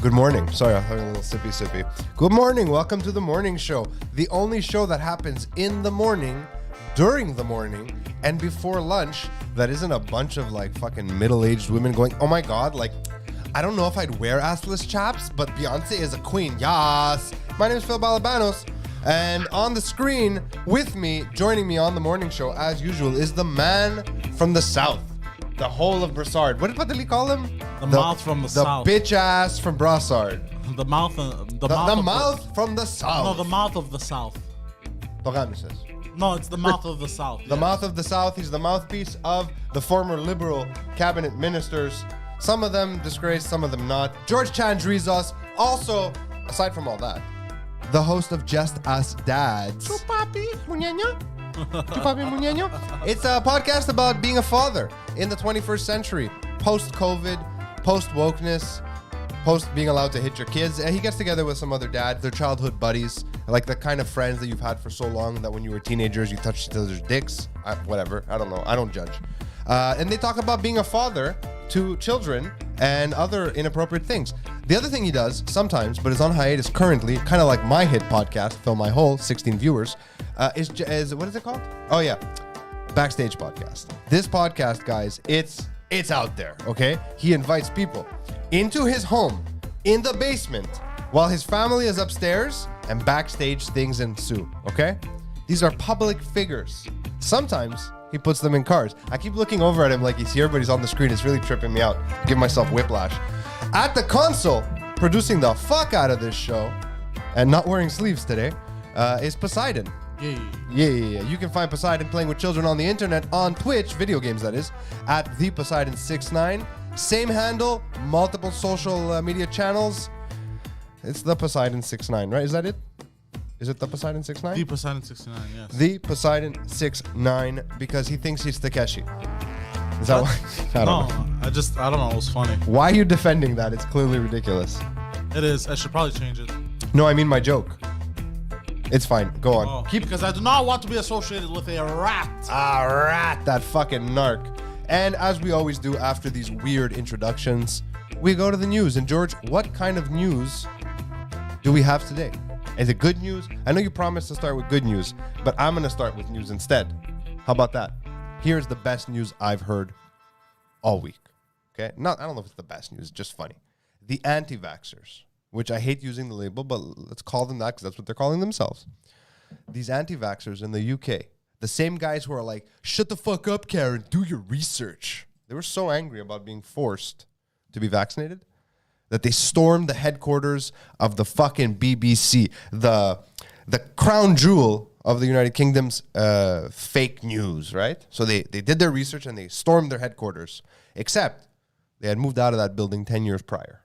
Good morning. Sorry, I'm having a little sippy. Good morning. Welcome to the morning show. The only show that happens in the morning, during the morning, and before lunch that isn't a bunch of like fucking middle-aged women going, oh my God, like, I don't know if I'd wear assless chaps, but Beyonce is a queen. Yas. My name is Phil Balabanos. And on the screen with me, joining me on the morning show, as usual, is the man from the South. The whole of Brassard. What did Pantelis call him? The mouth from the south. The bitch ass from Brassard. The mouth. The mouth from the South. No, the mouth of the South. Ramses. No, it's the mouth of the South. The mouth of the South. He's the mouthpiece of the former Liberal cabinet ministers. Some of them disgraced, some of them not. George Chandrizos. Also, aside from all that, the host of Just Us Dads. Chupapi Muñeño. It's a podcast about being a father in the 21st century, post-COVID, post-wokeness, post being allowed to hit your kids. He gets together with some other dads, their childhood buddies, like the kind of friends that you've had for so long that when you were teenagers, you touched each other's dicks. Whatever, I don't know, I don't judge. And they talk about being a father to children and other inappropriate things. The other thing he does sometimes, but is on hiatus currently, kind of like my hit podcast, Fill My Hole, 16 viewers, is what is it called? Oh yeah, Backstage Podcast. This podcast, guys, it's out there, okay? He invites people into his home, in the basement, while his family is upstairs, and backstage things ensue, okay? These are public figures. Sometimes he puts them in cars. I keep looking over at him like he's here, but he's on the screen. It's really tripping me out. Give myself whiplash. At the console, producing the fuck out of this show, and not wearing sleeves today, is Poseidon. Yeah. You can find Poseidon playing with children on the internet, on Twitch, video games that is, at the Poseidon69. Same handle, multiple social media channels. It's the Poseidon69, right? Is that it? Is it the Poseidon69? The Poseidon69, yes. The Poseidon69, because he thinks he's Takeshi. Is that why? I don't know. I don't know. It was funny. Why are you defending that? It's clearly ridiculous. It is. I should probably change it. No, I mean my joke. It's fine. Go on. Because I do not want to be associated with a rat. A rat, that fucking narc. And as we always do after these weird introductions, we go to the news. And George, what kind of news do we have today? Is it good news? I know you promised to start with good news, but I'm going to start with news instead. How about that? Here's the best news I've heard all week. Okay? I don't know if it's the best news, just funny. The anti-vaxxers, which I hate using the label, but let's call them that because that's what they're calling themselves. These anti-vaxxers in the UK, the same guys who are like, shut the fuck up, Karen, do your research. They were so angry about being forced to be vaccinated that they stormed the headquarters of the fucking BBC, the crown jewel of the United Kingdom's fake news, right? So they did their research and they stormed their headquarters, except they had moved out of that building 10 years prior.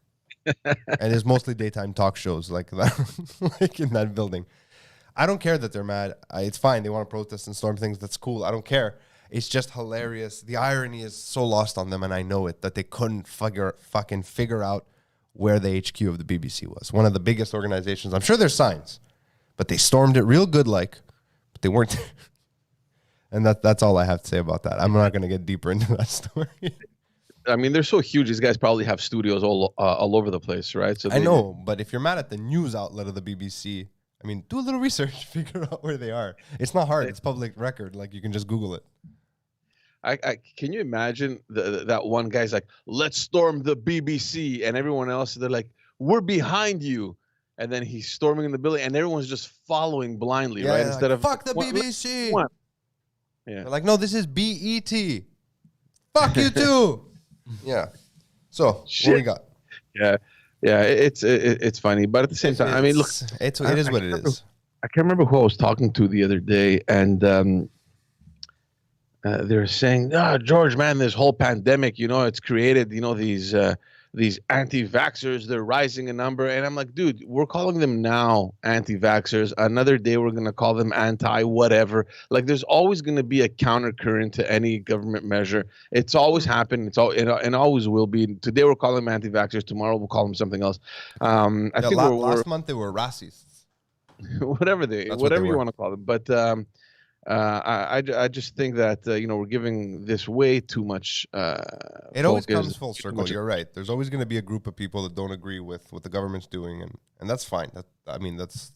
And it's mostly daytime talk shows like that, like in that building. I don't care that they're mad. It's fine. They want to protest and storm things. That's cool. I don't care. It's just hilarious. The irony is so lost on them, and I know it, that they couldn't fucking figure out where the HQ of the BBC was. One of the biggest organizations. I'm sure there's signs, but they stormed it real good like, but they weren't. And that's all I have to say about that. I'm not going to get deeper into that story. I mean, they're so huge. These guys probably have studios all over the place, right? So I know, but if you're mad at the news outlet of the BBC, I mean, do a little research, figure out where they are. It's not hard. It's public record. Like, you can just Google it. Can you imagine that one guy's like, let's storm the BBC, and everyone else, they're like, we're behind you. And then he's storming in the building, and everyone's just following blindly, right? Instead Like, of, fuck the BBC. Yeah. They're like, no, this is BET. Fuck you too. Yeah. So, what we got? Yeah, it's funny, but at the same time, I mean, look, it is what it is. I can't remember who I was talking to the other day, and they're saying, George, man, this whole pandemic, it's created, these anti-vaxxers, they're rising in number. And I'm like, dude, we're calling them now anti-vaxxers. Another day we're going to call them anti-whatever. Like, there's always going to be a countercurrent to any government measure. It's always happened. And always will be. Today we're calling them anti-vaxxers. Tomorrow we'll call them something else. I think last month they were racists. whatever you want to call them. But I just think that we're giving this way too much. It always focus, comes full too circle. much- You're right. There's always going to be a group of people that don't agree with what the government's doing, and that's fine. That's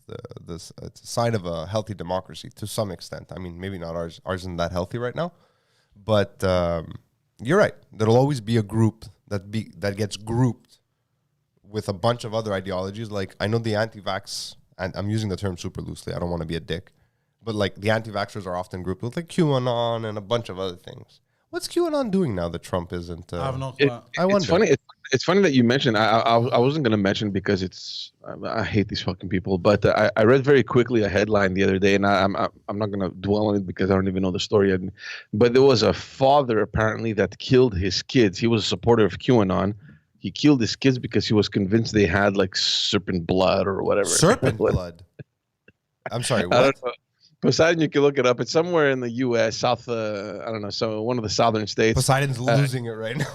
it's a sign of a healthy democracy to some extent. I mean, maybe not ours. Ours isn't that healthy right now, but you're right. There'll always be a group that gets grouped with a bunch of other ideologies. Like I know the anti-vax, and I'm using the term super loosely. I don't want to be a dick. But like the anti-vaxxers are often grouped with like QAnon and a bunch of other things. What's QAnon doing now that Trump isn't? I have no clue. I wonder. It's funny. It's funny that you mentioned. I wasn't going to mention because I hate these fucking people. But I read very quickly a headline the other day, and I'm not going to dwell on it because I don't even know the story yet. But there was a father apparently that killed his kids. He was a supporter of QAnon. He killed his kids because he was convinced they had like serpent blood or whatever. Serpent blood. I'm sorry. I What? don't know. Poseidon, you can look it up. It's somewhere in the U.S., south. I don't know, so one of the southern states. Poseidon's losing it right now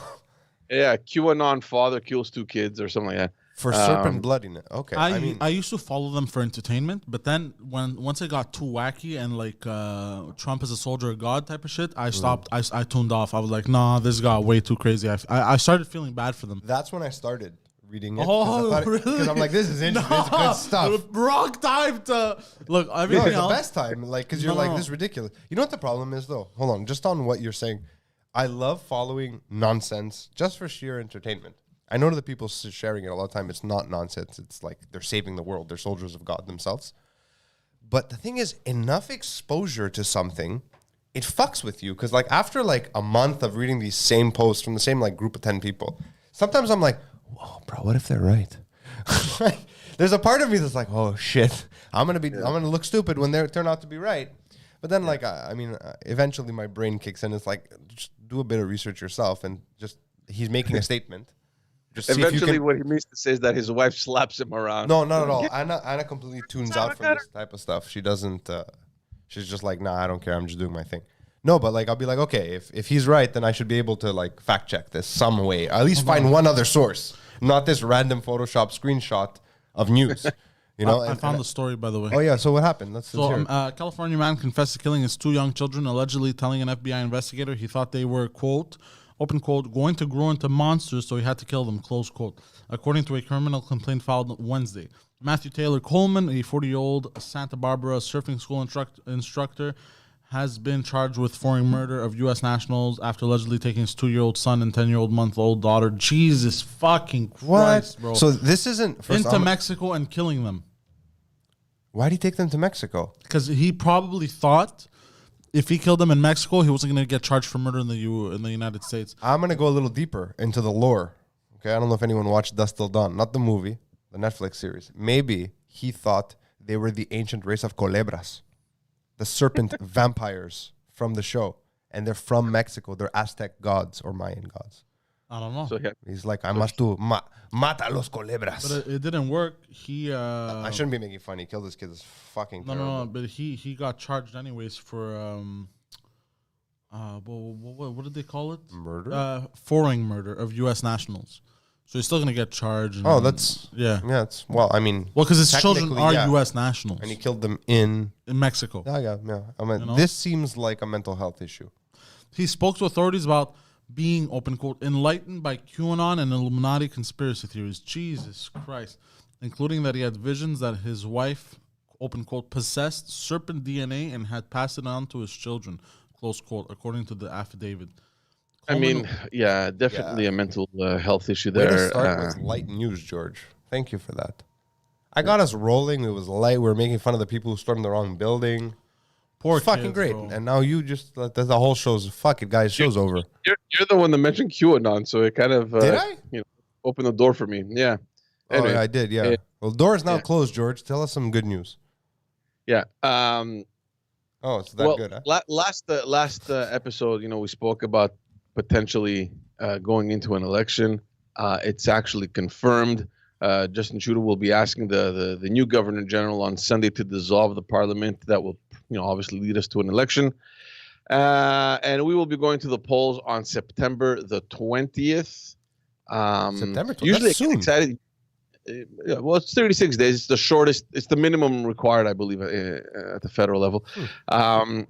Yeah, QAnon father kills 2 kids or something like that. for serpent bloodiness. Okay. I used to follow them for entertainment, but then once it got too wacky and like Trump is a soldier of God type of shit, I stopped. I tuned off. I was like, nah, this got way too crazy. I started feeling bad for them. That's when I started reading it. Oh, Because really? I'm like, this is interesting. It's good stuff. Wrong time to look. No, Everything it's the else. best time. Like, because you're No, like, no. this is ridiculous. You know what the problem is, though? Hold on. Just on what you're saying. I love following nonsense just for sheer entertainment. I know to the people sharing it a lot of time, it's not nonsense. It's like they're saving the world. They're soldiers of God themselves. But the thing is, enough exposure to something, it fucks with you. Because like after like a month of reading these same posts from the same like group of 10 people, sometimes I'm like, whoa, bro, what if they're right? Like, there's a part of me that's like, oh shit, I'm gonna look stupid when they turn out to be right. But then, like, eventually my brain kicks in. It's like, just do a bit of research yourself, and just he's making a statement. Just see if you Eventually, can- what he means to say is that his wife slaps him around. No, not at all. Anna completely tunes out from this type of stuff. She doesn't. She's just like, nah, I don't care. I'm just doing my thing. No, but like, I'll be like, okay, if he's right, then I should be able to like fact check this some way. Or at least find one other source, not this random Photoshop screenshot of news. You know, I found the story, by the way. Oh yeah, so what happened? Let's hear it. So, California man confessed to killing his 2 young children, allegedly telling an FBI investigator he thought they were, quote, open quote, going to grow into monsters, so he had to kill them, close quote, according to a criminal complaint filed Wednesday. Matthew Taylor Coleman, a 40-year-old Santa Barbara surfing school instructor, has been charged with foreign murder of U.S. nationals after allegedly taking his 2-year-old son and 10-month-old daughter. Jesus fucking Christ, bro. So this isn't into Mexico and killing them. Why did he take them to Mexico? Because he probably thought if he killed them in Mexico, he wasn't going to get charged for murder in the United States. I'm gonna go a little deeper into the lore. Okay, I don't know if anyone watched Dust Till Dawn, not the movie, the Netflix series. Maybe he thought they were the ancient race of culebras, the serpent vampires from the show, and they're from Mexico. They're Aztec gods or Mayan gods. I don't know. So, yeah. He's like, I must do mata los culebras. But it didn't work. I shouldn't be making fun. He killed his kids. It's fucking terrible. No. But he got charged anyways for what did they call it? Murder? Foreign murder of U.S. nationals. So he's still gonna get charged. Oh, that's yeah. It's well, I mean, Well, because his children technically, are yeah. U.S. nationals and he killed them in. Mexico. Yeah. I mean, You know? this seems like a mental health issue. He spoke to authorities about being, open quote, enlightened by QAnon and Illuminati conspiracy theories. Jesus Christ. Including that he had visions that his wife, open quote, possessed serpent DNA and had passed it on to his children, close quote, according to the affidavit. I mean, yeah, definitely a mental health issue Way to there. start with light news, George. Thank you for that. I got us rolling. It was light. We were making fun of the people who stormed the wrong building. Poor Fucking kids, great. bro. And now you just, the whole show's, fuck it, guys, show's over. You're the one that mentioned QAnon, so it kind of Did I? opened the door for me. Yeah. Anyway, Oh, yeah, I did, yeah. Well, the door is now Yeah. closed, George. Tell us some good news. yeah. Oh, it's that good, huh? Last episode, we spoke about potentially going into an election. It's actually confirmed. Justin Trudeau will be asking the new Governor General on Sunday to dissolve the Parliament. That will, obviously lead us to an election. And we will be going to the polls on September the 20th. September 20th. Usually, That's I get soon. excited. Yeah, well, it's 36 days. It's the shortest. It's the minimum required, I believe, at the federal level.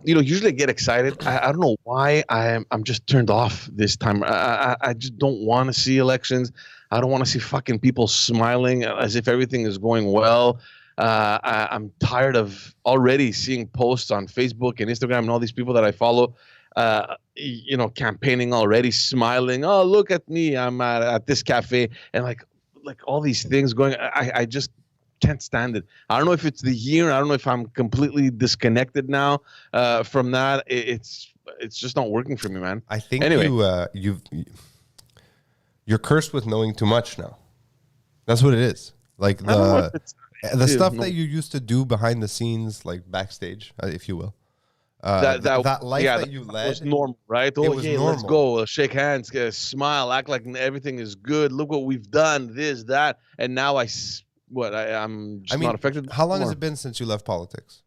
Usually I get excited. I don't know why. I'm just turned off this time. I just don't want to see elections. I don't want to see fucking people smiling as if everything is going well. I'm tired of already seeing posts on Facebook and Instagram and all these people that I follow, campaigning already, smiling. Oh, look at me. I'm at this cafe. And like all these things going. I just can't stand it. I don't know if it's the year. I don't know if I'm completely disconnected now from that. It's just not working for me, man. I think anyway. You're cursed with knowing too much now. That's what it is. Like the stuff that you used to do behind the scenes, like backstage, if you will. That life that you led was normal, right? It was normal. Let's go, shake hands, smile, act like everything is good. Look what we've done, this, that, and now I'm just not affected. How long has it been since you left politics?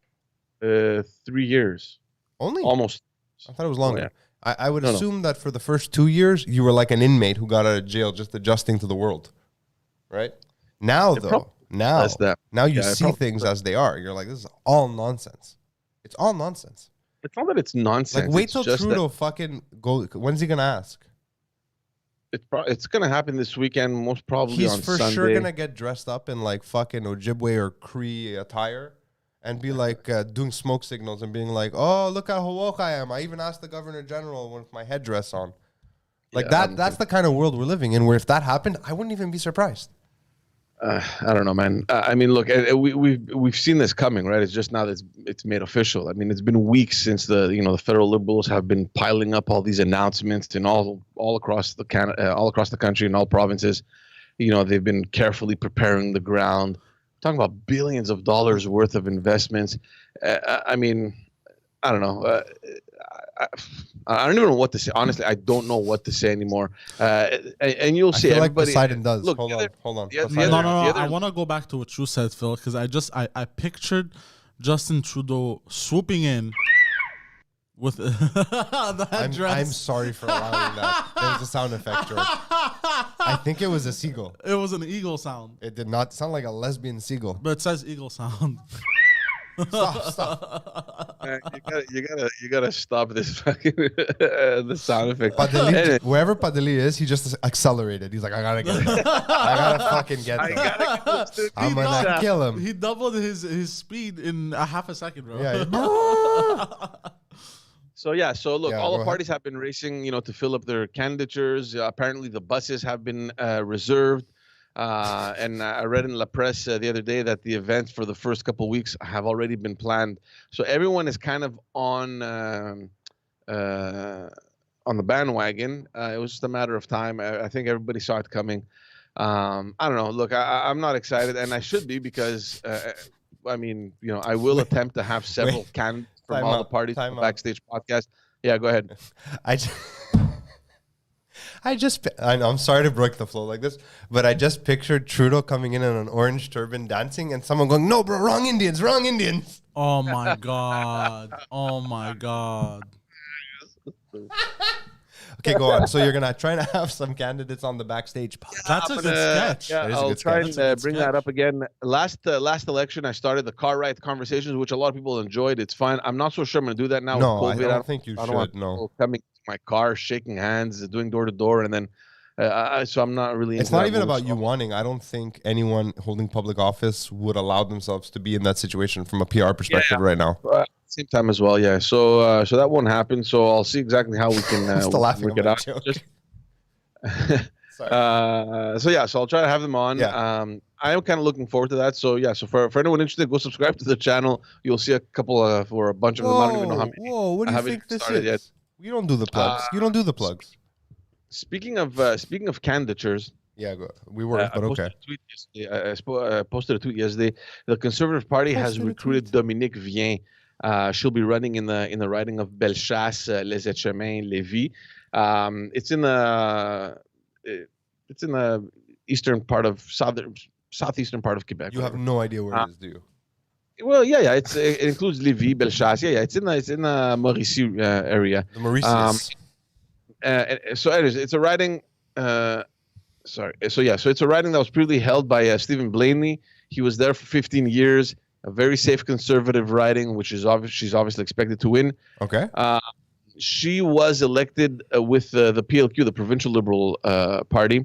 3 years. Only? Almost. I thought it was longer. Yeah. I would assume that for the first 2 years, you were like an inmate who got out of jail just adjusting to the world, right? Now, now you see things as they are. You're like, this is all nonsense. It's all nonsense. It's not that it's nonsense. Like, wait till Trudeau fucking go. When's he gonna ask? It's gonna happen this weekend, most probably on Sunday. He's for sure gonna get dressed up in like fucking Ojibwe or Cree attire and be like doing smoke signals and being like, "Oh, look how woke I am! I even asked the Governor General with my headdress on." Like that's the kind of world we're living in. Where if that happened, I wouldn't even be surprised. I don't know, man. I mean, look, we've seen this coming, right? It's just now that it's made official. I mean, it's been weeks since the federal Liberals have been piling up all these announcements and all across the country in all provinces. They've been carefully preparing the ground, talking about billions of dollars worth of investments. I mean, I don't know. I don't even know what to say. Honestly, I don't know what to say anymore. And you'll see. I feel everybody, like Poseidon does. Look, hold on. No. I want to go back to what you said, Phil, because I pictured Justin Trudeau swooping in with the headdress. I'm sorry for allowing that. There was a sound effect, George. I think it was a seagull. It was an eagle sound. It did not sound like a lesbian seagull. But it says eagle sound. Stop. You gotta stop this fucking the sound effect. Pantelis, wherever Pantelis is, he just accelerated. He's like, I gotta get him. I gotta fucking get him. I'm gonna kill him. He doubled his speed in a half a second, bro. Yeah. So look, all the parties have been racing, to fill up their candidatures. Apparently, the buses have been reserved. And I read in La Presse the other day that the events for the first couple of weeks have already been planned. So everyone is kind of on the bandwagon. It was just a matter of time. I think everybody saw it coming. I don't know. Look, I'm not excited, and I should be because, I will attempt to have several candidates from all the parties on the Backstage podcast. Yeah, go ahead. I know, I'm sorry to break the flow like this, but I just pictured Trudeau coming in an orange turban dancing and someone going, "No, bro, wrong Indians. Oh my God. Okay, go on. So you're going to try to have some candidates on the Backstage podcast. That's a good sketch. Yeah, I'll try and bring that up again. Last election, I started the car ride conversations, which a lot of people enjoyed. It's fine. I'm not so sure I'm going to do that now with COVID. I don't think you should. No. Coming to my car, shaking hands, doing door to door, and then so I'm not really. It's not even about you wanting. I don't think anyone holding public office would allow themselves to be in that situation from a PR perspective right now. Same time as well, yeah. So that won't happen. So I'll see exactly how we can work it out. So I'll try to have them on. Yeah. I am kind of looking forward to that. So for anyone interested, go subscribe to the channel. You'll see a couple or a bunch of them. I don't even know how many. Whoa, what do you think this is? Yet. You don't do the plugs. You don't do the plugs. Speaking of candidatures. Yeah, we were, but okay. I posted a tweet yesterday. The Conservative Party has recruited Dominique Vien. She'll be running in the riding of Bellechasse, Les Etchemins, Lévis. It's in the eastern part of southeastern part of Quebec. You have no idea where it is, do you? Well, yeah. It includes Lévis, Bellechasse. Yeah. It's in the Mauricie area. The Mauritius. So anyways, it's a riding sorry. So yeah, so it's a riding that was previously held by Stephen Blaney. He was there for 15 years. A very safe conservative riding, which is she's obviously expected to win. Okay. She was elected with the PLQ, the Provincial Liberal Party.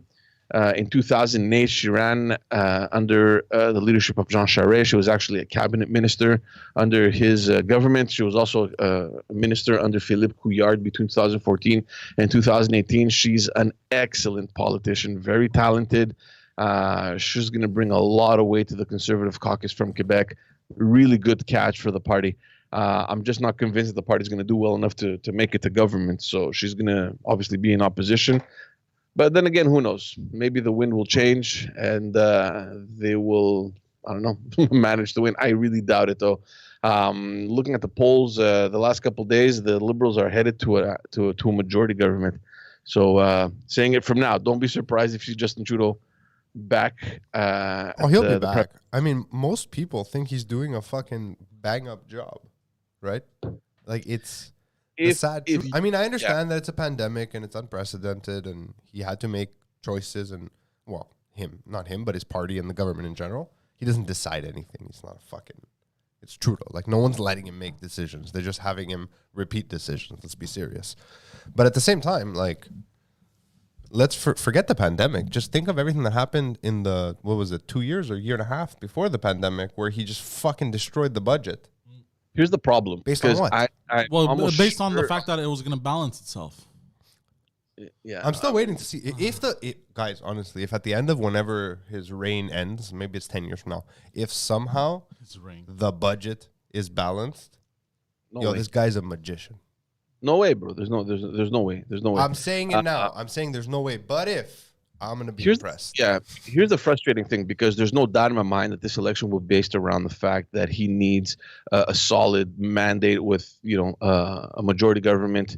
In 2008, she ran under the leadership of Jean Charest. She was actually a cabinet minister under his government. She was also a minister under Philippe Couillard between 2014 and 2018. She's an excellent politician, very talented. She's going to bring a lot of weight to the Conservative caucus from Quebec. Really good catch for the party. I'm just not convinced that the party's going to do well enough to make it to government. So she's going to obviously be in opposition. But then again, who knows? Maybe the wind will change and they will, I don't know, manage to win. I really doubt it, though. Looking at the polls the last couple of days, the Liberals are headed to a majority government. So saying it from now, don't be surprised if she's Justin Trudeau back. He'll be back. I mean, most people think he's doing a fucking bang-up job, right? Like, it's sad truth. I mean, I understand that it's a pandemic and it's unprecedented and he had to make choices and, well, not him, but his party and the government in general. He doesn't decide anything. He's not a fucking, it's Trudeau. Like, no one's letting him make decisions. They're just having him repeat decisions. Let's be serious. But at the same time, like, let's forget the pandemic. Just think of everything that happened in the, 2 years or a year and a half before the pandemic where he just fucking destroyed the budget. Here's the problem. Based on what? Based on the fact that it was going to balance itself. Yeah, I'm still waiting to see guys. Honestly, if at the end of whenever his reign ends, maybe it's 10 years from now, if somehow the budget is balanced, this guy's a magician. No way, bro. There's no way. There's no way. I'm saying it now. I'm saying there's no way. But if I'm gonna be impressed. Yeah. Here's the frustrating thing, because there's no doubt in my mind that this election will be based around the fact that he needs a solid mandate with a majority government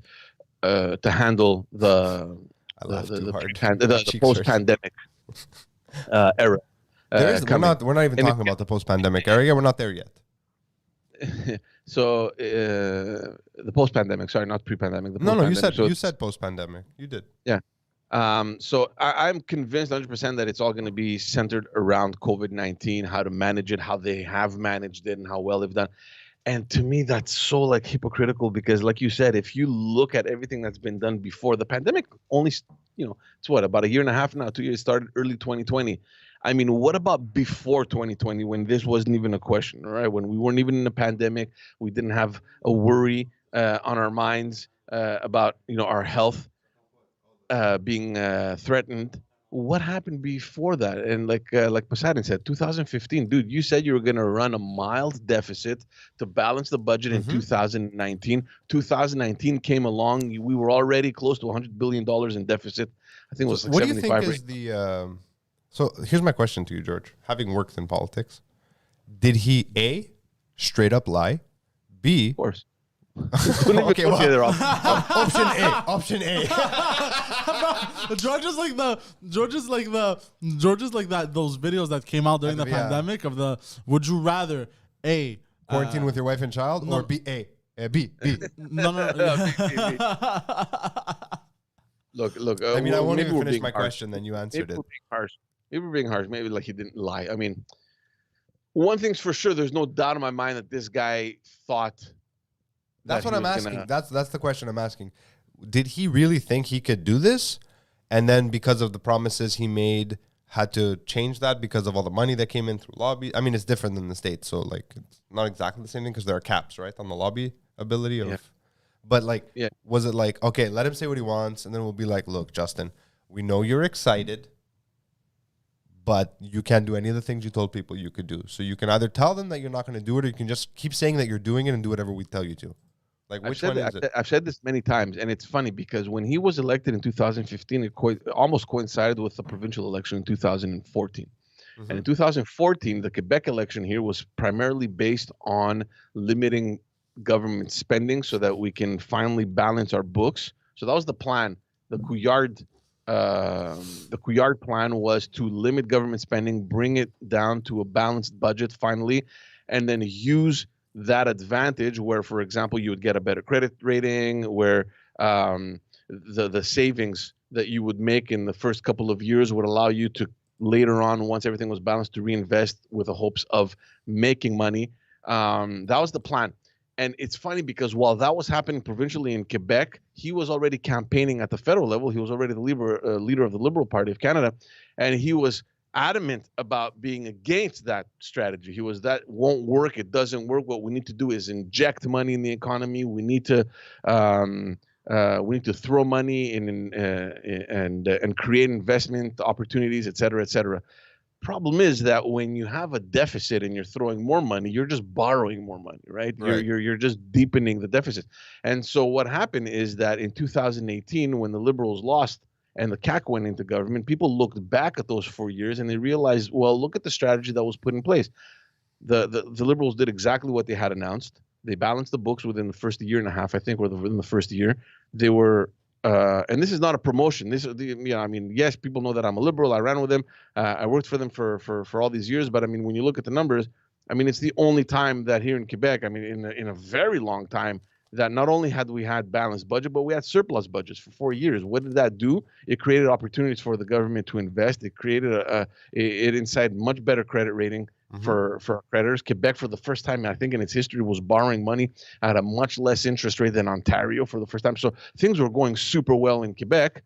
to handle the post-pandemic era. We're not even talking about the post-pandemic era. Yeah, we're not there yet. So the post-pandemic, sorry, not pre-pandemic. No, you said post-pandemic. You did. Yeah. So I'm convinced 100% that it's all going to be centered around COVID-19, how to manage it, how they have managed it, and how well they've done. And to me, that's so like hypocritical because, like you said, if you look at everything that's been done before the pandemic, only it's about a year and a half now, 2 years, started early 2020. I mean, what about before 2020 when this wasn't even a question, right? When we weren't even in a pandemic, we didn't have a worry on our minds about our health being threatened. What happened before that? And like Poseidon said, 2015, dude, you said you were going to run a mild deficit to balance the budget in 2019. 2019 came along. We were already close to $100 billion in deficit. I think it was like 75. What do you think is the... So here's my question to you, George. Having worked in politics, did he A, straight up lie? B... Of course. Okay, option A. George is like those videos that came out during the pandemic of the would you rather A, quarantine with your wife and child, or B. B. No. Look. I mean, I won't even finish my question. Then you answered it. Maybe we're being harsh. Maybe like he didn't lie. I mean, one thing's for sure. There's no doubt in my mind that this guy thought. That's what I'm asking. That's the question I'm asking. Did he really think he could do this? And then because of the promises he made, had to change that because of all the money that came in through lobby? I mean, it's different than the States. So, like, it's not exactly the same thing because there are caps, right, on the lobby ability of... Yeah. But, like, was it like, okay, let him say what he wants, and then we'll be like, look, Justin, we know you're excited, but you can't do any of the things you told people you could do. So you can either tell them that you're not going to do it, or you can just keep saying that you're doing it and do whatever we tell you to. Like, which one is it? I've said this many times, and it's funny because when he was elected in 2015, it almost coincided with the provincial election in 2014. Mm-hmm. And in 2014, the Quebec election here was primarily based on limiting government spending so that we can finally balance our books. So that was the plan. The Couillard plan was to limit government spending, bring it down to a balanced budget finally, and then use that advantage where, for example, you would get a better credit rating, where the savings that you would make in the first couple of years would allow you to later on, once everything was balanced, to reinvest with the hopes of making money. That was the plan. And it's funny because while that was happening provincially in Quebec, he was already campaigning at the federal level. He was already the leader of the Liberal Party of Canada, and he was adamant about being against that strategy. He was, that won't work. It doesn't work. What we need to do is inject money in the economy. We need to throw money in and create investment opportunities, et cetera, et cetera. Problem is that when you have a deficit and you're throwing more money, you're just borrowing more money, right? You're just deepening the deficit. And so what happened is that in 2018, when the Liberals lost and the CAQ went into government, people looked back at those 4 years and they realized, well, look at the strategy that was put in place. The Liberals did exactly what they had announced. They balanced the books within the first year and a half, I think, or within the first year. They were and this is not a promotion. This is I mean, yes, people know that I'm a Liberal. I ran with them. I worked for them for all these years. But I mean, when you look at the numbers, I mean, it's the only time that here in Quebec, I mean, in a very long time, that not only had we had balanced budget, but we had surplus budgets for 4 years. What did that do? It created opportunities for the government to invest. It created it inside much better credit rating for our creditors. Quebec, for the first time, I think, in its history, was borrowing money at a much less interest rate than Ontario for the first time. So things were going super well in Quebec.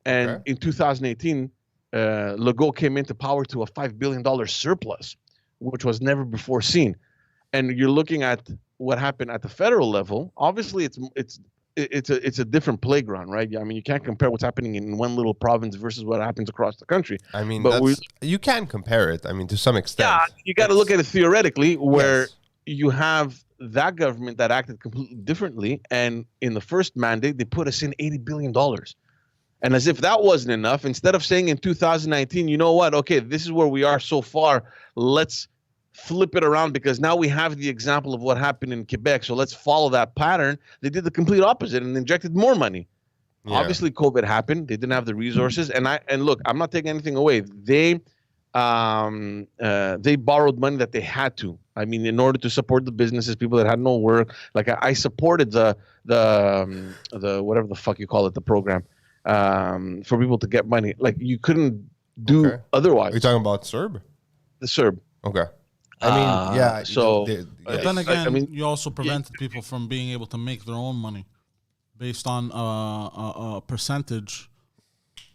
And in 2018, Legault came into power to a $5 billion surplus, which was never before seen. And you're looking at what happened at the federal level. Obviously, it's a different playground, right? I mean, you can't compare what's happening in one little province versus what happens across the country. I mean, but you can compare it. I mean, to some extent. Yeah, you got to look at it theoretically, where you have that government that acted completely differently, and in the first mandate, they put us in $80 billion. And as if that wasn't enough, instead of saying in 2019, you know what? Okay, this is where we are so far. Let's flip it around because now we have the example of what happened in Quebec. So let's follow that pattern. They did the complete opposite and injected more money. Yeah. Obviously, COVID happened. They didn't have the resources. And look, I'm not taking anything away. They borrowed money that they had to. I mean, in order to support the businesses, people that had no work. Like I supported the whatever the fuck you call it, the program, for people to get money. Like you couldn't do otherwise. Are you talking about CERB? The CERB. Okay. I mean, yeah. So, but then again, I mean, you also prevented people from being able to make their own money based on a percentage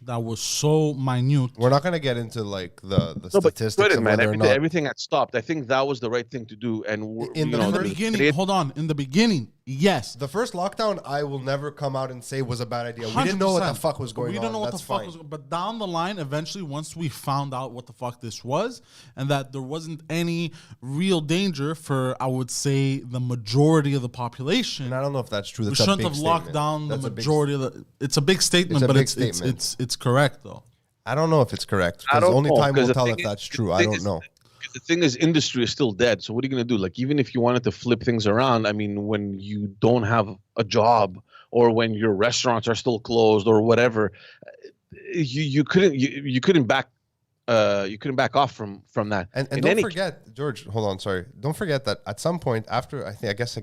that was so minute. We're not going to get into like the statistics of whether or not everything had stopped. I think that was the right thing to do. And in the beginning, hold on. In the beginning, yes. The first lockdown, I will never come out and say was a bad idea. We didn't know what the fuck was going on. We didn't know what the fuck was going on. But down the line, eventually, once we found out what the fuck this was and that there wasn't any real danger for, I would say, the majority of the population. And I don't know if that's true. We shouldn't have locked down the majority of the... It's a big statement, but it's correct, though. I don't know if it's correct. Because only time will tell if that's true. I don't know. The thing is, industry is still dead. So what are you going to do? Like, even if you wanted to flip things around, I mean, when you don't have a job or when your restaurants are still closed or whatever, you couldn't back off from that. And don't forget, George. Hold on, sorry. Don't forget that at some point after I guess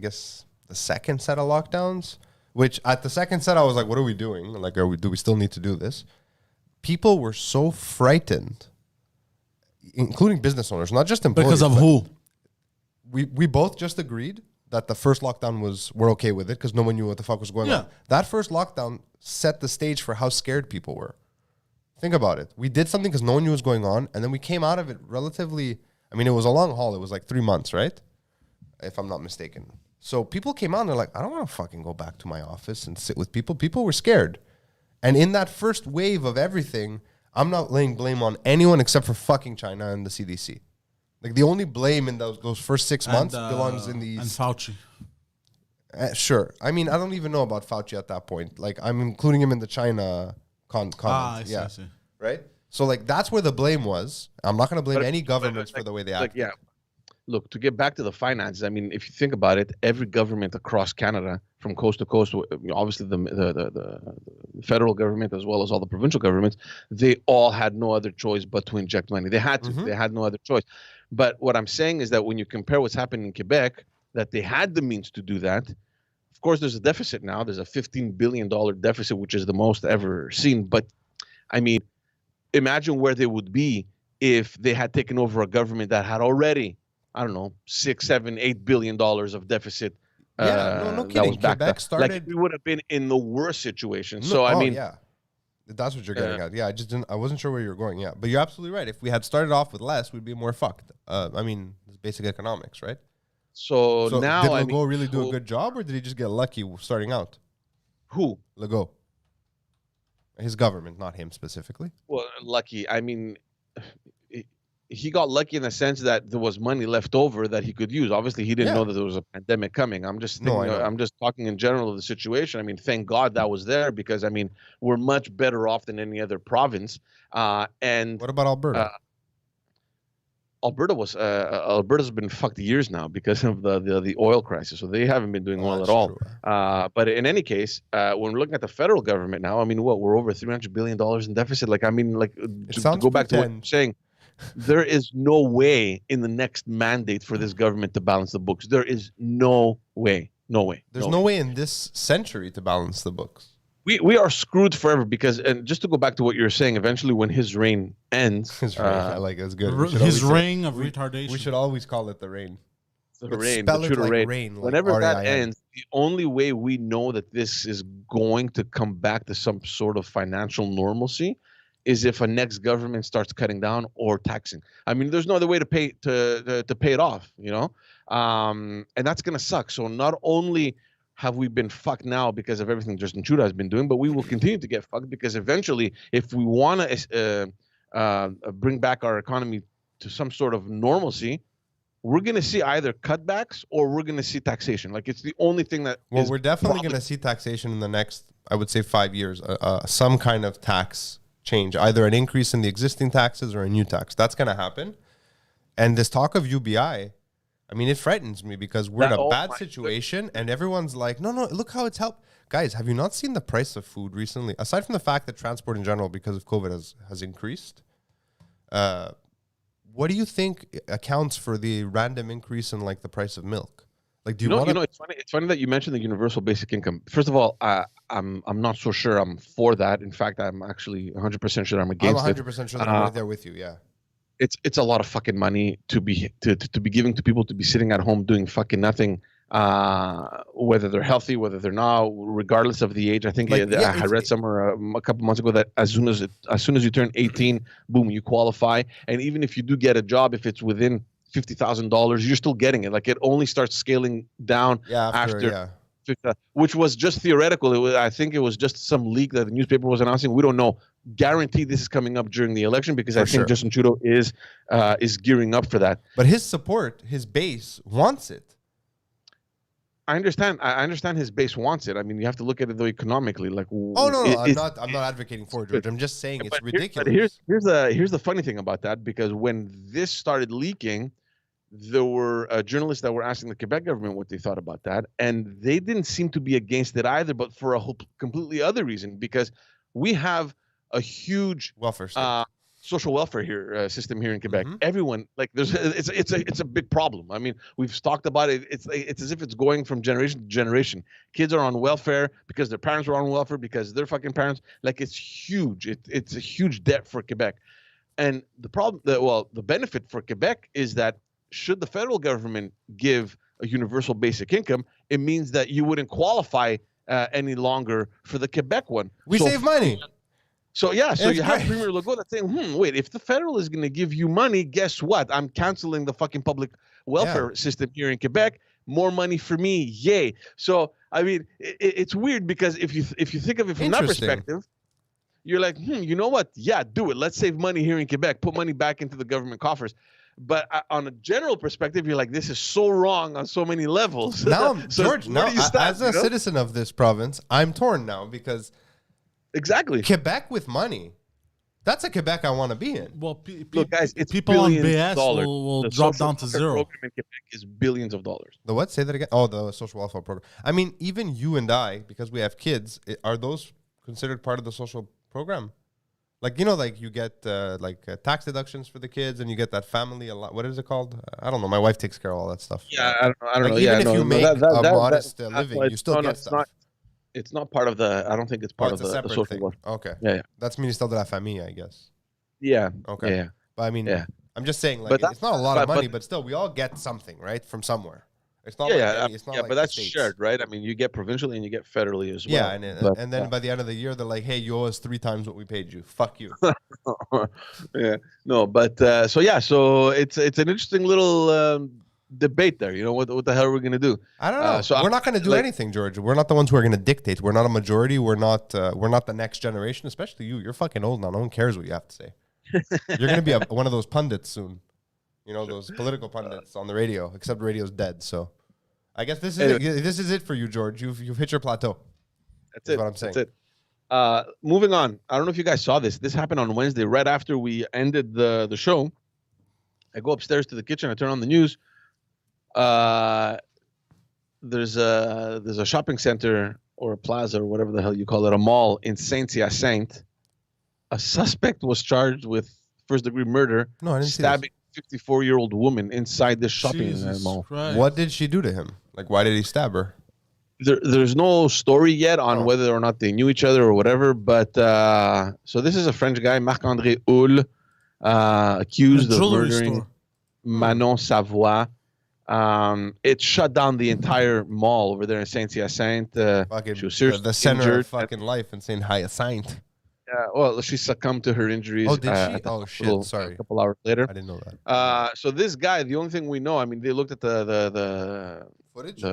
the second set of lockdowns, which at the second set I was like, what are we doing? Like, do we still need to do this? People were so frightened, including business owners, not just employees. Because of who? We both just agreed that the first lockdown we're okay with it because no one knew what the fuck was going on. That first lockdown set the stage for how scared people were. Think about it. We did something because no one knew what was going on, and then we came out of it relatively. I mean, it was a long haul. It was like 3 months, right? If I'm not mistaken. So people came out and they're like, I don't want to fucking go back to my office and sit with people. People were scared. And in that first wave of everything, I'm not laying blame on anyone except for fucking China and the CDC. Like the only blame in those first 6 months belongs in these. And Fauci. Sure. I mean, I don't even know about Fauci at that point. Like I'm including him in the China comments. I see. Right? So like that's where the blame was. I'm not going to blame any governments for the way they act. Yeah. Look, to get back to the finances, I mean, if you think about it, every government across Canada, from coast to coast, obviously the federal government as well as all the provincial governments, they all had no other choice but to inject money. They had to. They had no other choice. But what I'm saying is that when you compare what's happening in Quebec, that they had the means to do that, Of course, there's a deficit now. There's a $15 billion deficit, which is the most ever seen. But I mean, imagine where they would be if they had taken over a government that had already, I don't know, $6, $7, $8 billion of deficit. Yeah, no That kidding. was backed Quebec up. started. Like we would have been in the worst situation. No, So I mean, yeah, that's what you're getting at. Yeah, I just didn't. I wasn't sure where you were going. Yeah, but you're absolutely right. If we had started off with less, we'd be more fucked. I mean, it's basic economics, right? so now did I Legault mean, really do a good job, or did he just get lucky starting out? who? Legault, his government, not him specifically. Well, lucky. I mean, he got lucky in the sense that there was money left over that he could use. Obviously, he didn't Yeah. know that there was a pandemic coming. I'm just No, thinking, I know. I'm just talking in general of the situation. I mean, thank God that was there because I mean, we're much better off than any other province. And What about Alberta? Alberta's been fucked years now because of the oil crisis, so they haven't been doing well at That's all. true. But in any case, when we're looking at the federal government now, I mean, what, we're over $300 billion in deficit. Like, I mean, like to sounds go back to what pretend. you're saying, there is no way in the next mandate for this government to balance the books. There is no way. No way. There's no way in this century to balance the books. We are screwed forever because, and just to go back to what you're saying, eventually when his reign ends, His reign, I like it. It's good. We should His always say- reign of retardation. We should always call it the reign. the But reign, spell the it Tudor like reign. rain, like Whenever that R-A-I-N. ends, the only way we know that this is going to come back to some sort of financial normalcy is if a next government starts cutting down or taxing. I mean, there's no other way to pay to pay it off, you know, and that's gonna suck. So not only have we been fucked now because of everything Justin Trudeau has been doing, but we will continue to get fucked because eventually, if we want to bring back our economy to some sort of normalcy, we're going to see either cutbacks or we're going to see taxation. Like, it's the only thing that Well, is we're definitely probably- going to see taxation in the next, I would say, 5 years. Some kind of tax change, either an increase in the existing taxes or a new tax. That's going to happen. And this talk of UBI, I mean, it frightens me because we're in a Oh bad my situation and everyone's like, no, look how it's helped. Guys, have you not seen the price of food recently? Aside from the fact that transport in general, because of COVID, has increased, what do you think accounts for the random increase in like the price of milk? Like, do you want to? It's funny. It's funny that you mentioned the universal basic income. First of all, I'm not so sure I'm for that. In fact, I'm actually 100% sure I'm I'm against 100% sure that I'm right there with you. Yeah. It's a lot of fucking money to be giving to people to be sitting at home doing fucking nothing, whether they're healthy, whether they're not, regardless of the age. I think Like, yeah, I read somewhere a couple months ago that as soon as you turn 18, boom, you qualify. And even if you do get a job, if it's within $50,000, you're still getting it. Like, it only starts scaling down Yeah. after Yeah. which was just theoretical. I think it was just some leak that the newspaper was announcing. We don't know. Guaranteed this is coming up during the election because I think sure. Justin Trudeau is gearing up for that. But his support, his base wants it. I understand his base wants it. I mean, you have to look at it though economically. Like, Oh no, I'm not advocating for it, George. I'm just saying it's ridiculous. Here's the funny thing about that, because when this started leaking, there were journalists that were asking the Quebec government what they thought about that, and they didn't seem to be against it either, but for a whole completely other reason, because we have a huge Welfare state. social welfare system here in Quebec. Mhm. Everyone, like, it's a big problem. I mean, we've talked about it. It's as if it's going from generation to generation. Kids are on welfare because their parents were on welfare because their fucking parents. Like, it's huge. It's a huge debt for Quebec, and the benefit for Quebec is that should the federal government give a universal basic income, it means that you wouldn't qualify any longer for the Quebec one. We save money. So yeah, so It's you have great. Premier Legault that's saying, wait, if the federal is going to give you money, guess what? I'm canceling the fucking public welfare system here in Quebec. More money for me, yay! So I mean, it's weird because if you think of it from that Interesting. perspective, you're like, you know what? Yeah, do it. Let's save money here in Quebec. Put money back into the government coffers. But on a general perspective, you're like, this is so wrong on so many levels. Now, So George, where now do you stand, as a you know? citizen of this province, I'm torn now because Exactly. Quebec with money, that's a Quebec I want to be in. Well, Look, guys, it's people on billions of BS dollars. will The drop social down to welfare zero. program in Quebec is billions of dollars. The what? Say that again. Oh, the social welfare program. I mean, even you and I, because we have kids, are those considered part of the social program? Like, like you get tax deductions for the kids, and you get that family a lot. What is it called? I don't know. My wife takes care of all that stuff. Yeah, I don't Like know. even Yeah, if no, you no, make a modest living, no, you still get it's stuff. not. It's not part of the. I don't think it's Oh, part it's of a the separate social thing. welfare. Okay. Yeah, That's Ministère de la Famille, I guess. yeah, Okay. yeah. But I mean, Yeah. I'm just saying, like, But that- it's not a lot of but- money, but still, we all get something, right, from somewhere. It's not Yeah, like yeah, any, it's not yeah. like But the that's States. shared, right? I mean, you get provincially and you get federally as well. Yeah, and But, and then by the end of the year, they're like, "Hey, you owe us 3 times what we paid you. Fuck you." yeah, no, but so it's an interesting little debate there. You know what the hell are we gonna do? I don't know. So We're not going to do anything, George. We're not the ones who are going to dictate. We're not a majority. We're not the next generation. Especially you. You're fucking old now. No one cares what you have to say. You're going to be one of those pundits soon. You know, those political pundits on the radio. Except radio's dead. So, I guess this is it for you, George. You've hit your plateau. That's it. What I'm saying. That's it. Moving on. I don't know if you guys saw this. This happened on Wednesday, right after we ended the show. I go upstairs to the kitchen. I turn on the news. There's a shopping center or a plaza or whatever the hell you call it, a mall in Saint-Hyacinthe. A suspect was charged with first-degree murder, No, I didn't stabbing a 54-year-old woman inside this shopping Jesus mall. see Christ. this. What did she do to him? Like, why did he stab her? There's no story yet on Oh. whether or not they knew each other or whatever, but so this is a French guy, Marc-André Houle, accused A of jewelry murdering store. Manon Savoie. It shut down the entire mall over there in Saint-Hyacinthe. Fucking She was seriously the center injured. of fucking life in Saint Hyacinthe. Well, she succumbed to her injuries. Oh, did she? at the Oh, hospital shit, sorry. A couple hours later. I didn't know that. So this guy, the only thing we know, I mean, they looked at the Footage?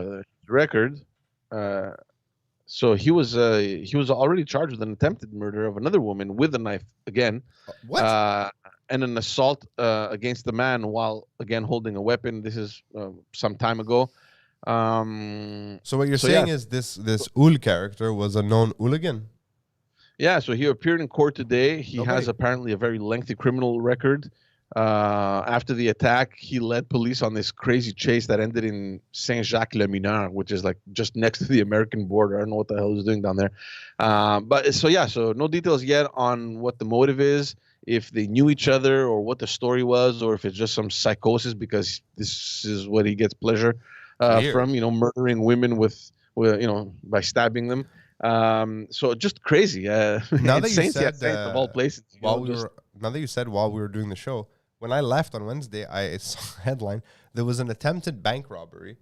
record. So he was already charged with an attempted murder of another woman with a knife again. What? And an assault against the man while again holding a weapon. This is some time ago. So what you're saying is this Ul character was a known hooligan? Yeah, so he appeared in court today. He Okay. has apparently a very lengthy criminal record. After the attack, he led police on this crazy chase that ended in Saint-Jacques-le-Mineur, which is like just next to the American border. I don't know what the hell he's doing down there. So no details yet on what the motive is, if they knew each other or what the story was, or if it's just some psychosis because this is what he gets pleasure from, murdering women with by stabbing them. So just crazy. Now that you said of all places, now that you said while we were doing the show, when I left on Wednesday, I saw a headline. There was an attempted bank robbery.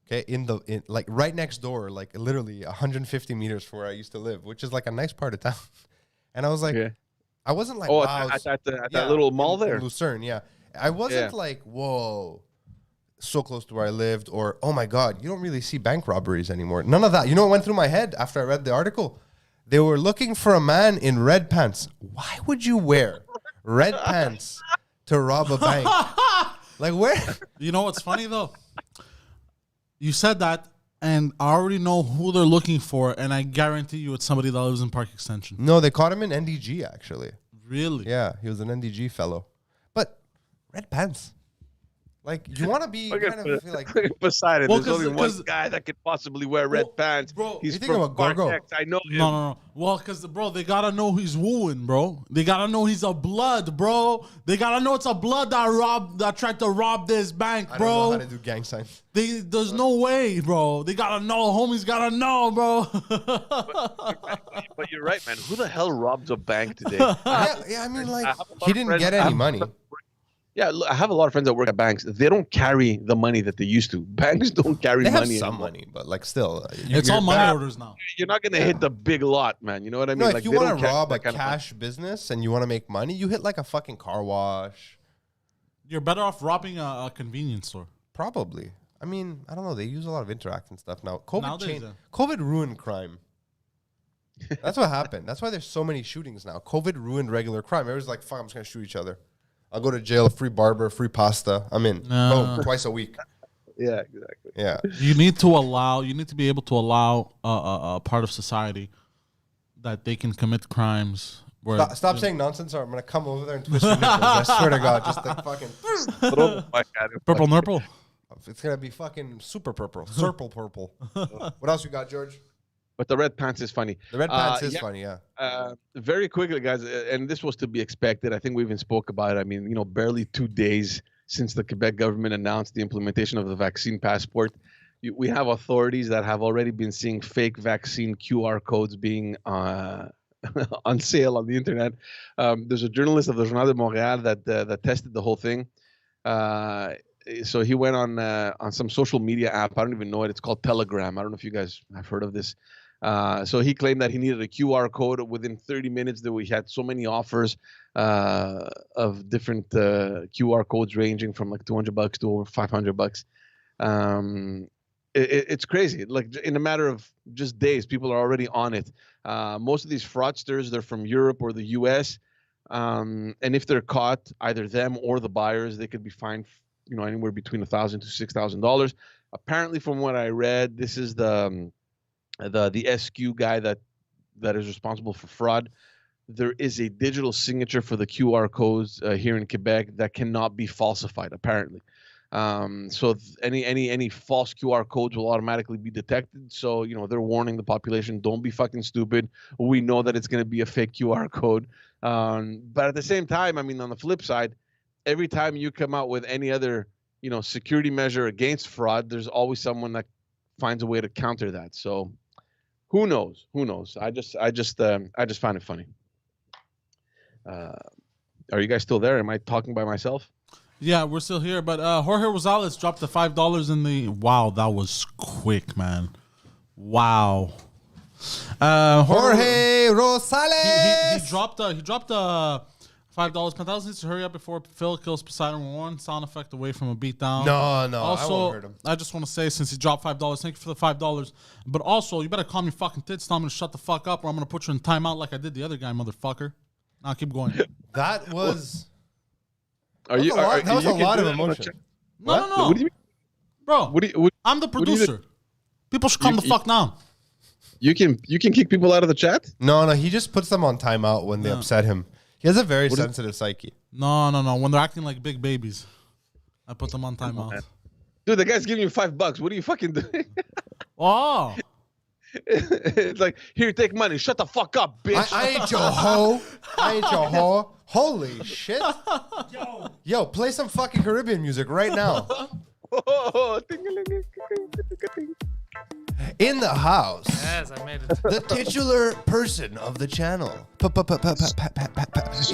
Okay, in like right next door, like literally 150 meters from where I used to live, which is like a nice part of town. And I was like, I wasn't like, wow, at that little mall there, in Lucerne. Yeah, I wasn't like, whoa, so close to where I lived, or oh my god, you don't really see bank robberies anymore. None of that. You know what went through my head after I read the article? They were looking for a man in red pants. Why would you wear red pants to rob a bank? Like where? You know what's funny though? You said that, and I already know who they're looking for, and I guarantee you it's somebody that lives in Park Extension. No, they caught him in NDG actually. Really? Yeah, he was an NDG fellow. But red pants. Like, you want to be kind of feel like... Poseidon. Well, There's only one 'cause- guy that could possibly wear red pants. bro, He's you think from of a Gorgo. Park X. I know him. No. Well, because, bro, they got to know he's wooing, bro. They got to know he's a blood, bro. They got to know it's a blood that tried to rob this bank, I don't know bro. how to do gang signs. There's no way, bro. They got to know. Homies got to know, bro. But you're right, man. Who the hell robs a bank today? Yeah, I mean, like, I have a lot he of didn't friends- get I any have- money. Yeah, look, I have a lot of friends that work at banks. They don't carry the money that they used to. Banks don't carry They have money some anymore. money, but, like, still. It's all money orders now. You're not going to hit the big lot, man. You know what I mean? No, if Like, you they want don't to carry rob a that kind of money. cash business and you want to make money, you hit, like, a fucking car wash. You're better off robbing a convenience store. Probably. I mean, I don't know. They use a lot of Interact and stuff now. COVID Nowadays, changed. yeah. COVID ruined crime. That's what happened. That's why there's so many shootings now. COVID ruined regular crime. Everyone's like, fuck, I'm just going to shoot each other. I'll go to jail, free barber, free pasta. I'm in. No. Boom, twice a week. Yeah, exactly. Yeah. You need to be able to allow a part of society that they can commit crimes. Where Stop saying nonsense or I'm going to come over there and twist your nipples. I swear to God. Just like fucking... Purple nurple. It's going to be fucking super purple. Purple. What else you got, George? But the red pants is funny. The red pants is funny, yeah. Very quickly, guys, and this was to be expected. I think we even spoke about it. I mean, barely 2 days since the Quebec government announced the implementation of the vaccine passport, we have authorities that have already been seeing fake vaccine QR codes being on sale on the internet. There's a journalist of the Journal de Montréal that tested the whole thing. So he went on some social media app. I don't even know it. It's called Telegram. I don't know if you guys have heard of this. So he claimed that he needed a QR code within 30 minutes, that we had so many offers of different QR codes ranging from like $200 to over $500. It's crazy. Like in a matter of just days, people are already on it. Most of these fraudsters, they're from Europe or the US. And if they're caught, either them or the buyers, they could be fined, anywhere between $1,000 to $6,000. Apparently, from what I read, this is the SQ guy that is responsible for fraud. There is a digital signature for the QR codes here in Quebec that cannot be falsified, apparently. So any false QR codes will automatically be detected. So, they're warning the population, don't be fucking stupid. We know that it's going to be a fake QR code. But at the same time, I mean, on the flip side, every time you come out with any other, security measure against fraud, there's always someone that finds a way to counter that. So who knows? I just find it funny. Are you guys still there? Am I talking by myself? Yeah, we're still here. But Jorge Rosales dropped the $5 in the... Wow, that was quick, man. Wow. Jorge Rosales! He dropped $5. Pantelis needs to hurry up before Phil kills Poseidon. We're one sound effect away from a beatdown. No, Also, I won't hurt him. I just want to say, since he dropped $5, thank you for the $5. But also, you better calm your fucking tits. Tell him to shut the fuck up, or I'm going to put you in timeout like I did the other guy, motherfucker. Now keep going. That was... That was a lot of emotion. No. What do you mean? Bro, I'm the producer. People should calm the fuck down. You can kick people out of the chat? No, he just puts them on timeout when they upset him. He has a very sensitive psyche. No. When they're acting like big babies, I put them on timeout. Dude, the guy's giving you $5. What are you fucking doing? Oh. It's like, here, take money. Shut the fuck up, bitch. I ain't your hoe. I ain't your hoe. Holy shit. Yo, play some fucking Caribbean music right now. In the house. Yes, I made it. The titular person of the channel. It's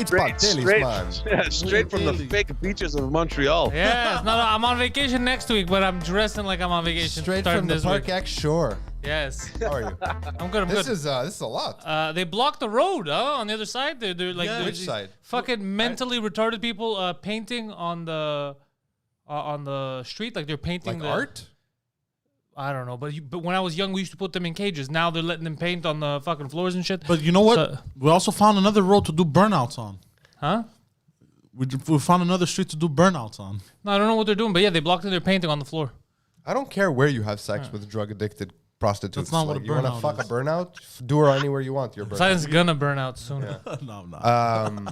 Pantelis, man. Yeah, straight from the fake beaches of Montreal. Yes, no, I'm on vacation next week, but I'm dressing like I'm on vacation. Straight starting from the this Park week. X shore. Yes. How are you? I'm good. This is a lot. They blocked the road on the other side. They're like Which side? Fucking mentally retarded people painting on the street. Like they're painting Like art? I don't know, but when I was young, we used to put them in cages. Now they're letting them paint on the fucking floors and shit. But you know what? So, we also found another road to do burnouts on. huh? We found another street to do burnouts on. No, I don't know what they're doing, but yeah, they blocked it. They're painting on the floor. I don't care where you have sex with drug addicted prostitutes. That's not what a you want to burnout fuck is. a burnout? Do her anywhere you want. Your burnout. Poseidon's gonna burn out soon. No.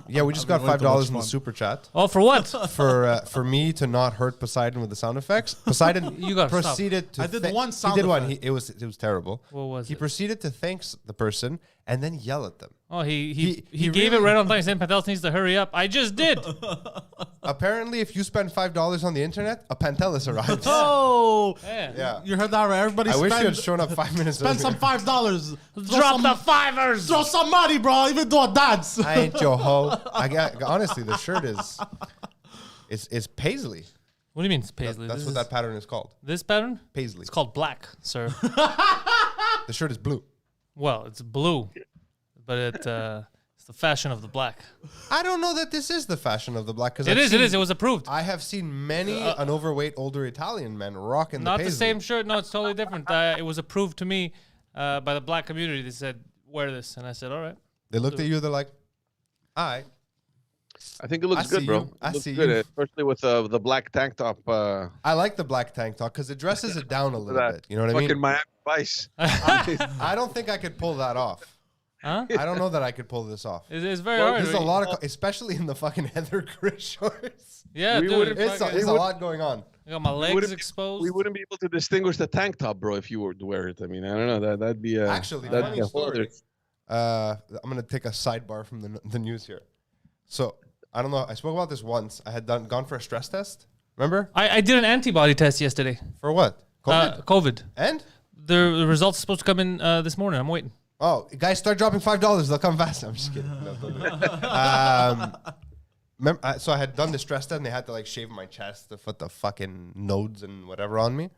Yeah, we just got Way too much $5 in the fun. super chat Oh, for what? for me to not hurt Poseidon with the sound effects. Poseidon You gotta stop. proceeded to. I did one He sound did one. effect. It was terrible. What was He it? proceeded to thank the person and then yell at them. Oh, he he gave really- it right on time. He said Pantelis needs to hurry up. I just did. Apparently, if you spend $5 on the internet, a Pantelis arrives. Oh, Yeah. you heard that right? Everybody I wish you had spend, shown up 5 minutes spend earlier. some $5. Drop the fivers. Throw some money, bro. Even do a dance. I ain't your hoe. Honestly, the shirt is it's paisley. What do you mean it's paisley? That's This what is- that pattern is called. This pattern? Paisley. It's called black, sir. The shirt is blue. Well, it's blue, but it's the fashion of the black. I don't know that this is the fashion of the black because It is. It was approved. I have seen many an overweight older Italian men rocking Not the the paisley. same shirt. No, it's totally different. It was approved to me by the black community. They said, wear this. And I said, all right. They looked at you. They're like, "All right." I think it looks I see good, bro. you. I It looks see good, you. especially with the black tank top. I like the black tank top because it dresses it down a little that bit. You know what I fucking mean? Miami Vice. I don't think I could pull that off. Huh? I don't know that I could pull this off. It's very Well, hard. There's a lot of, especially in the fucking Heather Chris shorts. Yeah, we dude. would've- It's a lot going on. I got my legs exposed. We wouldn't be able to distinguish the tank top, bro, if you were to wear it. I mean, I don't know. That'd be Actually, that'd funny be a whole story. other- I'm gonna take a sidebar from the news here. So I don't know. I spoke about this once. I had gone for a stress test. Remember? I did an antibody test yesterday. For what? COVID. COVID. And The results are supposed to come in this morning. I'm waiting. oh, guys, start dropping $5. They'll come fast. I'm just kidding. No, don't do it. So I had done the stress test, and they had to like shave my chest to put the fucking nodes and whatever on me.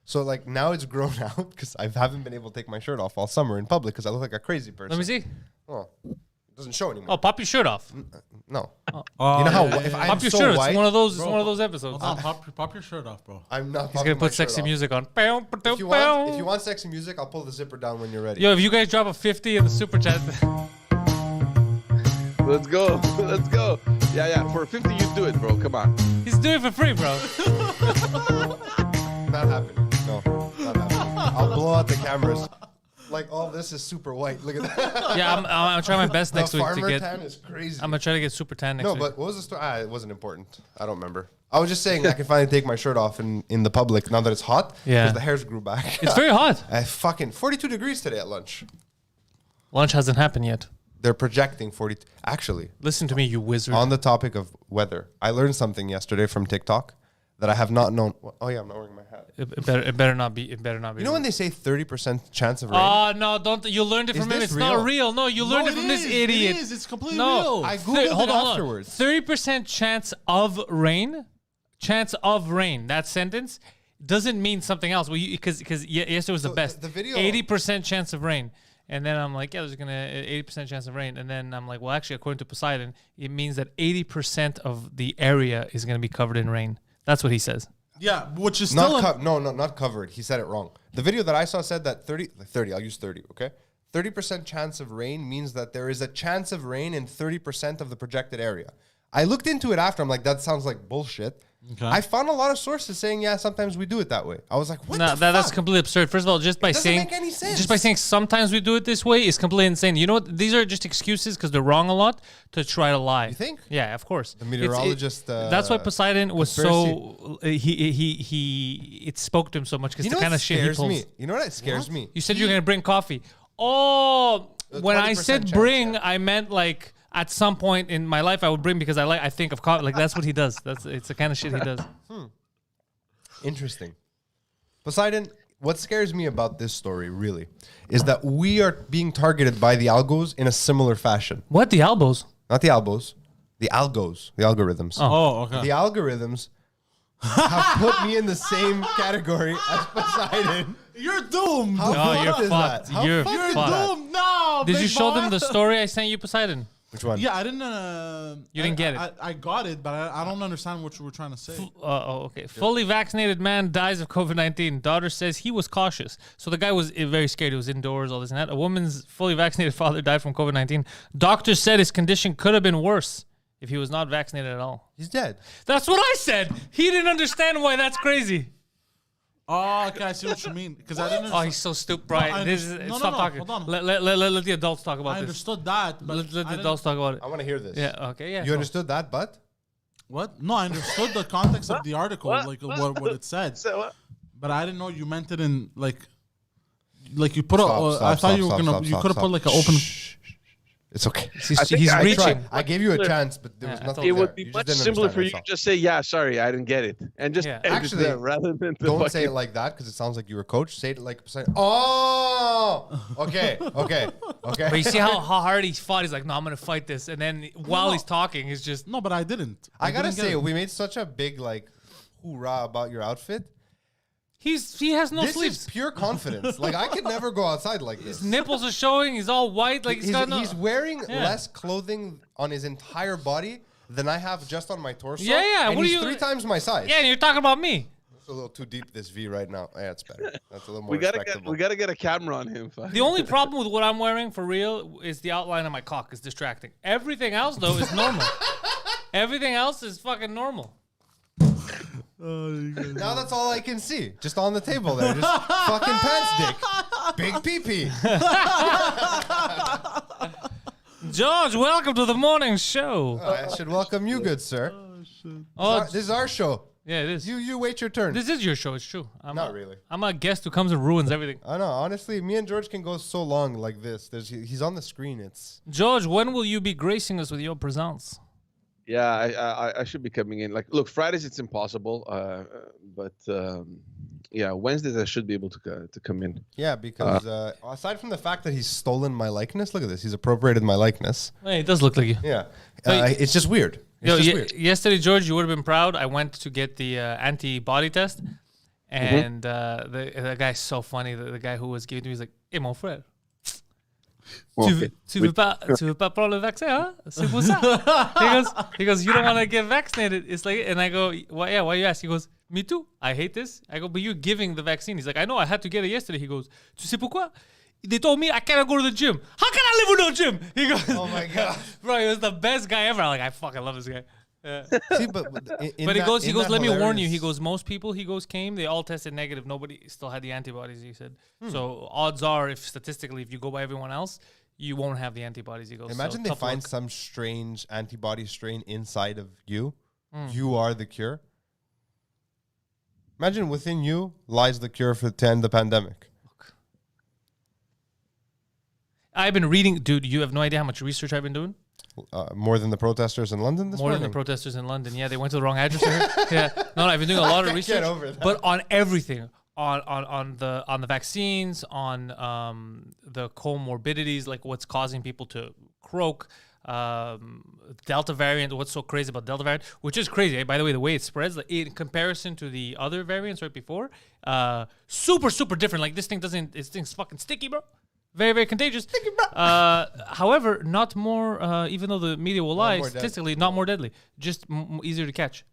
So like now it's grown out because I haven't been able to take my shirt off all summer in public because I look like a crazy person. Let me see. Oh, it doesn't show anymore. Oh, pop your shirt off. No. Oh, You know how yeah, if yeah, I'm Pop your so shirt. white, It's one of those. Bro, It's one of those episodes. Hold on, pop your shirt off, bro. I'm not. He's gonna put sexy music on. If you want sexy music, I'll pull the zipper down when you're ready. Yo, if you guys drop a 50 in the super chat, Let's go. Let's go. Yeah. For 50, you do it, bro. Come on. he's doing it for free, bro. Not happening. No, not happening. I'll blow out the cameras. Like all this is super white. Look at that. Yeah, I'm trying my best next the week to farmer get. tan is crazy. I'm gonna try to get super tan next No, week. but what was the story? It wasn't important. I don't remember. I was just saying I can finally take my shirt off in the public now that it's hot. Yeah. Because the hairs grew back. It's very hot. I fucking 42 degrees today at lunch. Lunch hasn't happened yet. They're projecting 40. Actually, Listen to me, you wizard. on the topic of weather, I learned something yesterday from TikTok that I have not known. Oh yeah, I'm not wearing my hat. It better not be. It better not be. You know when they say 30% chance of rain? Oh no! Don't you learned it Is from him? this It's not real? real. No, you learned it from this idiot. It is. It's completely No, real. I googled it afterwards. 30% chance of rain. Chance of rain. That sentence doesn't mean something else. Well, because yesterday was the best. the video- 80% chance of rain. And then I'm like, yeah, there's gonna 80% chance of rain. And then I'm like, well, actually, according to Poseidon, it means that 80% of the area is gonna be covered in rain. That's what he says. Yeah, which is still not covered. He said it wrong. The video that I saw said that 30, I'll use 30, okay? 30% chance of rain means that there is a chance of rain in 30% of the projected area. I looked into it after. I'm like, that sounds like bullshit. Okay. I found a lot of sources saying, yeah, sometimes we do it that way. I was like, what No, the fuck? that's completely absurd. First of all, just by doesn't saying make any sense. just by saying sometimes we do it this way is completely insane. You know what? These are just excuses because they're wrong a lot to try to lie. You think? Yeah, of course. The meteorologist, that's why Poseidon was so it spoke to him so much because You the know kind what of shit he scares pulls. me? You know what scares me? You said you were gonna bring coffee. Oh, when I 20% said chance, bring, yeah. I meant like at some point in my life I would bring because I think of coffee. Like that's what he does. It's the kind of shit he does. Interesting. Poseidon, what scares me about this story, really, is that we are being targeted by the algos in a similar fashion. What the elbows? Not the albos, the algos, the algorithms. Oh, okay. The algorithms have put me in the same category as Poseidon. You're doomed. How Oh, fucked you're is fucked. that? How You're fucked is fucked. that? Doomed now. Did you big show boy. them the story I sent you, Poseidon? Which one? Yeah, I didn't. You didn't get it. I got it, but I don't understand what you were trying to say. Okay. Fully vaccinated man dies of COVID-19. Daughter says he was cautious. So the guy was very scared. He was indoors, all this and that. A woman's fully vaccinated father died from COVID-19. Doctors said his condition could have been worse if he was not vaccinated at all. He's dead. That's what I said. He didn't understand why that's crazy. Oh, okay, I see what you mean. Because I didn't. Oh, he's so stupid, Brian. I This is, understand. No, stop no, talking. hold on. Let the adults talk about I this. understood that, but Let I the didn't- adults talk about it. I want to hear this. Yeah, okay, yeah. You understood that, but? What? No, I understood the context of the article, like what it said, So what? but I didn't know you meant it in like you put I thought you were gonna you could have put like an open. It's okay. He's I reaching. tried. I gave you a chance, but there was Yeah, I nothing thought- It there. would be You just much didn't simpler for understand, you to that's all. just say, yeah, sorry, I didn't get it. And just Yeah. end it Actually, there rather than to Don't fucking- say it like that because it sounds like you're a coach. Say it like Poseidon. Oh, okay. But you see how hard he fought? He's like, no, I'm going to fight this. And then while he's talking, he's just... No, but I didn't. I gotta didn't get say, it. we made such a big like hoorah about your outfit. He has no This sleeves. is pure confidence. Like I could never go outside like this. His nipples are showing. He's all white. Like he's got no... He's wearing Yeah. less clothing on his entire body than I have just on my torso. Yeah, yeah, And what he's are you- 3 times my size. Yeah, and you're talking about me. It's a little too deep, this V right now. Yeah, it's better. That's a little more we gotta respectable. get a camera on him. fuck. The only problem with what I'm wearing for real is the outline of my cock is distracting. Everything else, though, is normal. Everything else is fucking normal. Now that's all I can see. Just on the table there. Just fucking pants dick. Big pee-pee. George, welcome to the morning show. I should welcome you, good sir. Oh, This is our show. Yeah, it is. You wait your turn. This is your show. It's true. Not really. I'm a guest who comes and ruins everything. I know. Honestly, me and George can go so long like this. He's on the screen. It's George, when will you be gracing us with your presence? Yeah, I should be coming in. Like, look, Fridays it's impossible, but yeah, Wednesdays I should be able to come in. yeah, because aside from the fact that he's stolen my likeness, look at this. He's appropriated my likeness. Hey, it does look like you. Yeah, But- it's just weird. It's just weird. Yesterday, George, you would have been proud. I went to get the antibody test, and the guy's so funny. The guy who was giving it to me, he's like, "Hey, mon frère, tu veux pas prendre le vaccin, hein? C'est pour ça." He goes, "You don't want to get vaccinated." It's like, and I go, "Why? Yeah, why you ask?" He goes, "Me too. I hate this." I go, "But you're giving the vaccine." He's like, "I know. I had to get it yesterday." He goes, "Tu sais pourquoi? They told me I cannot go to the gym. How can I live with no gym?" He goes, Oh my god. "Bro, he was the best guy ever." I'm like, I fucking love this guy. Yeah. See, but But he goes, let me warn you. He goes, most people came, they all tested negative. Nobody still had the antibodies, he said. So odds are, if statistically, if you go by everyone else, you won't have the antibodies. He goes, Imagine so they tough find luck. some strange antibody strain inside of you. You are the cure. Imagine within you lies the cure to end the pandemic. I've been reading, dude, you have no idea how much research I've been doing. More than the protesters in London this More morning. than the protesters in London. Yeah, they went to the wrong address. Yeah, no, I've been doing a lot of can't research, get over that. but on everything, on the vaccines, on the comorbidities, like what's causing people to croak, Delta variant. What's so crazy about Delta variant? Which is crazy, by the way, the way it spreads, like, in comparison to the other variants right before, super different. Like this thing's fucking sticky, bro. Very, very contagious. However, not more, even though the media will lie, more statistically, not more deadly. Just easier to catch.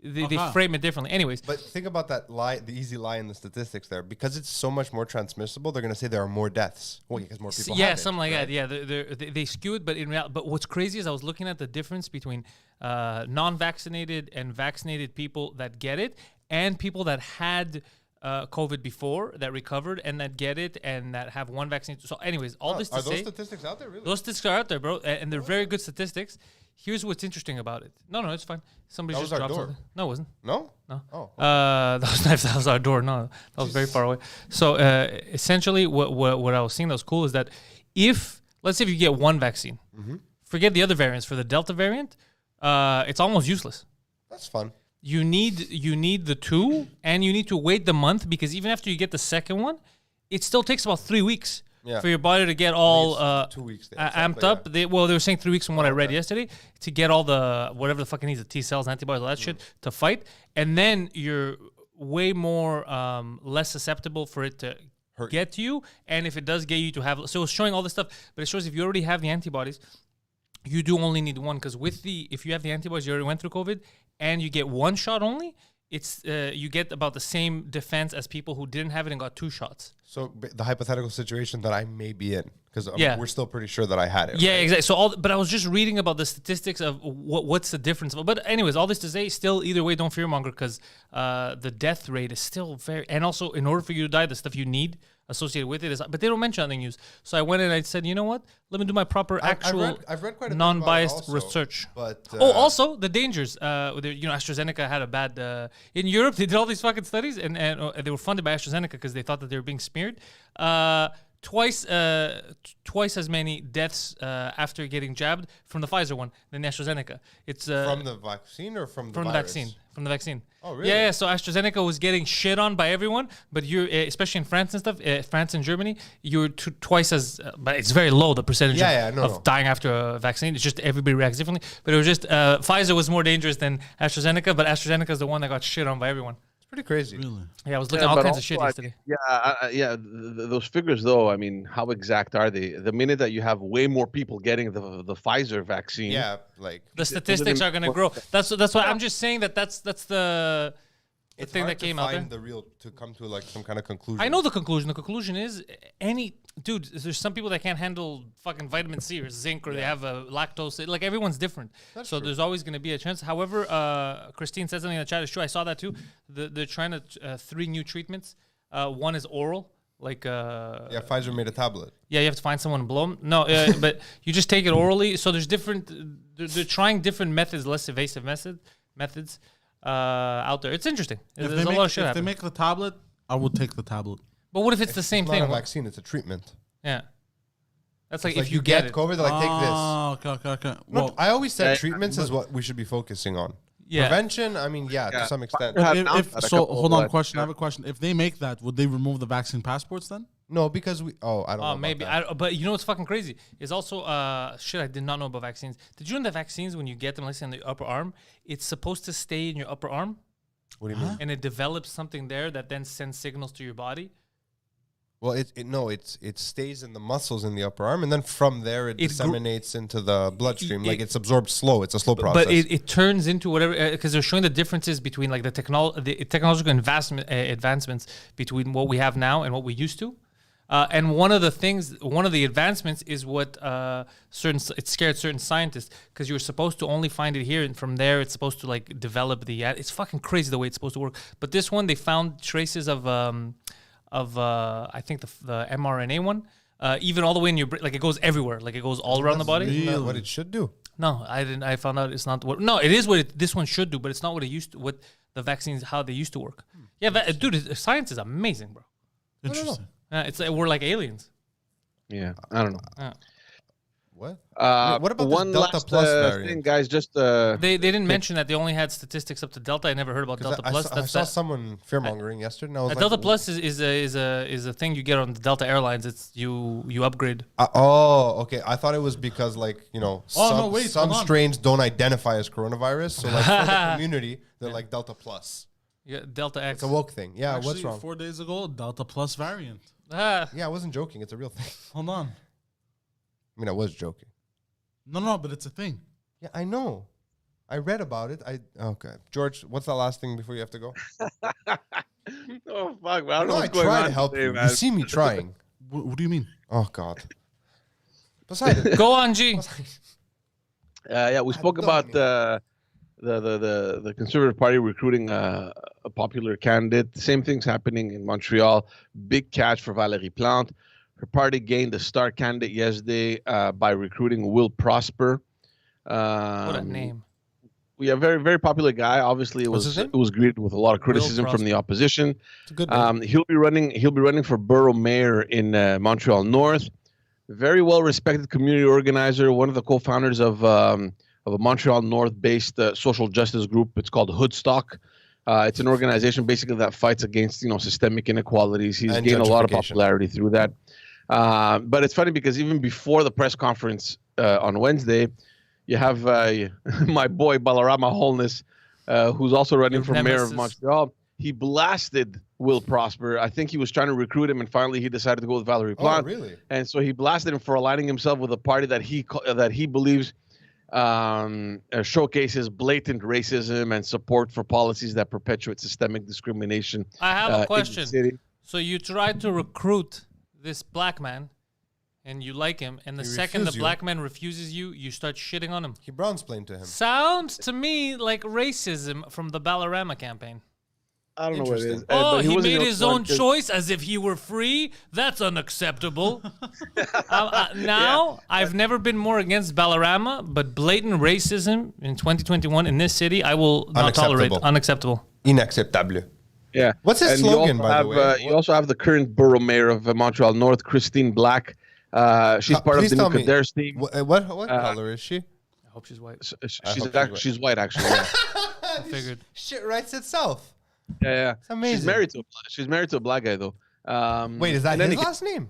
They frame it differently. Anyways. But think about that lie, the easy lie in the statistics there. Because it's so much more transmissible, they're going to say there are more deaths. Well, because more people have it, something like right? that. Yeah, they skew it, but in reality, but what's crazy is I was looking at the difference between non-vaccinated and vaccinated people that get it and people that had COVID before, that recovered and that get it and that have one vaccine. So anyways, all this to Are say... those statistics out there, really? Those statistics are out there, bro, and they're very good statistics. Here's what's interesting about it. No, it's fine. Somebody That just was our dropped door. something. No, it wasn't. No? No. Oh. That was our door. No, that was very far away. So essentially, what I was seeing that was cool is that let's say if you get one vaccine, forget the other variants. For the Delta variant, it's almost useless. That's fun. You need the two, and you need to wait the month, because even after you get the second one, it still takes about 3 weeks for your body to get all 2 weeks. amped up. They were saying 3 weeks from what I read yesterday, to get all the whatever the fuck it needs, the T cells, antibodies, all that shit to fight, and then you're way more less susceptible for it to get to you, and if it does get you to have, so it's showing all this stuff, but it shows if you already have the antibodies, you do only need one, because if you have the antibodies, you already went through COVID, and you get one shot only, it's you get about the same defense as people who didn't have it and got 2 shots. So the hypothetical situation that I may be in, because we're still pretty sure that I had it. Yeah, right? exactly. So but I was just reading about the statistics of what's the difference. But anyways, all this to say, still, either way, don't fearmonger, because the death rate is still very, and also in order for you to die, the stuff you need associated with it is, but they don't mention on the news. So I went and I said, you know what? Let me do my proper actual I've read quite a bit non-biased about it also, research. But also the dangers. AstraZeneca had a bad. In Europe, they did all these fucking studies, and they were funded by AstraZeneca because they thought that they were being smeared. Twice as many deaths after getting jabbed from the Pfizer one than AstraZeneca. It's from the vaccine or from the virus? vaccine. From the vaccine. Oh, really? Yeah. So AstraZeneca was getting shit on by everyone, but you're especially in France and stuff. France and Germany, you're twice as, but it's very low, the percentage of dying after a vaccine. It's just everybody reacts differently. But it was just Pfizer was more dangerous than AstraZeneca, but AstraZeneca is the one that got shit on by everyone. Pretty crazy. Really? Yeah, I was looking at all kinds of shit yesterday. Those figures, though, I mean, how exact are they? The minute that you have way more people getting the Pfizer vaccine, Yeah, like The statistics are going to grow. That's why I'm just saying that's the it's thing hard that came to out there. find the real to come to like some kind of conclusion. I know the conclusion. The conclusion is there's some people that can't handle fucking vitamin C or zinc, or they have a lactose. Like, everyone's different. So there's always going to be a chance. However, Christine said something in the chat. It's true. I saw that too. They're trying to 3 new treatments. One is oral. Like Pfizer made a tablet. Yeah, you have to find someone and blow them. No, but you just take it orally. So there's different. They're trying different methods, less invasive methods. out there. It's interesting. If There's a lot of shit they happening. make the tablet, I would take the tablet. But what if it's the same It's thing? not a vaccine, it's a treatment. Yeah. That's like It's if like you get it. COVID, they're like, take this. Oh, okay. No, Well, I always said Yeah, treatments is what we should be focusing on. Yeah. Prevention, I mean, to some extent. Yeah. hold on, question. I have a question. If they make that, would they remove the vaccine passports then? No, because I don't know. Maybe. About that. But you know what's fucking crazy? Is also, shit, I did not know about vaccines. Did you know that vaccines, when you get them, let's say in the upper arm, it's supposed to stay in your upper arm? What do you mean? And it develops something there that then sends signals to your body? Well, it stays in the muscles in the upper arm, and then from there it disseminates into the bloodstream. Like it's absorbed slow. It's a slow process. But it turns into whatever, because they're showing the differences between like the technological advancements between what we have now and what we used to. And one of the advancements is what it scared certain scientists, because you were supposed to only find it here, and from there it's supposed to like develop it's fucking crazy the way it's supposed to work. But this one, they found traces of I think the mRNA one, even all the way in your brain, like it goes everywhere, like it goes all around the body. Isn't that what it should do? No, I didn't. I found out it's not what. No, it is what this one should do, but it's not what it used to. What the vaccines, how they used to work. Yeah, dude, science is amazing, bro. Interesting. It's we're like aliens. Yeah, I don't know. What? What about one this Delta last Plus thing, variant? guys? Just They didn't mention that they only had statistics up to Delta. I never heard about 'Cause Delta Plus. I saw someone fear-mongering yesterday, and I was like, Delta Plus is a thing you get on the Delta Airlines. It's you upgrade. okay. I thought it was because some hold on. strains don't identify as coronavirus, so like for the community, they're like Delta Plus. Yeah, Delta X. It's a woke thing. Yeah, Actually, what's wrong? 4 days ago, Delta Plus variant. Ah, Yeah, I wasn't joking. It's a real thing. Hold on. I mean, I was joking. No, but it's a thing. Yeah, I know. I read about it. Okay, George. What's the last thing before you have to go? oh fuck, man, I don't know I what's going try on to help today, you. man. You see me trying. What do you mean? Oh God. Poseidon. go on, G. Yeah, we spoke don't about mean- the Conservative Party recruiting a popular candidate. Same thing's happening in Montreal. Big catch for Valérie Plante. Her party gained a star candidate yesterday by recruiting Will Prosper. What a name. We a very, very popular guy. Obviously, What's his name? it was greeted with a lot of criticism from the opposition. It's a good name. He'll be running for borough mayor in Montreal North. Very well respected community organizer, one of the co-founders of a Montreal North-based social justice group. It's called Hoodstock. It's an organization basically that fights against systemic inequalities. He's And gained a lot of gentrification. popularity through that. But it's funny because even before the press conference on Wednesday, you have my boy Balarama Holness, who's also running Your for mayor nemesis. of Montreal. He blasted Will Prosper. I think he was trying to recruit him, and finally he decided to go with Valérie Oh, Plante. really? And so he blasted him for aligning himself with a party that he believes showcases blatant racism and support for policies that perpetuate systemic discrimination. I have in a the question. city. So you tried to recruit this black man, and you like him, and the He second the refused you. black man refuses you, you start shitting on him. He brownsplained to him. Sounds to me like racism from the Ballarama campaign. I don't know what it is. Interesting. Oh, but he wasn't made the his one own 'cause- choice as if he were free. That's unacceptable. Now, I've never been more against Ballarama, but blatant racism in 2021 in this city, I will not tolerate. Unacceptable. Unacceptable. Inacceptable. Yeah. What's his And slogan, you also by the have, way? you also have the current borough mayor of Montreal North, Christine Black. She's part of Please the tell me, Nicodaire's team. What color is she? I hope she's white. She's white, actually. Yeah. I figured. Shit writes itself. yeah. amazing. She's married to a black guy though. Wait, is that and then his he- last name?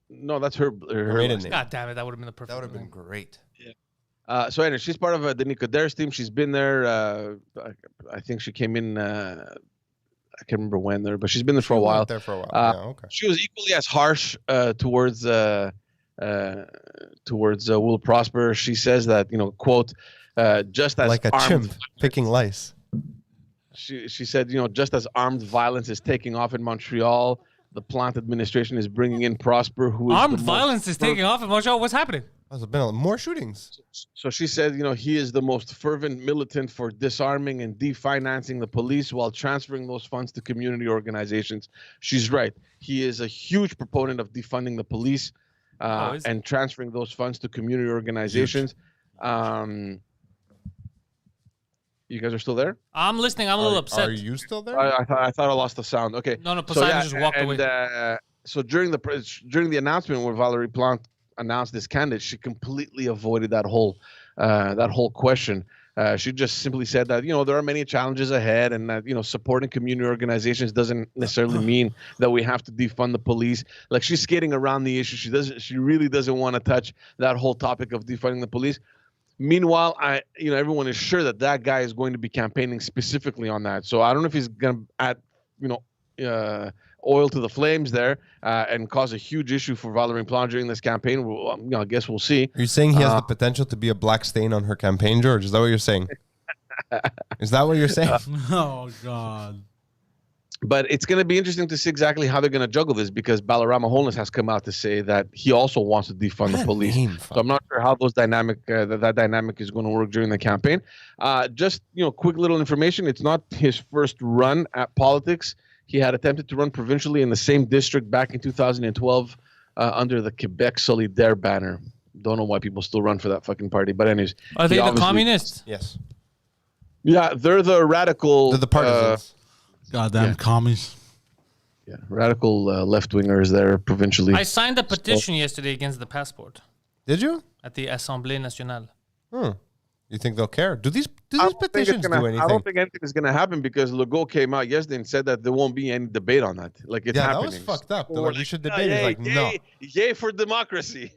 No, that's her maiden last name. God damn it, that would have been the perfect That would have been name. great. So anyway, she's part of the Nicodaire's team. She's been there. I think she came in. I can't remember when there, but she's been there for a She while. went there for a while. Uh, Yeah, okay. She was equally as harsh towards Will Prosper. She says that quote, just as Like a armed, chimp picking lice. She said just as armed violence is taking off in Montreal, the Plante administration is bringing in Prosper, who is Armed the violence is taking off in Montreal. What's happening? There's been more shootings. So she said, he is the most fervent militant for disarming and definancing the police while transferring those funds to community organizations. She's right. He is a huge proponent of defunding the police Is he? and transferring those funds to community organizations. She said, he is the most fervent militant for disarming and definancing the police while transferring those funds to community organizations. And transferring those funds to community organizations. She's right. He is a huge proponent of defunding the police and transferring those funds to community organizations. You guys are still there? I'm listening. I'm a little upset. Are you still there? I thought I lost the sound. Okay. No, Poseidon just walked away. So during the announcement where Valérie Plante announced this candidate, she completely avoided that whole question. She just simply said that there are many challenges ahead, and that supporting community organizations doesn't necessarily mean that we have to defund the police. Like, she's skating around the issue. She really doesn't want to touch that whole topic of defunding the police. Meanwhile, everyone is sure that guy is going to be campaigning specifically on that. So I don't know if he's going to add oil to the flames there and cause a huge issue for Valérie Plante during this campaign. I guess we'll see. Are you saying he has the potential to be a black stain on her campaign, George? Is that what you're saying? Is that what you're saying? Oh, God. But it's going to be interesting to see exactly how they're going to juggle this, because Balarama Holness has come out to say that he also wants to defund the police. So I'm not sure how that dynamic is going to work during the campaign. Just quick little information. It's not his first run at politics. He had attempted to run provincially in the same district back in 2012 under the Quebec Solidaire banner. Don't know why people still run for that fucking party. But anyways. Are they the communists? Yes. Yeah, they're the radical. They're the partisans. Goddamn commies. Yeah, radical left-wingers there provincially. I signed a petition yesterday against the passport. Did you? At the Assemblée Nationale. You think they'll care? Do these petitions do anything? I don't think anything is going to happen, because Legault came out yesterday and said that there won't be any debate on that. Like, it's happening. That was fucked up. They're like, we should debate. He's like, no. Yay for democracy.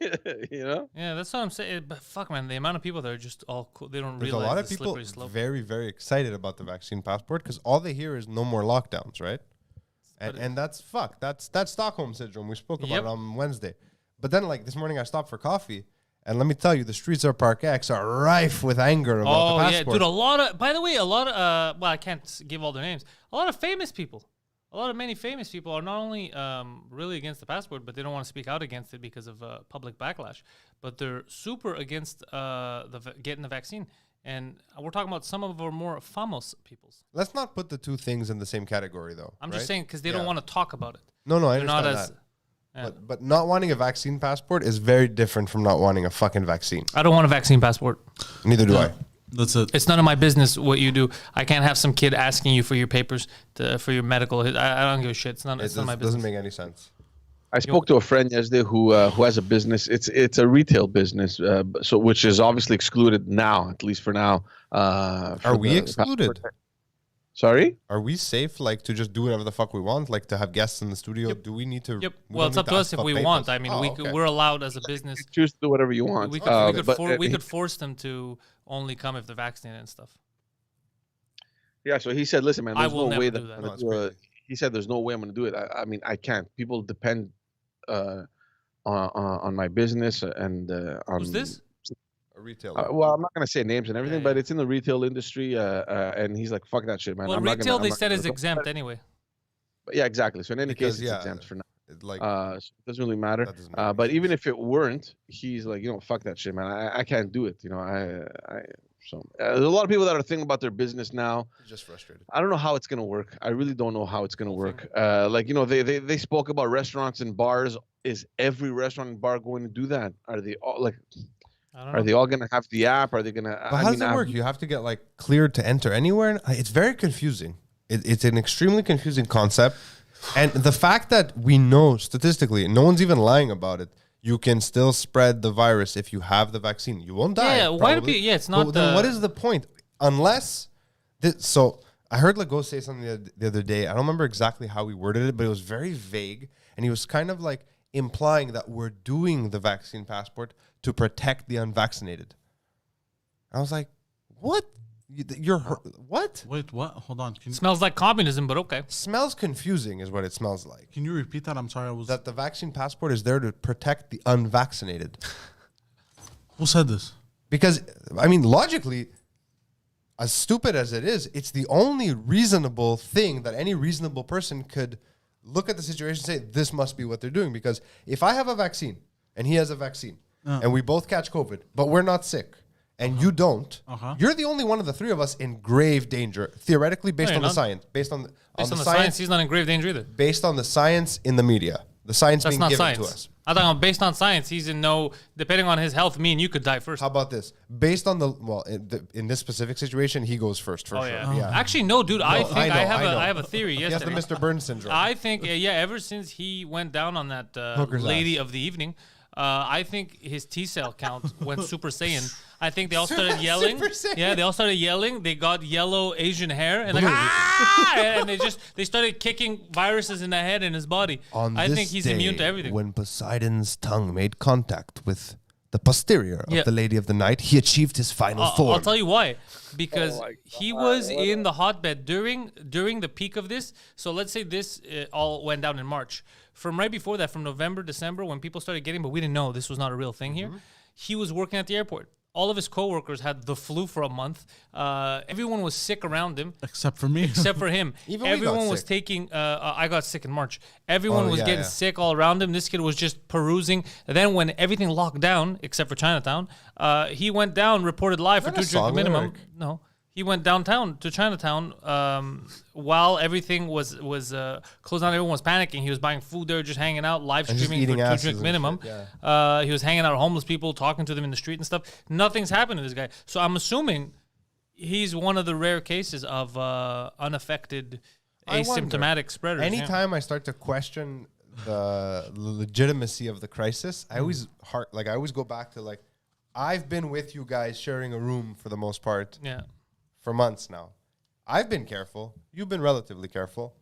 Yeah, that's what I'm saying. But fuck, man, the amount of people that are just all cool. They don't There's realize a lot of the people slippery slope. very, very excited about the vaccine passport, because all they hear is no more lockdowns, right? And that's fuck. That's Stockholm syndrome. We spoke about it on Wednesday. But then, like, this morning I stopped for coffee. And let me tell you, the streets of Park X are rife with anger about the passport. Dude, by the way, well, I can't give all their names. A lot of many famous people are not only really against the passport, but they don't want to speak out against it because of public backlash. But they're super against getting the vaccine. And we're talking about some of our more famous peoples. Let's not put the two things in the same category, though. I'm just saying, because they don't want to talk about it. No, I understand that. Yeah. But not wanting a vaccine passport is very different from not wanting a fucking vaccine. I don't want a vaccine passport. Neither do I. That's it. It's none of my business what you do. I can't have some kid asking you for your papers for your medical. I don't give a shit. It's none of my business. It doesn't make any sense. I spoke to a friend yesterday who has a business. It's a retail business, which is obviously excluded now, at least for now. Are we excluded? Sorry? Are we safe, like, to just do whatever the fuck we want, like to have guests in the studio? Yep. Do we need to? Yep. Well, it's up to us if we want. I mean, we're allowed as a business. You choose to do whatever you want. We could force them to only come if they're vaccinated and stuff. Yeah. So he said, "Listen, man, there's no way that." He said, "There's no way I'm going to do it. I mean, I can't. People depend on my business and on." Who's this? A retailer. Well, I'm not going to say names and everything, but it's in the retail industry. And he's like, "Fuck that shit, man." Well, retail they said is exempt anyway. But yeah, exactly. So in any case, it's exempt for now. Like, so it doesn't really matter. But even if it weren't, he's like, fuck that shit, man. I can't do it. So there's a lot of people that are thinking about their business now. Just frustrated. I don't know how it's gonna work. I really don't know how it's gonna work. They spoke about restaurants and bars. Is every restaurant and bar going to do that? Are they all like? Are they all going to have the app? Are they going to? But how does it work? You have to get like cleared to enter anywhere. It's very confusing. It's an extremely confusing concept. And the fact that we know statistically, no one's even lying about it, you can still spread the virus if you have the vaccine. You won't die. Yeah, why do people? Yeah, it's not. But then what is the point? Unless so, I heard Legault say something the other day. I don't remember exactly how he worded it, but it was very vague, and he was kind of like implying that we're doing the vaccine passport to protect the unvaccinated. I was like, what? What? Wait, what? Hold on. Smells like communism, but okay. Smells confusing is what it smells like. Can you repeat that? I'm sorry. That the vaccine passport is there to protect the unvaccinated. Who said this? Because, I mean, logically, as stupid as it is, it's the only reasonable thing that any reasonable person could look at the situation and say, this must be what they're doing. Because if I have a vaccine and he has a vaccine and we both catch COVID, but we're not sick, and you don't, you're the only one of the three of us in grave danger, theoretically, based on the science. Based on the science, he's not in grave danger either. Based on the science in the media. The science That's being not given science. to us. I thought based on science, he's in no. Depending on his health, me and you could die first. How about this? Based on in this specific situation, he goes first for Oh sure. yeah. Actually, no, dude. I think I know. I have a theory. He has the Yesterday, Mr. Burns syndrome. I think ever since he went down on that Hooker's lady ass. of the evening, I think his T cell count went Super Saiyan. I think they all started yelling. Super Saiyan. Yeah, they all started yelling. They got yellow Asian hair and like and they started kicking viruses in the head and his body. I think he's immune to everything. When Poseidon's tongue made contact with the posterior of the Lady of the Night, he achieved his final form. I'll tell you why. Because he was in the hotbed during the peak of this. So let's say this all went down in March. From right before that, from November, December, when people started getting, but we didn't know this was not a real thing here. He was working at the airport. All of his coworkers had the flu for a month. Everyone was sick around him. Except for me. Except for him. Even we got Everyone was sick. taking, I got sick in March. Everyone was getting yeah. sick all around him. This kid was just perusing. And then when everything locked down, except for Chinatown, he went down, reported live for Is that a 2 drink song minimum. lyric? No. He went downtown to Chinatown while everything was closed down. Everyone was panicking. He was buying food there, just hanging out, live And just streaming eating for 2 asses drink and minimum. shit, He was hanging out with homeless people, talking to them in the street and stuff. Nothing's happened to this guy. So I'm assuming he's one of the rare cases of unaffected I wonder, asymptomatic spreaders. Anytime I start to question the legitimacy of the crisis, I always go back to I've been with you guys sharing a room for the most part Yeah. for months now. I've been careful. You've been relatively careful.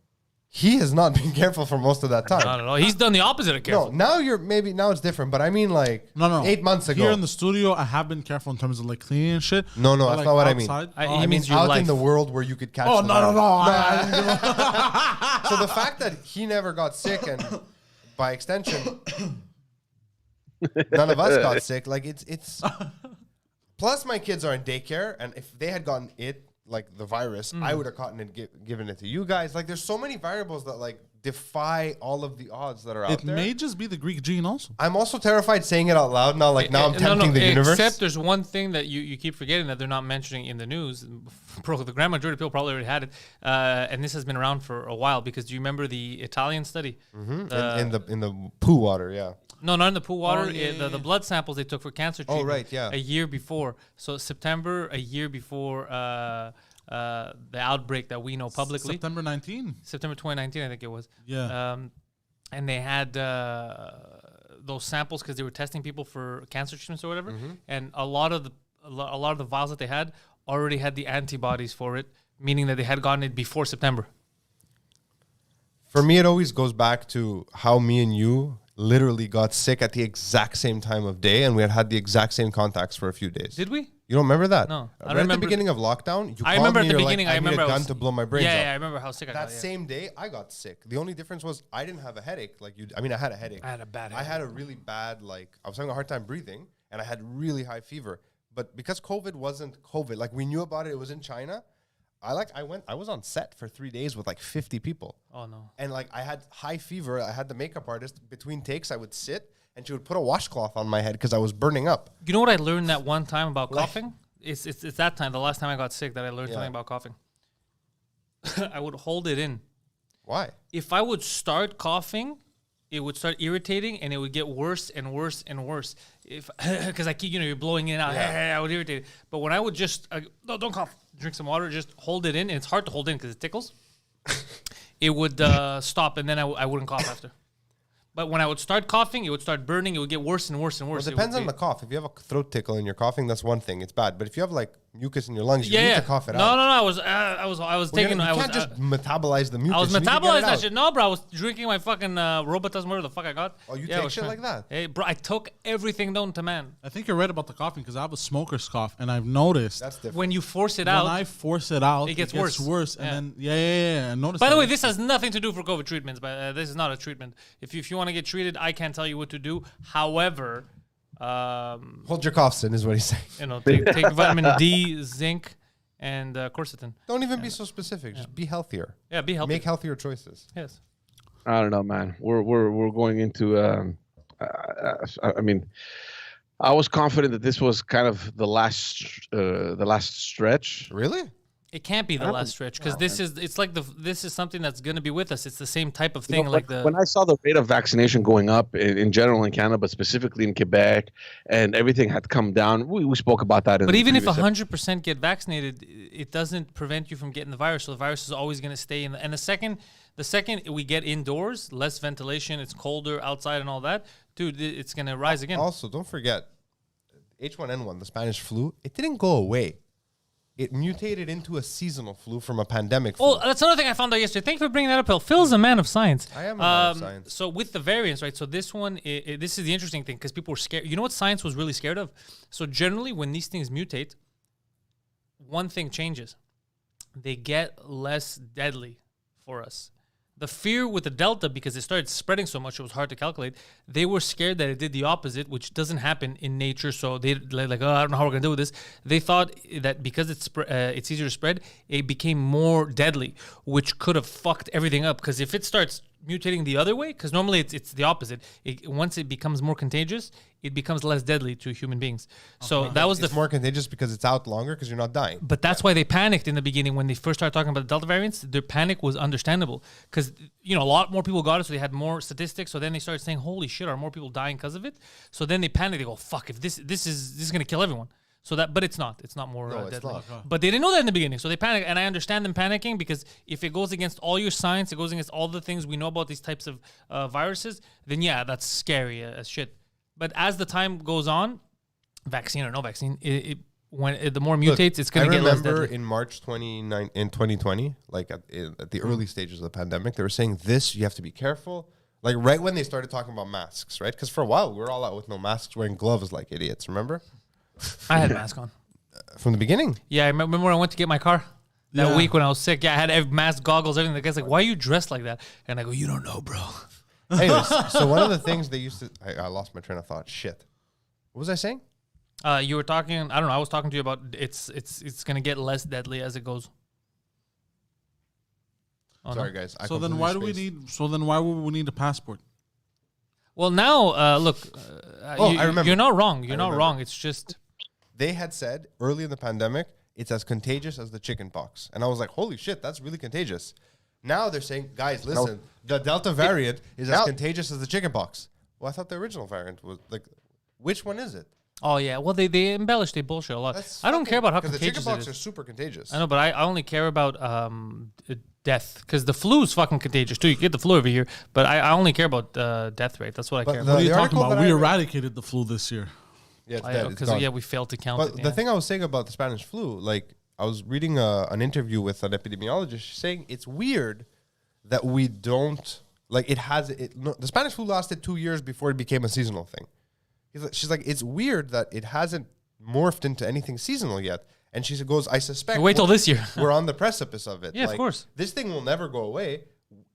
He has not been careful for most of that time. Not at all. He's done the opposite of careful. No, now it's different, but I mean No. 8 months ago. Here in the studio, I have been careful in terms of cleaning and shit. No, But, that's not what I mean. outside- He I mean means your out in life. the world where you could catch Oh, the no. virus. So the fact that he never got sick and by extension none of us got sick, it's plus my kids are in daycare, and if they had gotten the virus, I would have caught it and given it to you guys. There's so many variables that defy all of the odds that are out It there. may just be the Greek gene also. I'm also terrified saying it out loud now. Now I'm tempting the universe. Except there's one thing that you keep forgetting that they're not mentioning in the news. The grand majority of people probably already had it, and this has been around for a while. Because do you remember the Italian study? in the poo water, yeah. No, not in the pool water. Oh, yeah. The blood samples they took for cancer treatment. right, yeah. A year before. So September, a year before the outbreak that we know publicly. September 19. September 2019, I think it was. Yeah. And they had those samples because they were testing people for cancer treatments or whatever. And a lot of the vials that they had already had the antibodies for it, meaning that they had gotten it before September. For me, it always goes back to how me and you literally got sick at the exact same time of day, and we had the exact same contacts for a few days. Did we? You don't remember that? No, I Right at remember- the beginning of lockdown, you I called remember me, at the you're beginning. like, I remember need a gun I was, to blow my brains out. Yeah, I remember how sick I got. That same day, I got sick. The only difference was I didn't have a headache like you. I mean, I had a headache. I had a bad I headache. had a really bad I was having a hard time breathing, and I had really high fever. But because COVID wasn't COVID, we knew about it. It was in China. I was on set for 3 days with 50 people. Oh no. And I had high fever. I had the makeup artist between takes. I would sit and she would put a washcloth on my head because I was burning up. You know what I learned that one time about coughing? It's that time, the last time I got sick, that I learned something about coughing. I would hold it in. Why? If I would start coughing, it would start irritating and it would get worse and worse and worse. Because I keep, you're blowing in and out. I would irritate it. But when I would just, no, don't cough. Drink some water. Just hold it in. And it's hard to hold in because it tickles. It would stop and then I wouldn't cough after. But when I would start coughing, it would start burning. It would get worse and worse and worse. Well, it depends on the cough. If you have a throat tickle and you're coughing, that's one thing. It's bad. But if you have mucus in your lungs, you need to cough it out. No. I was taking. You can't just metabolize the mucus. I was You need to get metabolizing it that out. shit. No, bro, I was drinking my fucking Robitussin, whatever the fuck I got. Oh, you I take was shit trying- like that? Hey, bro, I took everything known to man. I think you're right about the coughing because I have a smoker's cough, and I've noticed That's different. When you force it when out. I force it out, it gets worse. And then I noticed. By the that. way, this has nothing to do for COVID treatments. But this is not a treatment. If you want to get treated, I can't tell you what to do. However, Hold your coughs in is what he's saying. take vitamin D, zinc, and quercetin. Don't even be so specific. Just be healthier. Yeah, be healthy. Make healthier choices. Yes. I don't know, man. We're going into. I mean, I was confident that this was kind of the last stretch. Really? It can't be the last stretch because this is something that's going to be with us. It's the same type of thing. When I saw the rate of vaccination going up in general in Canada, but specifically in Quebec, and everything had come down, we spoke about that. But even if 100% get vaccinated, it doesn't prevent you from getting the virus. So the virus is always going to stay in. And the second we get indoors, less ventilation, it's colder outside and all that, dude, it's going to rise again. Also, don't forget, H1N1, the Spanish flu, it didn't go away. It mutated into a seasonal flu from a pandemic flu. Oh, that's another thing I found out yesterday. Thank you for bringing that up, Phil. Phil's a man of science. I am a man of science. So with the variants, right? So this one, this is the interesting thing because people were scared. You know what science was really scared of? So generally, when these things mutate, one thing changes. They get less deadly for us. The fear with the Delta, because it started spreading so much, it was hard to calculate. They were scared that it did the opposite, which doesn't happen in nature. So they like, oh, I don't know how we're gonna deal with this. They thought that because it's easier to spread, it became more deadly, which could have fucked everything up. Because if it starts mutating the other way, because normally it's the opposite. Once it becomes more contagious, it becomes less deadly to human beings. So that was it's more contagious because it's out longer because you're not dying. But that's why they panicked in the beginning when they first started talking about the Delta variants. Their panic was understandable because a lot more people got it, so they had more statistics. So then they started saying, "Holy shit, are more people dying because of it?" So then they panicked. They go, "Fuck! If this is gonna kill everyone." So but it's not. It's not more deadly. It's not. But they didn't know that in the beginning, so they panicked. And I understand them panicking because if it goes against all your science, it goes against all the things we know about these types of viruses. Then yeah, that's scary as shit. But as the time goes on, vaccine or no vaccine, the more mutates, it's going to get less deadly. I remember in March 2020, like at the early stages of the pandemic, they were saying this, you have to be careful. Like right when they started talking about masks, right? Because for a while, we were all out with no masks, wearing gloves like idiots, remember? I had a mask on. From the beginning? Yeah, I remember when I went to get my car that week when I was sick. Yeah, I had mask, goggles, everything. The guy's like, why are you dressed like that? And I go, you don't know, bro. Anyways, so one of the things they used to... I lost my train of thought. Shit. What was I saying? You were talking... I don't know. I was talking to you about it's going to get less deadly as it goes. Oh, sorry, guys. So then why would we need a passport? Well, now, look... I remember. You're not wrong. You're not wrong. It's just... They had said early in the pandemic, it's as contagious as the chicken pox. And I was like, holy shit, that's really contagious. Now they're saying, guys, listen, the Delta variant is as contagious as the chicken pox. Well, I thought the original variant was like, which one is it? Oh, yeah. Well, they embellish, they bullshit a lot. I don't care about how contagious it is. Because the chicken pox are super contagious. I know, but I only care about death. Because the flu is fucking contagious, too. You get the flu over here. But I only care about death rate. That's what I care about. What are you talking about? We eradicated the flu this year. Yeah, it's dead. Because we failed to count it. But the thing I was saying about the Spanish flu, like, I was reading an interview with an epidemiologist saying it's weird that we don't, like, the Spanish flu lasted 2 years before it became a seasonal thing. She's like, it's weird that it hasn't morphed into anything seasonal yet. And she goes, I suspect... Wait till this year. We're on the precipice of it. Yeah, of course. This thing will never go away.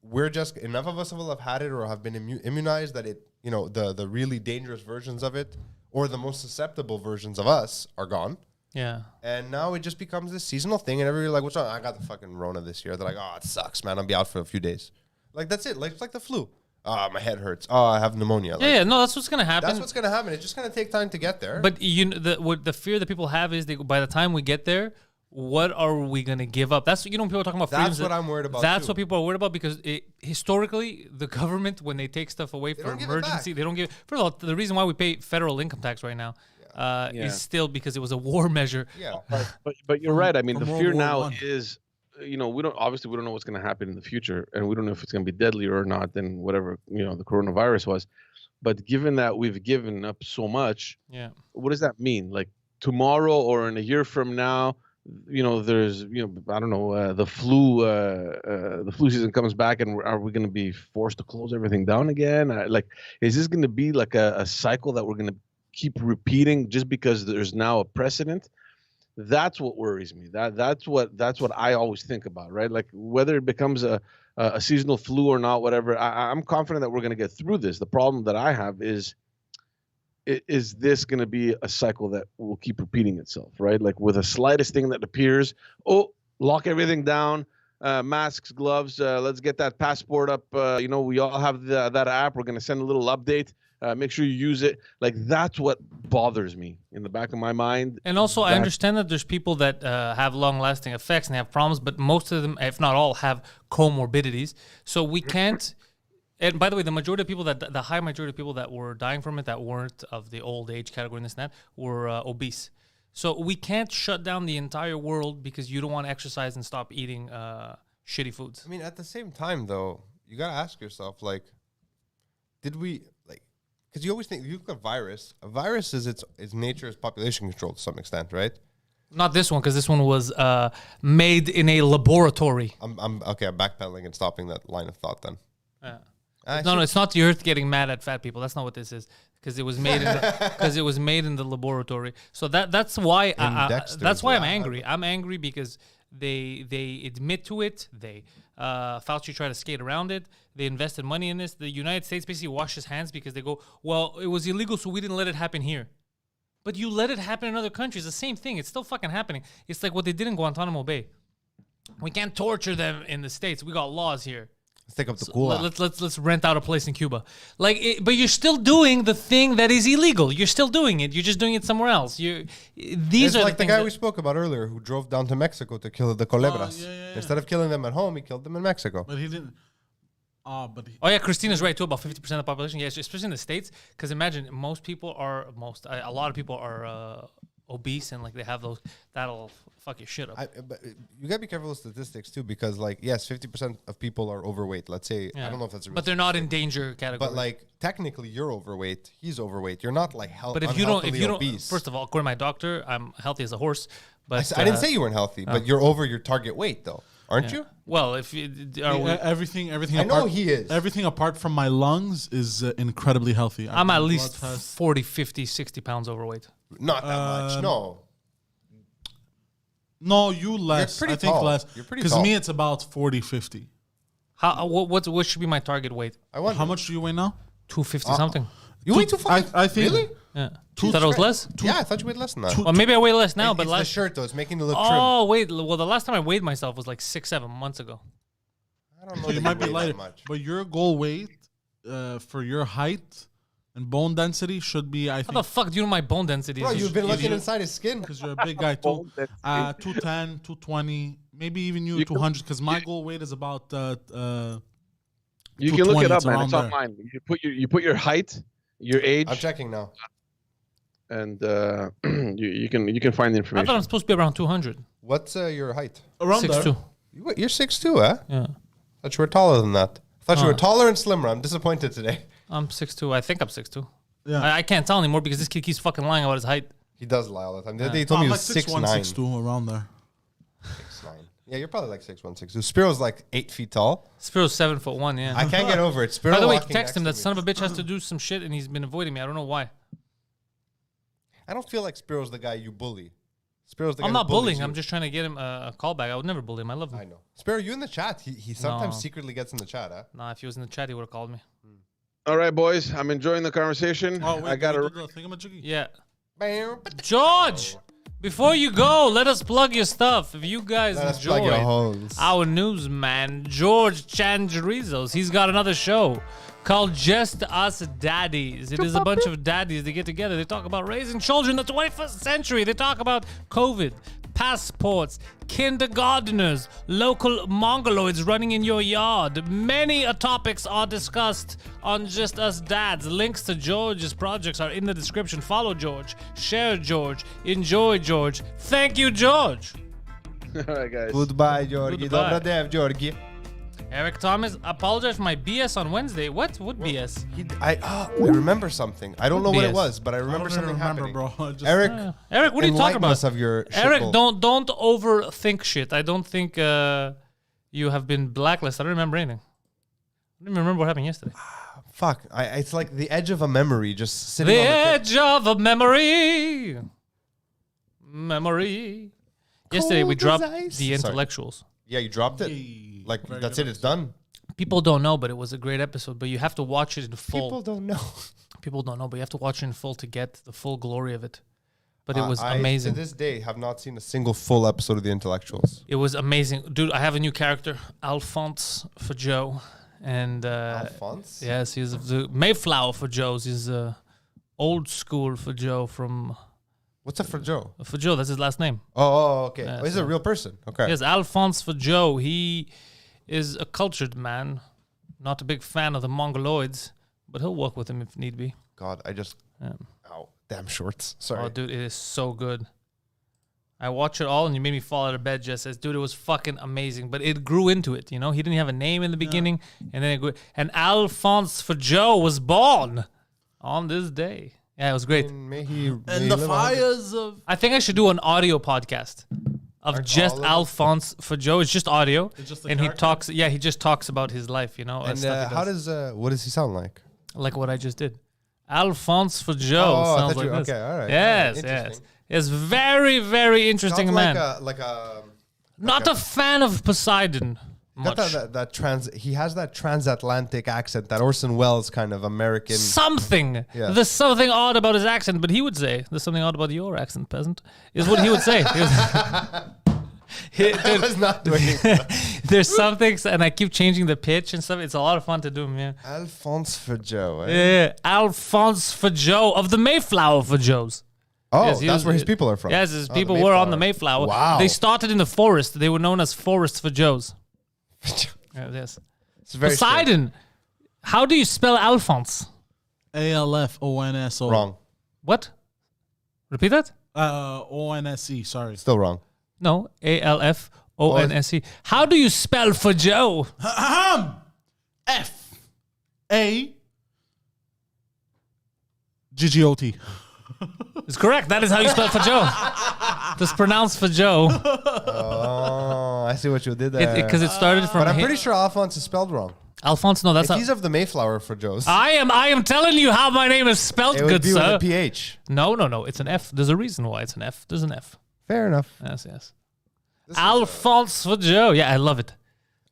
We're just, enough of us will have had it or have been immunized that it, the really dangerous versions of it or the most susceptible versions of us are gone. Yeah. And now it just becomes this seasonal thing, and everybody's like, what's wrong? I got the fucking Rona this year. They're like, oh, it sucks, man. I'll be out for a few days. Like, that's it. Like, it's like the flu. Oh, my head hurts. Oh, I have pneumonia. Like, no, that's what's going to happen. That's what's going to happen. It's just going to take time to get there. But the fear that people have is by the time we get there, what are we going to give up? That's, people are talking about freedoms. That's what I'm worried about. That's what people are worried about because historically, the government, when they take stuff away for emergency, they don't give it. First of all, the reason why we pay federal income tax right now is still because it was a war measure. Yeah. But you're right. I mean, the fear now is, we don't know what's going to happen in the future, and we don't know if it's going to be deadlier or not than whatever, the coronavirus was. But given that we've given up so much, what does that mean? Like tomorrow or in a year from now, there's, I don't know, the flu season comes back, and are we going to be forced to close everything down again? Is this going to be like a cycle that we're going to keep repeating just because there's now a precedent? That's what worries me. That's what I always think about, right? Like whether it becomes a seasonal flu or not, whatever. I'm confident that we're going to get through this. The problem that I have is this going to be a cycle that will keep repeating itself, right? Like with the slightest thing that appears, lock everything down, masks, gloves, let's get that passport up. We all have that app. We're going to send a little update. Make sure you use it. Like, that's what bothers me in the back of my mind. And also, I understand that there's people that have long-lasting effects and they have problems, but most of them, if not all, have comorbidities. So we can't. And by the way, the high majority of people that were dying from it that weren't of the old age category and this and that were obese. So we can't shut down the entire world because you don't want to exercise and stop eating shitty foods. I mean, at the same time, though, you got to ask yourself, like, did we, like, because you always think, you look at a virus is its nature is population control to some extent, right? Not this one, because this one was made in a laboratory. I'm backpedaling and stopping that line of thought then. No, it's not the Earth getting mad at fat people. That's not what this is, because it was made in the laboratory. So that's why I'm angry. I'm angry because they admit to it. Fauci tried to skate around it. They invested money in this. The United States basically washed his hands because they go, well, it was illegal, so we didn't let it happen here. But you let it happen in other countries. The same thing. It's still fucking happening. It's like what they did in Guantanamo Bay. We can't torture them in the States. We got laws here. Let's take up the gulag. Let's rent out a place in Cuba. But you're still doing the thing that is illegal. You're still doing it. You're just doing it somewhere else. These are like the guy we spoke about earlier who drove down to Mexico to kill the culebras. Instead of killing them at home, he killed them in Mexico. But he didn't. Christina's right too. About 50% of the population. Yes, especially in the States. Because imagine a lot of people are obese and like they have those. That'll fuck your shit up. But you gotta be careful with statistics too, because like, yes, 50% of people are overweight. Let's say, I don't know if that's a real but they're not in danger category. But like, technically, you're overweight. He's overweight. You're not like But if you don't, obese. first of all, according to my doctor, I'm healthy as a horse. But I didn't say you weren't healthy, but you're over your target weight though, aren't you? Well, if you, everything. I know he is. Everything apart from my lungs is incredibly healthy. I'm at least 40, 50, 60 pounds overweight. Not that much. No. No, you less. You're pretty I think tall. less. You're pretty Because tall. me, it's about 40, 50. What should be my target weight? How much do you weigh now? 250 something. You weigh 250? I think. Really? Yeah. You thought it was less? Yeah, I thought you weighed less than that. Well, maybe I weigh less now, but it's last. the shirt though. It's making you look trim. Oh wait, well the last time I weighed myself was like 6-7 months ago. I don't know. So you might be lighter. But your goal weight for your height and bone density should be, I How think. the fuck do you know my bone density? Bro, is? you've been looking inside his skin. Because you're a big guy too. 210, 220, maybe even you 200. Because my goal weight is about. You can look it up, man. around It's there. online. You put your height, your age, I'm checking now. and you can find the I thought information. I'm supposed to be around 200. What's your height? Around there. 6'2". You're 6'2", huh? Yeah. Thought you were taller than that. Thought you were taller and slimmer. I'm disappointed today. I'm 6'2". I think I'm 6'2". Yeah. I can't tell anymore because this kid keeps fucking lying about his height. He does lie all the time. They told me he was 6'9". 6'1", 6'2", around there. 6'9". Yeah, you're probably like 6'1", 6'2". Spiro's like 8 feet tall. Spiro's 7'1", yeah. I can't get over it. Spiro By the way, walking text him. next That to me. son of a bitch has to do some shit and he's been avoiding me. I don't know why. I don't feel like Spiro's the guy you bully. Spiro's the guy I'm who not bullies bullying. you. I'm just trying to get him a callback. I would never bully him. I love him. I know. Spiro, you in the chat. He sometimes No. secretly gets in the chat, huh? Nah, if he was in the chat, he would have called me. All right, boys. I'm enjoying the conversation. Oh, wait, I got to to. Yeah. George, before you go, let us plug your stuff. If you guys Let us plug your enjoy holes. our newsman, George Changerizos, he's got another show called Just Us Daddies. It is a bunch of daddies that get together. They talk about raising children in the 21st century. They talk about COVID, passports, kindergarteners, local mongoloids running in your yard. Many topics are discussed on Just Us Dads. Links to George's projects are in the description. Follow George, share George, enjoy George. Thank you, George. All right, guys. Goodbye, Georgi. Goodbye. Dobra dev, Georgi. Eric Thomas, apologize for my BS on Wednesday. What BS? I remember something. I don't know what it BS? was, but I remember something happening. bro. Just, Eric, Eric, what are you talking enlighten us about? of your Eric, shitbull. don't overthink shit. I don't think you have been blacklisted. I don't remember anything. I don't even remember what happened yesterday. Fuck. It's like the edge of a memory just sitting The on the tip. edge of a memory. Yesterday we Cold dropped as ice. the Sorry. intellectuals. Yeah, you dropped it. Yay. Like, Very that's good it. It's done. People don't know, but it was a great episode. But you have to watch it in full. People don't know. People don't know, but you have to watch it in full to get the full glory of it. But it was amazing. To this day, have not seen a single full episode of The Intellectuals. It was amazing. Dude, I have a new character, Alphonse for Joe. And Alphonse? yes, he's the Mayflower for Joe's. He's old school for Joe from What's up for Joe? for Joe. That's his last name. Okay. Yeah, Oh, he's a real person. Okay. Yes, Alphonse for Joe. He is a cultured man. Not a big fan of the Mongoloids, but he'll work with him if need be. God, I just. Ow. Damn shorts. Sorry. Oh, dude, it is so good. I watch it all, and you made me fall out of bed. Just as, dude, it was fucking amazing. But it grew into it. You know, he didn't have a name in the beginning, and then it grew. And Alphonse for Joe was born on this day. Yeah, it was great. May he And the fires of I think I should do an audio podcast of just all of them? Alphonse for Joe. It's just audio, It's just a and he character? talks. Yeah, he just talks about his life. You know, And stuff he how does. what does he sound like? Like what I just did. Alphonse for Joe Oh, I sounds thought like you- this. okay, all right. Yes, All right, yes. interesting. It's very, very interesting Sounds man. like a Not a fan of Poseidon got much. he has that transatlantic accent, that Orson Welles kind of American. Something. Yeah. There's something odd about his accent, but he would say, there's something odd about your accent, peasant, is what he would say. I was not doing it. There's something, and I keep changing the pitch and stuff. It's a lot of fun to do, man. Alphonse for Joe. Eh? Yeah, Alphonse for Joe of the Mayflower for Joes. Oh, Yes, he that's was- where his people are from. Yes, his Oh, the people were on the Mayflower. Wow. They started in the forest. They were known as forests for Joes. Yes. It's very Poseidon. How do you spell Alphonse? ALFONSO. wrong. What? Repeat that? ONSE. Sorry. Still wrong. No, ALFONSE. How do you spell for Joe? FAGGOT. It's correct. That is how you spell for Joe. Just pronounce for Joe. Oh, I see what you did there. Because it started from but I'm pretty sure Alphonse is spelled wrong. Alphonse. No, that's If not. he's of the Mayflower for Joe's, I am telling you how my name is spelled, it would good be sir. with a PH. No. It's an F. There's a reason why it's an F. There's an F. Fair enough. Yes. This is, Alphonse for Joe. Yeah, I love it.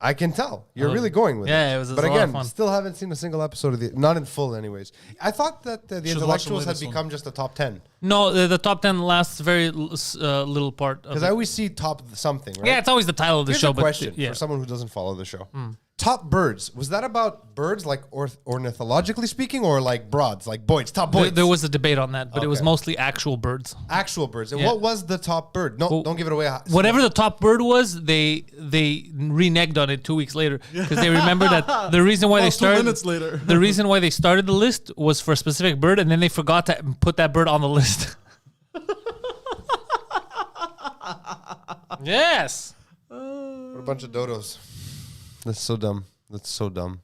I can tell. You're really going with it. Yeah, it was But a lot of again, fun. still haven't seen a single episode of the... Not in full, anyways. I thought that the watch the intellectuals had latest one. become just a top 10. No, the top 10 lasts very little part. Of Because it. I always see top something, right? Yeah, it's always the title of the Here's show. a question but yeah. for someone who doesn't follow the show. Top birds. Was that about birds, like ornithologically speaking, or like broads, like boys, top boys? There was a debate on that, but it was Okay. mostly actual birds. Actual birds. And Yeah. what was the top bird? No, don't give it away. Whatever the top bird was, they reneged on it 2 weeks later because they remember that the reason why they About 2 started minutes later. the reason why they started the list was for a specific bird, and then they forgot to put that bird on the list. Yes. What a bunch of dodos. That's so dumb. That's so dumb.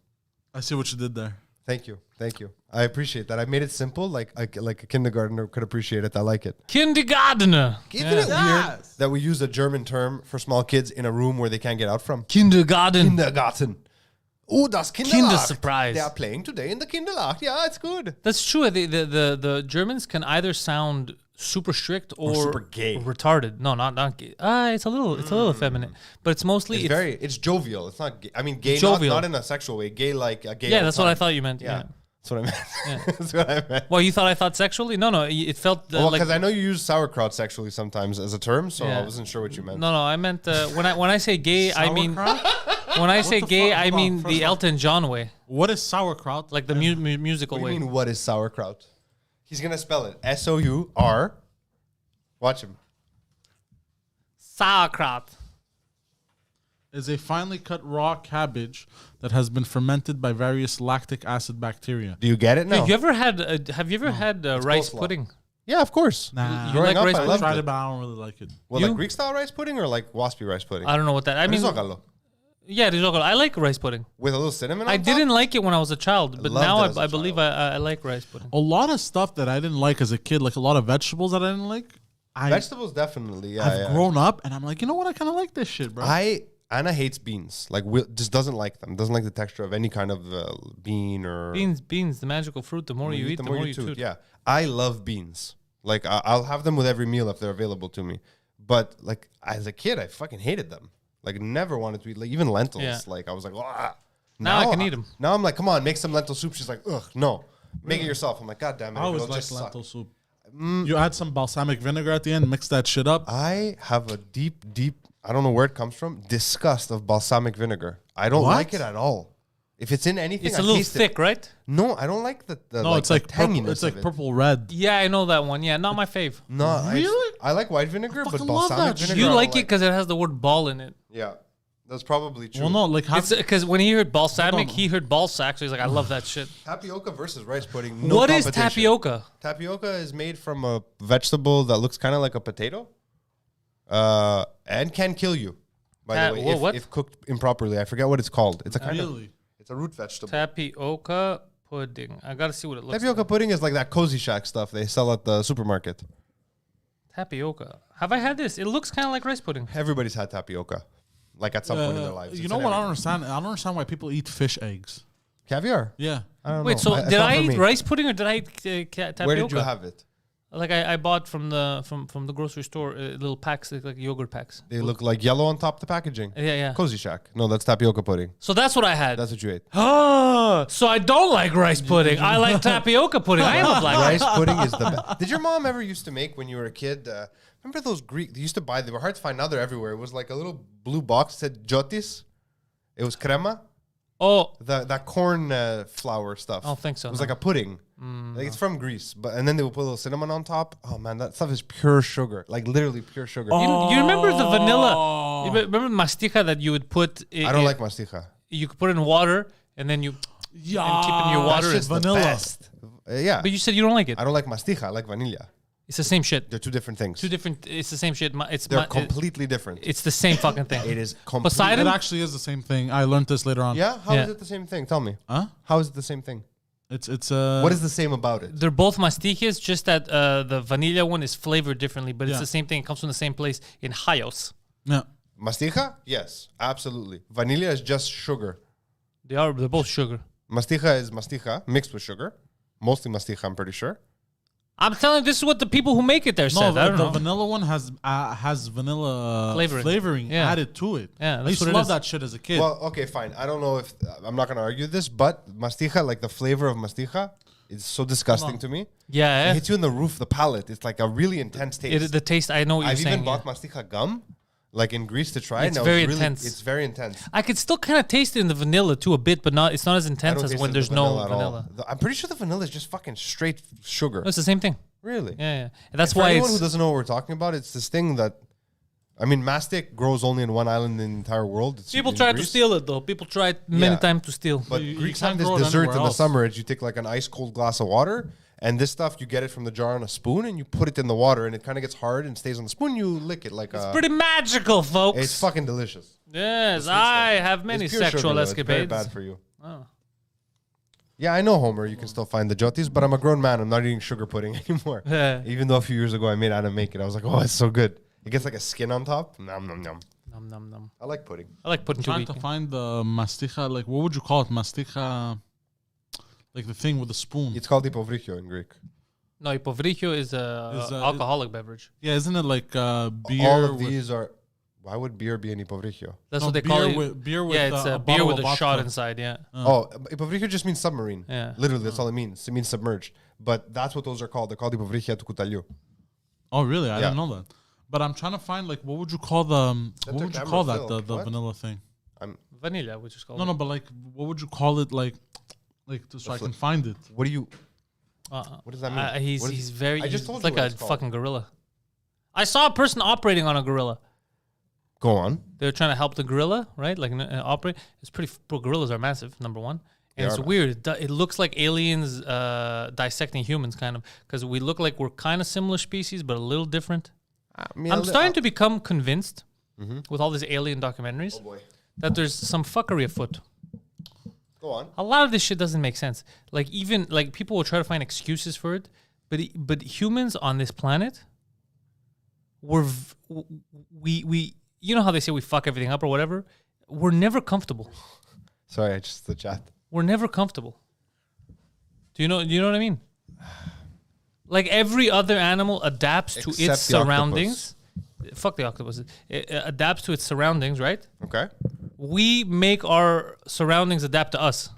I see what you did there. Thank you. Thank you. I appreciate that. I made it simple, like a kindergartner could appreciate it. I like it. Kindergartener. Isn't it weird that we use a German term for small kids in a room where they can't get out from? Kindergarten. Kindergarten. Oh, das Kinderlacht. Kindersurprise. They are playing today in the Kinderlacht. Yeah, it's good. That's true. The Germans can either sound super strict or super gay. retarded. No, not gay. It's a little effeminate, but it's mostly It's jovial. It's not gay. I mean, gay, Jovial. not in a sexual way. Gay like a gay. Yeah, old that's what I time. thought you meant. Yeah. Yeah. That's what I meant. That's what I meant. Well, you thought I thought sexually? No. It felt Well, like because I know you use sauerkraut sexually sometimes as a term, so I Yeah. wasn't sure what you meant. no. I meant when I say gay, I mean Sauerkraut? when I say the gay, fuck? I Hold on, mean first the of all- Elton John way, What is sauerkraut? like the musical What do way. you mean, what is sauerkraut? He's going to spell it. S-O-U-R. Watch him. Sauerkraut. Is a finely cut raw cabbage that has been fermented by various lactic acid bacteria. Do you get it now? Have you ever had rice coleslaw. pudding? Yeah, of course. Nah, You Growing like up, rice I I pudding? loved tried it. it, but I don't really like it. Well, You? like Greek style rice pudding or like waspy rice pudding? I don't know what that. I mean, Risotto. yeah, risotto. I like rice pudding. With a little cinnamon on I top? didn't like it when I was a child, but loved now it as a I believe I like rice pudding. A lot of stuff that I didn't like as a kid, like a lot of vegetables that I didn't like, Vegetables, definitely. Yeah, I've yeah. grown up and I'm like, you know what? I kind of like this shit, bro. Anna hates beans. Like, just doesn't like them. Doesn't like the texture of any kind of bean or... Beans, the magical fruit. The more you eat, the more you toot. Yeah. I love beans. Like, I'll have them with every meal if they're available to me. But, like, as a kid, I fucking hated them. Like, never wanted to eat, like, even lentils. Yeah. Like, I was like, ah. Now I can eat 'em. Now I'm like, come on, make some lentil soup. She's like, ugh, no. Make it yourself. I'm like, God damn it. I always it'll like just suck." lentil soup. You add some balsamic vinegar at the end, mix that shit up. I have a deep, I don't know where it comes from, disgust of balsamic vinegar. I don't What? like it at all. If it's in anything, It's I a little taste thick, it. right? No, I don't like the No, it's the like purple. tanginess It's like of it. purple red. Yeah, I know that one. Yeah, not my fave. No, Really? I like white vinegar, but fucking love balsamic that shit. vinegar. You I don't like it because it has the word ball in it. Yeah, that's probably true. Well, no, like It's because when he heard balsamic, no. he heard ball sack, so he's like, I love that shit. Tapioca versus rice pudding. No What is competition. tapioca? Tapioca is made from a vegetable that looks kind of like a potato, and can kill you. By the way, Whoa, what? if cooked improperly, I forget what it's called. It's a kind of Really? it's a root vegetable. Tapioca pudding. I gotta see what it looks Tapioca like. pudding is like that Cozy Shack stuff they sell at the supermarket. Tapioca. Have I had this? It looks kind of like rice pudding. Everybody's had tapioca, like at some point in their lives. You It's know in what I don't everything. understand? I don't understand why people eat fish eggs. Caviar. Yeah. I don't Wait, know. so It's did not I for eat me. rice pudding or did I eat tapioca? Where did you have it? Like I bought from the grocery store little packs, like yogurt packs. They look like yellow on top of the packaging. Yeah. Cozy Shack. No, that's tapioca pudding. So that's what I had. That's what you ate. So I don't like rice pudding. I like tapioca pudding. I am a black guy. Rice pudding is the best. Did your mom ever used to make when you were a kid? Remember those Greek? They used to buy. They were hard to find. Now they're everywhere. It was like a little blue box that said jotis. It was crema. Oh, That corn flour stuff. I don't think so, It was no. like a pudding. I think it's from Greece, and then they would put a little cinnamon on top. Oh man, that stuff is pure sugar, like literally pure sugar. you remember the vanilla? You remember mastica that you would put? I don't like masticha. You could put it in water and then you Yeah. and keep it in your water. That's just vanilla. the best. Yeah, But you said you don't like it. I don't like masticha. I like vanilla. It's the same shit. They're two different things. It's the same shit. They're completely different. It's the same fucking thing. It is completely. Poseidon? It actually is the same thing. I learned this later on. Yeah, how is Yeah. it the same thing? Tell me. Huh? How is it the same thing? It's What is the same about it? They're both mastiques, just that the vanilla one is flavored differently, but it's Yeah. the same thing. It comes from the same place in Chios. yeah. Masticha? Yes, absolutely. Vanilla is just sugar. They're both sugar. Masticha is masticha mixed with sugar. Mostly masticha, I'm pretty sure. I'm telling you, this is what the people who make it there No, said. I don't the know. vanilla one has vanilla Flavoring. Yeah. added to it. Yeah, I that's used what to it love is. that shit as a kid. Well, okay, fine. I don't know if I'm not gonna argue this, but masticha, like the flavor of masticha, is so disgusting to me. It Yeah, hits you in the roof, the palate. It's like a really intense taste. the taste. I know what I've you're saying. even bought masticha gum, like in Greece, to try. It's and very really, intense. It's very intense. I could still kind of taste it in the vanilla too a bit, but not. It's not as I intense don't as taste when it in there's the no at all. vanilla. I'm pretty sure the vanilla is just fucking straight sugar. It's the same thing. Really? Yeah. And that's For why anyone it's. who doesn't know what we're talking about, it's this thing that, I mean, mastic grows only in one island in the entire world. It's People in try to Greece. steal it though. People tried many Yeah. times to steal. But You Greeks can't have this grow it dessert in anywhere the else. summer. Is you take like an ice cold glass of water, and this stuff you get it from the jar on a spoon, and you put it in the water, and it kind of gets hard and stays on the spoon. You lick it like It's a. pretty magical, folks. It's fucking delicious. Yes, sweet I stuff. have many It's pure sexual sugar, though. It's very escapades. bad for you. Oh. Yeah, I know, Homer. You can still find the jotis, but I'm a grown man. I'm not eating sugar pudding anymore. Yeah. Even though a few years ago I made Anna make it, I was like, oh, it's so good. It gets like a skin on top. Nom nom nom. Nom nom nom. I like pudding. I like putting trying two to find the masticha, like what would you call it? Masticha, like the thing with the spoon. It's called ipovrichio in Greek. No, hipovrichio is a Is, alcoholic beverage. Yeah, isn't it like beer? All of with, these are. Why would beer be an ipovrichio? That's no, what they beer call it. with beer with Yeah, it's a beer bottle with of a shot vodka. inside. Yeah. Oh, ipovrichio just means submarine. Yeah. Literally, that's all it means. It means submerged. But that's what those are called. They're called ipovrichia to kutaliu. Oh, really? I Yeah. didn't know that. But I'm trying to find like what would you call the Center what would you camera call that film. the What? vanilla thing? Vanilla, which is called. No, but like what would you call it like so I can find it? What do you? Uh, What does that mean? he's What is- he's very. I just he's told you like what a it's called. fucking gorilla. I saw a person operating on a gorilla. Go on. They were trying to help the gorilla, right? Like operate. It's pretty. Gorillas are massive. Number one, They and it's are weird. It looks like aliens dissecting humans, kind of, because we look like we're kind of similar species, but a little different. I'm starting to become convinced with all these alien documentaries Oh boy. that there's some fuckery afoot. Go on. A lot of this shit doesn't make sense. Like even like people will try to find excuses for it, but humans on this planet, we you know how they say we fuck everything up or whatever. We're never comfortable. Sorry, I just the chat. We're never comfortable. Do you know what I mean? Like every other animal adapts to Except its the octopus. surroundings. Fuck the octopus. It adapts to its surroundings, right? Okay. We make our surroundings adapt to us.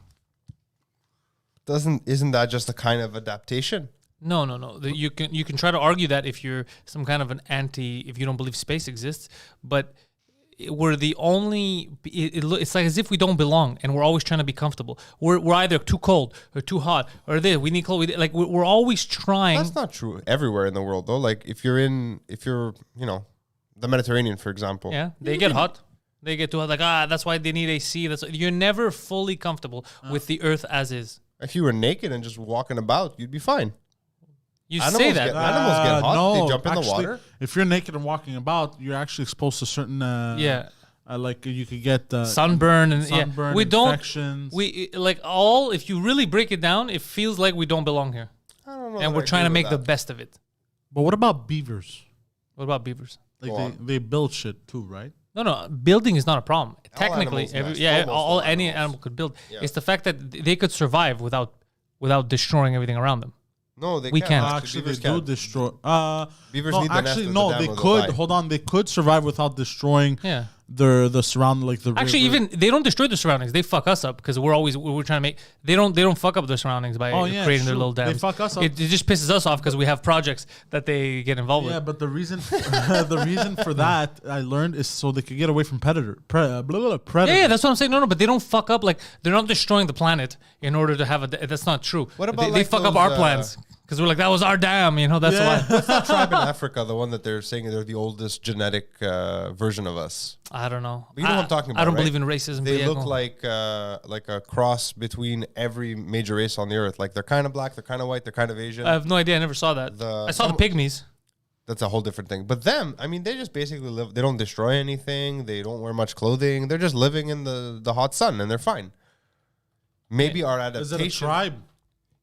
Isn't that just a kind of adaptation? No. You can try to argue that if you're some kind of an if you don't believe space exists, but we're the only. It's like as if we don't belong, and we're always trying to be comfortable. We're either too cold or too hot, or we need clothes. Like we're always trying. That's not true everywhere in the world, though. Like if you're the Mediterranean, for example. Yeah, they get hot. They get too hot. Like that's why they need AC. You're never fully comfortable with the earth as is. If you were naked and just walking about, you'd be fine. You say that. Animals get hot. No, they jump in the water. If you're naked and walking about, you're actually exposed to certain. Like you could get sunburn and we infections. If you really break it down, it feels like we don't belong here. I don't know. And we're trying to make the best of it. But what about beavers? What about beavers? Like they build shit too, right? No, building is not a problem. Technically, animals any animal could build. Yeah. It's the fact that they could survive without destroying everything around them. No, they We can't. can't. Actually, Beavers they do can't. destroy. Beavers no, need the nest actually, of no. the They dam or they'll could. die. Hold on. They could survive without destroying. Yeah. The surrounding, like the Actually, river. even they don't destroy the surroundings. They fuck us up because we're trying to make. They don't fuck up their surroundings by creating their true. little dams. They fuck us up. It just pisses us off because we have projects that they get involved Yeah, with. but the reason for that I learned is so they could get away from predators. Yeah, that's what I'm saying. No, but they don't fuck up. Like they're not destroying the planet in order to have a. That's not true. What about they like fuck up those, our plans because we're like that was our dam. That's Yeah. why. What's that tribe in Africa? The one that they're saying they're the oldest genetic version of us. I don't know. But you know what I'm talking about, I don't right? believe in racism. They but look go. like a cross between every major race on the earth. Like they're kind of black, they're kind of white, they're kind of Asian. I have no idea. I never saw that. I saw the pygmies. That's a whole different thing. But them, I mean, they just basically live. They don't destroy anything. They don't wear much clothing. They're just living in the hot sun, and they're fine. Maybe our Is adaptation. it a tribe?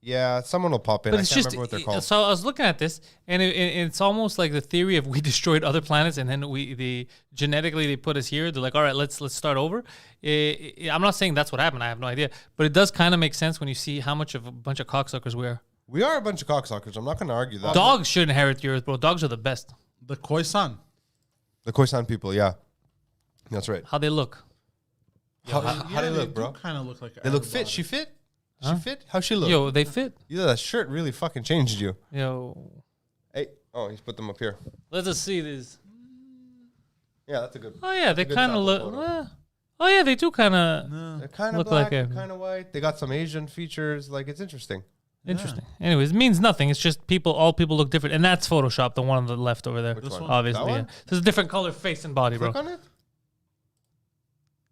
Yeah, someone will pop in. But I it's can't just remember what they're called. so I was looking at this, and it's almost like the theory of we destroyed other planets, and then genetically they put us here. They're like, all right, let's start over. I'm not saying that's what happened. I have no idea, but it does kind of make sense when you see how much of a bunch of cocksuckers we are. We are a bunch of cocksuckers. I'm not going to argue that. Dogs should inherit the earth, bro. Dogs are the best. The Khoisan. The Khoisan people, yeah. That's right. How they look. How they look, bro? Kind of look like. They look fit. She fit? She fit? How she look? Yo, they fit. Yeah, that shirt really fucking changed you. Yo, Hey, he's put them up here. let's just see these. Yeah, that's a good. Oh yeah, they good kind of sample look. photo. Oh yeah, they do kind of. They're kind of Look black, like a- kind of white. They got some Asian features. Like it's interesting. Interesting. Anyways, it means nothing. It's just all people look different, and that's Photoshop. The one on the left over there. Which one? Obviously, That yeah. one? There's a different color face and body, bro. Click on it.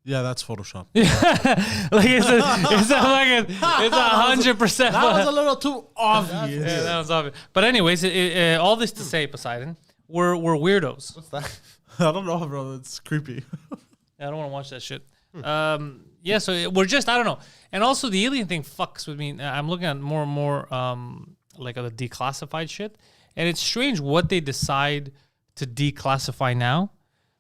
Yeah, that's Photoshop. Like it's 100%. That was a little too obvious. Yeah, that was obvious. But anyways, all this to say, Poseidon, we're weirdos. What's that? I don't know, bro. It's creepy. I don't want to watch that shit. Yeah, so we're just, I don't know. And also the alien thing fucks with me. I'm looking at more and more like the declassified shit. And it's strange what they decide to declassify now.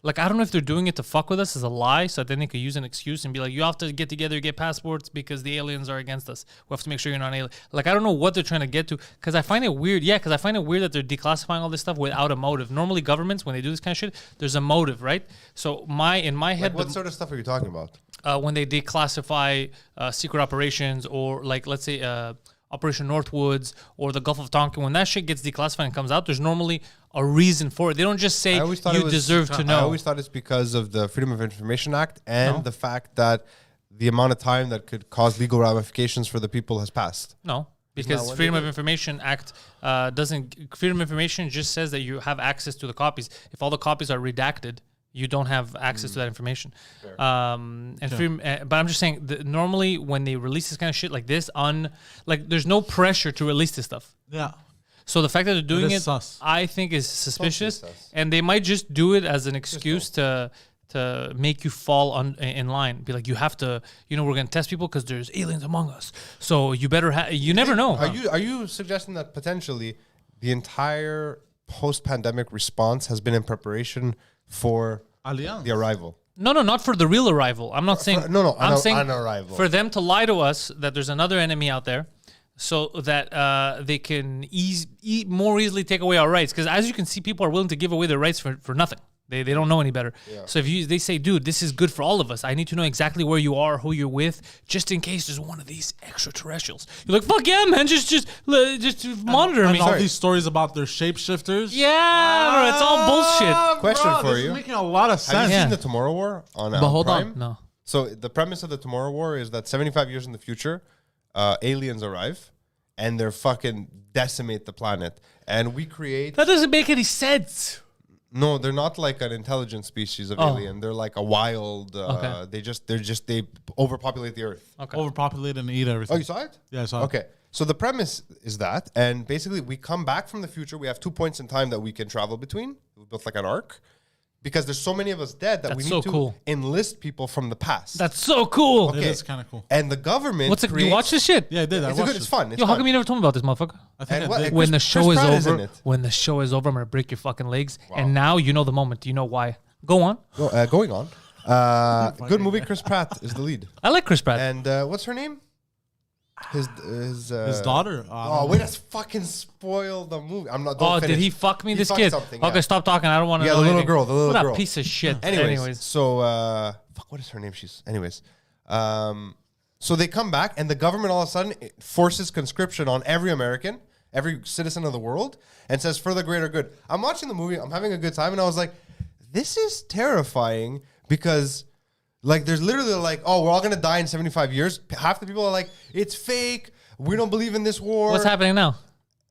Like, I don't know if they're doing it to fuck with us as a lie, so then they could use an excuse and be like, you have to get together, get passports because the aliens are against us. We have to make sure you're not an alien. Like, I don't know what they're trying to get to because I find it weird. Yeah, because I find it weird that they're declassifying all this stuff without a motive. Normally, governments, when they do this kind of shit, there's a motive, right? So, in my head, Like what sort of stuff are you talking about? when they declassify secret operations or, like, let's say, Operation Northwoods or the Gulf of Tonkin, when that shit gets declassified and comes out, there's normally a reason for it. They don't just say you deserve to know. I always thought it's because of the Freedom of Information Act and the fact that the amount of time that could cause legal ramifications for the people has passed. No, because Freedom of Information Act doesn't. Freedom of Information just says that you have access to the copies. If all the copies are redacted, you don't have access to that information. Freedom, but I'm just saying that normally when they release this kind of shit like this, there's no pressure to release this stuff. Yeah. So the fact that they're doing is it, sus. I think is suspicious, sus. and they might just do it as an excuse to make you fall in line. Be like, you have to, we're going to test people because there's aliens among us. So you better you never know. Are you suggesting that potentially the entire post-pandemic response has been in preparation for Alliance. the arrival? No, not for the real arrival. I'm not saying. I'm saying on arrival. for them to lie to us that there's another enemy out there, so that they can more easily take away our rights. Because as you can see, people are willing to give away their rights for nothing. They don't know any better. So if they say, dude, this is good for all of us. I need to know exactly where you are, who you're with, just in case there's one of these extraterrestrials. You're like, fuck yeah, man, just monitor me. And all these stories about their shapeshifters. Yeah, bro, it's all bullshit. Question Bro, for this you. is making a lot of Have you sense. seen the Tomorrow War on But hold Prime? on. No. So the premise of the Tomorrow War is that 75 years in the future, aliens arrive and they're fucking decimate the planet, and we create. That doesn't make any sense. No, they're not like an intelligent species of alien. They're like a wild. Okay. They overpopulate the earth. Okay. Overpopulate and eat everything. Oh, you saw it? Yeah, I saw it. Okay. So the premise is that, and basically we come back from the future. We have 2 points in time that we can travel between. We built like an arc, because there's so many of us dead that That's we so need to cool. enlist people from the past. That's so cool. Okay. It is kind of cool. And the government. What's it? You creates- watch this shit? Yeah, I did. I It's watched good. It's it. fun. It's Yo, how fun. come you never told me about this, motherfucker? I think And I what- did. When the Chris show is Pratt is in over, it. when the show is over, I'm gonna break your fucking legs. And now you know the moment. Do you know why? Go on. Going on. Good movie. Chris Pratt is the lead. I like Chris Pratt. And what's her name? His daughter. Oh wait, that's fucking spoiled the movie. I'm not. Oh, Don't did finish. he fuck me, He this fucked kid? something, Okay, yeah. stop talking. I don't want to Yeah, know the little anything. girl, the little what girl. a piece of shit. Anyways, so fuck, what is her name? So they come back, and the government all of a sudden forces conscription on every American, every citizen of the world, and says for the greater good. I'm watching the movie, I'm having a good time, and I was like, this is terrifying, because like there's literally like, oh, we're all gonna die in 75 years. Half the people are like, it's fake. We don't believe in this war. What's happening now?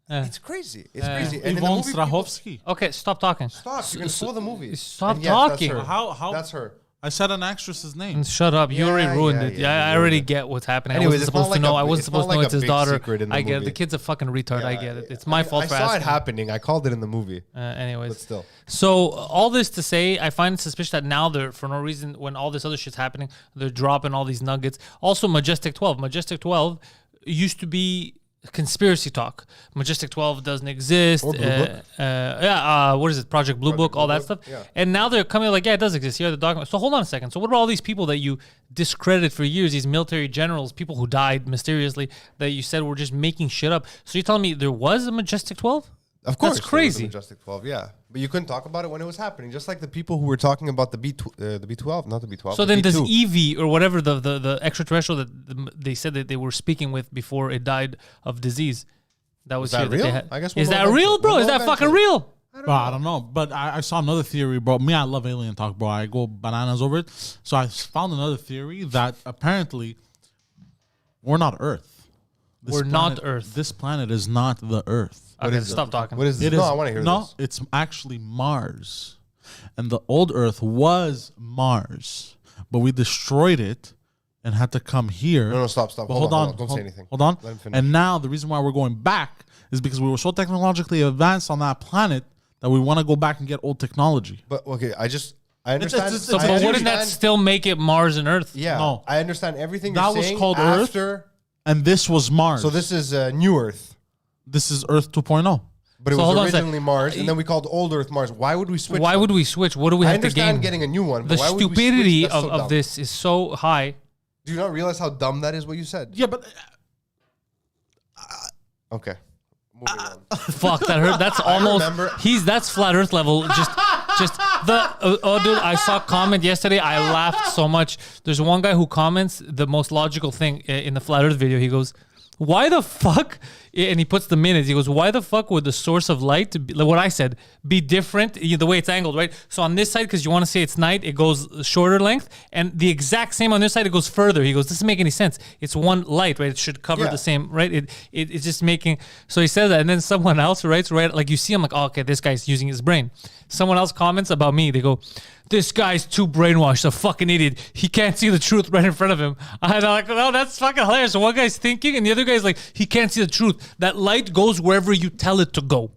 It's crazy. It's crazy. And in the Yvonne movie, people- Strahovski. Okay, stop talking. Stop. You can spoil the movie. Stop And yes, that's talking. her. How? That's her. I said an actress's name. Shut up. You Yeah, already ruined yeah, it. yeah, I you already ruined it. get what's happening. Anyways, I wasn't it's not supposed to like know. a- I wasn't it's not supposed to know like it's a his big daughter. secret in the I get it. movie. The kid's a fucking retard. I get it. It's my fault I for saw asking. it happening. I called it in the movie. Anyways. But still. So all this to say, I find it suspicious that now they're, for no reason, when all this other shit's happening, they're dropping all these nuggets. Also, Majestic 12. Majestic 12 used to be conspiracy talk. Majestic 12 doesn't exist. Or Blue Book. What is it? Project Blue Book, all that stuff. Yeah. And now they're coming like, yeah, it does exist. Here are the documents. So hold on a second. So what about all these people that you discredited for years, these military generals, people who died mysteriously, that you said were just making shit up? So you're telling me there was a Majestic 12? Of course. That's there was a crazy. Majestic 12, yeah. But you couldn't talk about it when it was happening. Just like the people who were talking about the B12, not the B12. So the then does B2. Evie or whatever the extraterrestrial that they said that they were speaking with before it died of disease, that was that here that real? they had. I guess we'll Is know that eventually. real, bro? We'll Is know that fucking eventually. real? Bro, I don't know, but I saw another theory, bro. Me, I love alien talk, bro. I go bananas over it. So I found another theory that apparently we're not Earth. We're not Earth. This planet is not the Earth. Okay, stop talking. What is this? It No, is- I want to hear no, this. it's actually Mars. And the old Earth was Mars, but we destroyed it and had to come here. No, stop. But Hold on. Don't say anything. Hold on. Let him finish. And now the reason why we're going back is because we were so technologically advanced on that planet that we want to go back and get old technology. But okay, I understand. it's- So, I but wouldn't that understand- still make it Mars and Earth? Yeah, No. I understand everything That you're was saying called Earth. after. And this was Mars. So this is New Earth, This is Earth 2.0. but it So hold on was a sec. originally Mars, and then we called Old Earth Mars. Why would we switch? Why them? would we switch? What do we I have to understand gain? getting a new one. The But why would we switch? stupidity That's so of dumb. this is so high. Do you not realize how dumb that is? What you said? Yeah, but Okay. Moving on. Fuck, that hurt. That's almost. remember- That's flat Earth level. Just the. Oh, dude, I saw a comment yesterday. I laughed so much. There's one guy who comments the most logical thing in the flat Earth video. He goes, "Why the fuck?" And he puts the minutes. He goes, "Why the fuck would the source of light, be, like what I said, be different? The way it's angled, right? So on this side, because you want to say it's night, it goes shorter length, and the exact same on this side, it goes further." He goes, "Doesn't make any sense. It's one light, right? It should cover Yeah. the same, right? It's just making." So he says that, and then someone else writes, right? Like you see, I'm like, "Oh, okay, this guy's using his brain." Someone else comments about me. They go, "This guy's too brainwashed. A fucking idiot. He can't see the truth right in front of him." And I'm like, "No, that's fucking hilarious." So one guy's thinking, and the other guy's like, "He can't see the truth. That light goes wherever you tell it to go.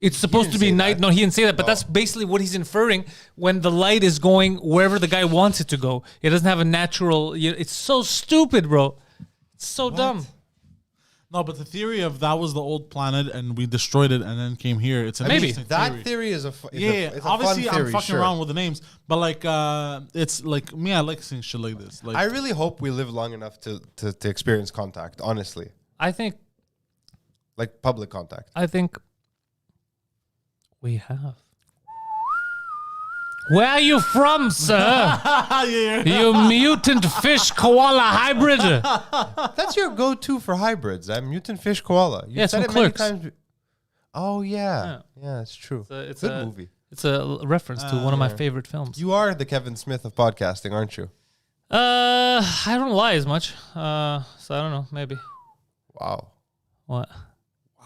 It's supposed to didn't be say night." that. No, he didn't say that, but that's basically what he's inferring when the light is going wherever the guy wants it to go. It doesn't have a natural. It's so stupid, bro. It's so dumb. no, but the theory of that was the old planet and we destroyed it and then came here. It's an Maybe. interesting That theory is a it's a obviously fun theory, I'm fucking sure. around with the names, but like it's like me. I like seeing shit like this. Like I really hope we live long enough to experience contact. Honestly, I think like public contact. we have. Where are you from, sir? You mutant fish koala hybrid. That's your go-to for hybrids. I'm mutant fish koala. You Yeah, it's said from it many Clerks. times. Oh yeah, it's true. It's Good a- movie. It's a reference to one of my favorite films. You are the Kevin Smith of podcasting, aren't you? I don't lie as much. So I don't know. Maybe. Wow. What? Wow.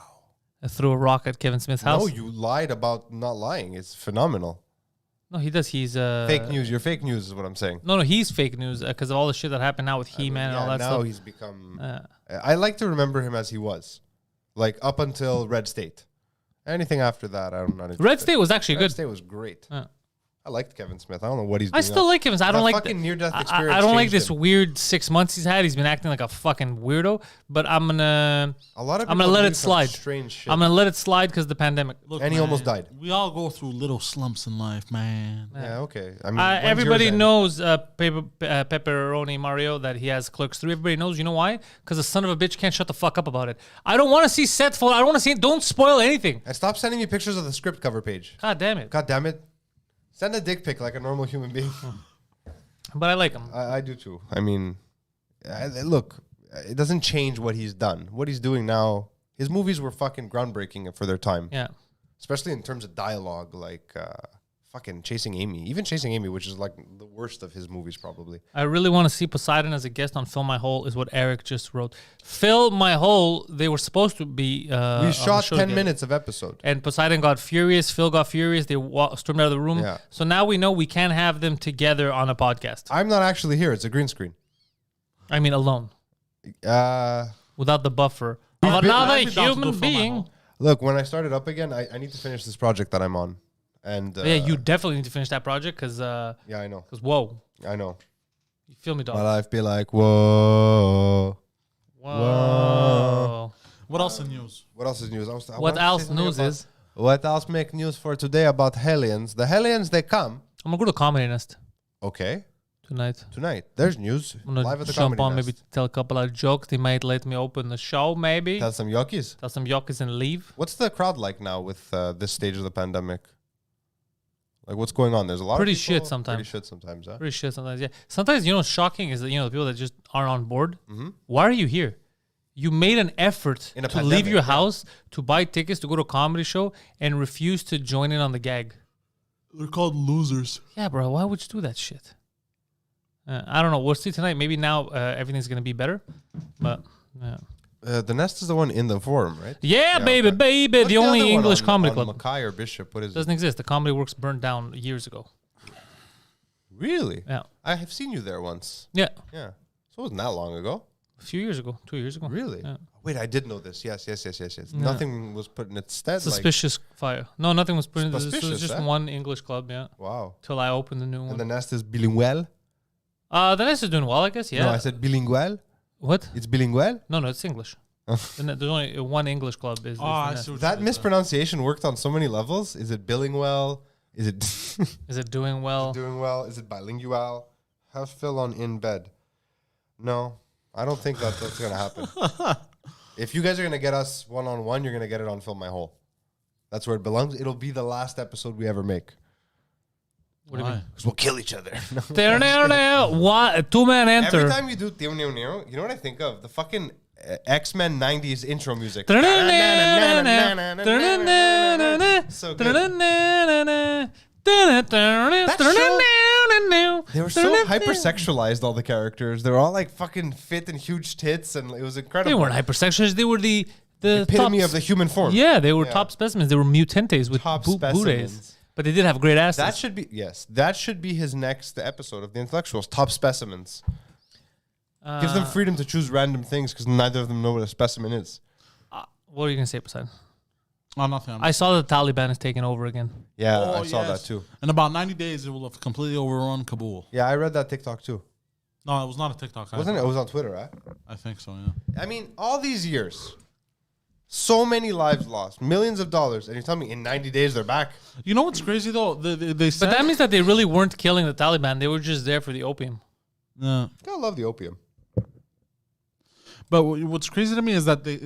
I threw a rock at Kevin Smith's house. No, you lied about not lying. It's phenomenal. No, he does. He's Fake news. You're fake news is what I'm saying. No, he's fake news because of all the shit that happened now with He-Man and all that now stuff. he's become. I like to remember him as he was, like up until Red State. Anything after that, I'm not interested. Red State was actually Red good. State was great. Yeah. I liked Kevin Smith. I don't know what he's doing. I still like him. I don't That like fucking near-death I experience don't like changed this him. weird 6 months he's had. He's been acting like a fucking weirdo. But I'm gonna A lot of I'm gonna people let do it some slide. Strange shit. I'm gonna let it slide because the pandemic. Look, And he almost died. We all go through little slumps in life, man. Yeah, okay. I mean, when's Everybody yours end? knows Pepperoni Mario that he has Clerks 3. Everybody knows. You know why? Because the son of a bitch can't shut the fuck up about it. I don't want to see Seth photo. I don't want to see it. Don't spoil anything. And stop sending me pictures of the script cover page. God damn it. God damn it. Send a dick pic like a normal human being. But I like him. I do too. I mean, look, it doesn't change what he's done. What he's doing now, his movies were fucking groundbreaking for their time. Yeah. Especially in terms of dialogue, like fucking Chasing Amy. Even Chasing Amy, which is like the worst of his movies probably. I really want to see Poseidon as a guest on Fill My Hole, is what Eric just wrote. Fill My Hole, they were supposed to be. We on the shot show 10 together. minutes of episode. And Poseidon got furious. Phil got furious. They stormed out of the room. Yeah. So now we know we can't have them together on a podcast. I'm not actually here. It's a green screen. I mean, alone, Uh, without the buffer We've of been- another I'd be down to do human Fill My being. Hole. look, when I started up again, I need to finish this project that I'm on. And Yeah, you definitely need to finish that project because, Yeah, I know. whoa, I know. you feel me, dog? My life be like, whoa. Whoa. What else in news? What else is news? I What wanted to say else something news about- is? What else make news for today about Hellions? The Hellions, they come. I'm gonna go to Comedy Nest Okay. tonight. Tonight. There's news. I'm gonna Live at the jump Comedy on, Nest. maybe tell a couple of jokes. They might let me open the show, maybe. Tell some yokis. Tell some yuckas and leave. What's the crowd like now with this stage of the pandemic? Like, what's going on? There's a lot Pretty of people. shit sometimes. Pretty shit sometimes, huh? Pretty shit sometimes, yeah. Sometimes, what's shocking is that, the people that just aren't on board. Mm-hmm. Why are you here? You made an effort In a to leave pandemic, your yeah. house, to buy tickets, to go to a comedy show, and refuse to join in on the gag. They're called losers. Yeah, bro, why would you do that shit? I don't know. We'll see tonight. Maybe now everything's going to be better. But, yeah. The Nest is the one in the Forum, right? Yeah, baby, okay. baby. What's the other only one English on comedy club. Mackay or Bishop? What is it? Doesn't exist. The Comedy Works burned down years ago. Really? Yeah. I have seen you there once. Yeah. Yeah. So it wasn't that long ago. A few years ago. 2 years ago. Really? Yeah. Wait, I did know this. Yes. Nothing was put in its stead. Like, Suspicious fire. No, nothing was put in. This was Suspicious, just eh? one English club, yeah. wow. Till I opened the new And one. the Nest is bilingual? The Nest is doing well, I guess, yeah. No, I said bilingual. What? It's bilingual? No, it's English. There's only one English club. Is I the see Nest. what That mispronunciation worked on so many levels. Is it billing well? Is it Is it doing well? doing well? Is it bilingual? Have Phil on in bed? No, I don't think that's going to happen. If you guys are going to get us one-on-one, you're going to get it on Fill My Hole. That's where it belongs. It'll be the last episode we ever make. What do you mean? Because we'll kill each other. What? Two-man enter. Every time you do you know what I think of? The fucking X-Men 90s intro music. So good. They were so hypersexualized, all the characters. They were all like fucking fit and huge tits, and it was They incredible. weren't hypersexuals. They were the epitome top, of the human form. Yeah, they were Yeah. top specimens. They were mutantes with Top booties. specimens. But they did have great asses. That should be that should be his next episode of the Intellectuals. Top specimens. Gives them freedom to choose random things because neither of them know what a specimen is. What are you gonna say, Poseidon? Oh, nothing. I saw that the Taliban is taking over again. Yeah, Oh, I saw yes. that too. In about 90 days, it will have completely overrun Kabul. Yeah, I read that TikTok too. No, it was not a TikTok. Wasn't it? It was on Twitter, right? I think so, yeah. I mean, all these years, so many lives lost, millions of dollars, and you're telling me in 90 days they're back? You know what's crazy, though? They said... But that means that they really weren't killing the Taliban. They were just there for the opium. Yeah. I love the opium. But what's crazy to me is that they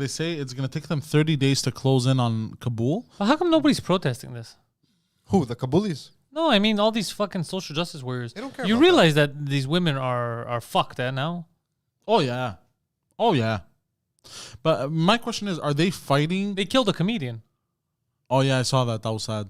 say it's going to take them 30 days to close in on Kabul. But how come nobody's protesting this? Who? The Kabulis? No, I mean all these fucking social justice warriors. They don't care You about realize that these women are fucked now. Oh yeah. Oh yeah. But my question is, are they fighting? They killed a comedian. Oh yeah, I saw that. That was sad.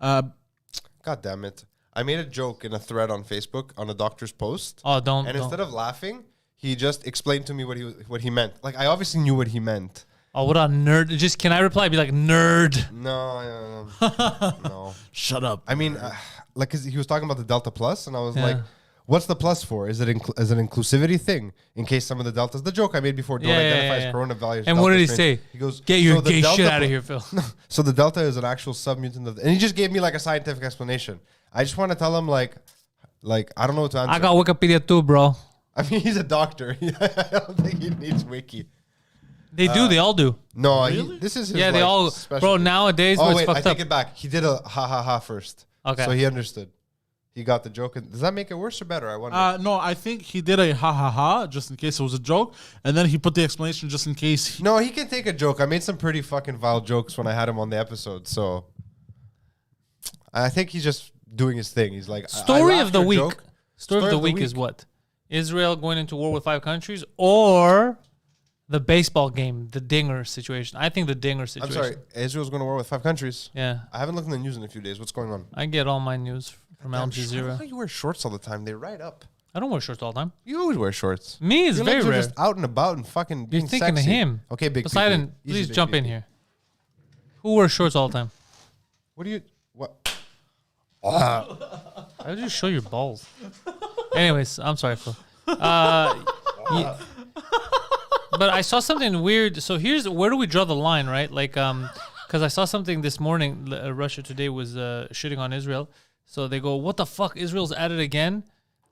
God damn it. I made a joke in a thread on Facebook on a doctor's post. Oh, don't. And instead of laughing, he just explained to me what he meant. Like, I obviously knew what he meant. Oh, what a nerd! Just can I reply? Be like nerd. No. No. Shut up. I mean, like, 'cause he was talking about the Delta Plus, and I was Yeah. like, what's the plus for? Is it an inclusivity thing? In case some of the Deltas, the joke I made before, don't identify as coronavirus. And what Delta did he strain. say? He goes, "Get your "So the gay Delta shit out of pl- here, Phil." So the Delta is an actual submutant of, and he just gave me like a scientific explanation. I just want to tell him like I don't know what to answer. I got Wikipedia too, bro. I mean, he's a doctor. I don't think he needs wiki. They do. They all do. No, Really? this is his, Yeah, they like, all. specialty. Bro, nowadays, Oh what's wait, I fucked take up? it back. He did a ha ha ha first. Okay. So he understood. He got the joke. Does that make it worse or better? I wonder. No, I think he did a ha ha ha just in case it was a joke, and then he put the explanation just in case. No, he can take a joke. I made some pretty fucking vile jokes when I had him on the episode. So I think he's just doing his thing. He's like, Story I of the laughed week. your joke. Story of the week is what? Israel going into war with 5 countries, or the baseball game, the dinger situation. I think the dinger I'm situation. sorry. Israel's going to war with 5 countries. Yeah, I haven't looked in the news in a few days. What's going on? I get all my news from Al I don't know Jazeera. why you wear shorts all the time. They ride up. I don't wear shorts all the time. You always wear shorts. Me is Your very legs are rare. just out and about and fucking You're being thinking sexy. of him. Okay, big Poseidon, PP. Easy, please big jump in PP. here. Who wears shorts all the time? What do you... What? I just show your balls. Anyways, I'm sorry, Phil. But I saw something weird. So here's where do we draw the line, right? Like, because I saw something this morning. Russia Today was shitting on Israel. So they go, "What the fuck? Israel's at it again."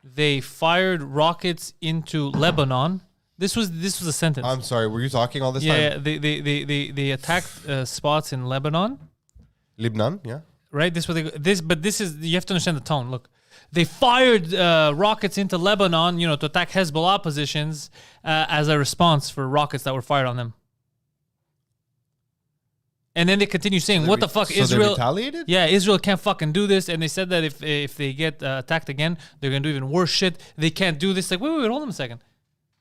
They fired rockets into Lebanon. This was a sentence. I'm sorry. Were you talking all this yeah, time? they attacked spots in Lebanon. Lebanon, yeah. Right? This is you have to understand the tone. Look, they fired rockets into Lebanon, to attack Hezbollah positions as a response for rockets that were fired on them. And then they continue saying, "What the fuck, So Israel?" they retaliated? Yeah, Israel can't fucking do this. And they said that if they get attacked again, they're gonna do even worse shit. They can't do this. Like, wait, hold on a second.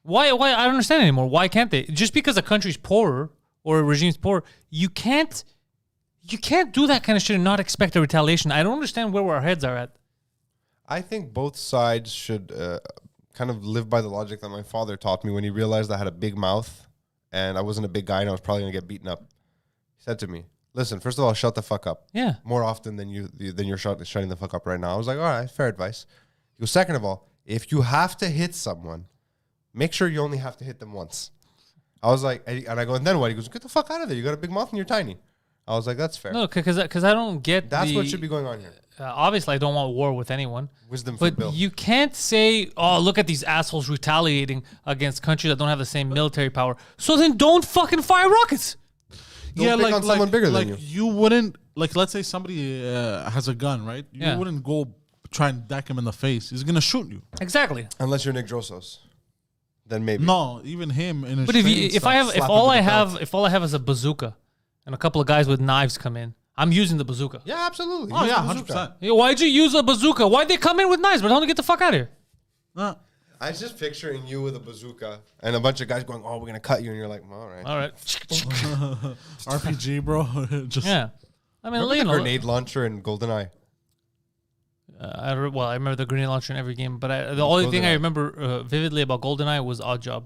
Why? I don't understand anymore. Why can't they? Just because a country's poorer or a regime's poor, you can't do that kind of shit and not expect a retaliation. I don't understand where our heads are at. I think both sides should kind of live by the logic that my father taught me when he realized I had a big mouth and I wasn't a big guy and I was probably going to get beaten up. He said to me, "Listen, first of all, shut the fuck up." Yeah. More often than you're shutting the fuck up right now. I was like, all right, fair advice. He goes, second of all, if you have to hit someone, make sure you only have to hit them once. I was like, and I go, and then what? He goes, get the fuck out of there. You got a big mouth and you're tiny. I was like, that's fair. No, because I don't get That's what should be going on here. Obviously, I don't want war with anyone. Wisdom for But Bill. you can't say, "Oh, look at these assholes retaliating against countries that don't have the same military power." So then don't fucking fire rockets. Don't pick on someone bigger than you. You wouldn't, like, let's say somebody has a gun, right? You Yeah. wouldn't go try and deck him in the face. He's gonna shoot you. Exactly. Unless you're Nick Drosos. Then maybe. No, even him in his But if training stuff. slap him with the all I have is a bazooka, and a couple of guys with knives come in, I'm using the bazooka. Yeah, absolutely. Oh Use yeah, the 100%. bazooka. Hey, why'd you use a bazooka? Why'd they come in with knives? But don't get the fuck out of here. I was just picturing you with a bazooka and a bunch of guys going, "Oh, we're gonna cut you," and you're like, "All right." All right. RPG, bro. Just Yeah. I mean, Remember you the know, grenade launcher in GoldenEye? I remember the grenade launcher in every game, but the only thing I GoldenEye. remember vividly about GoldenEye was Oddjob.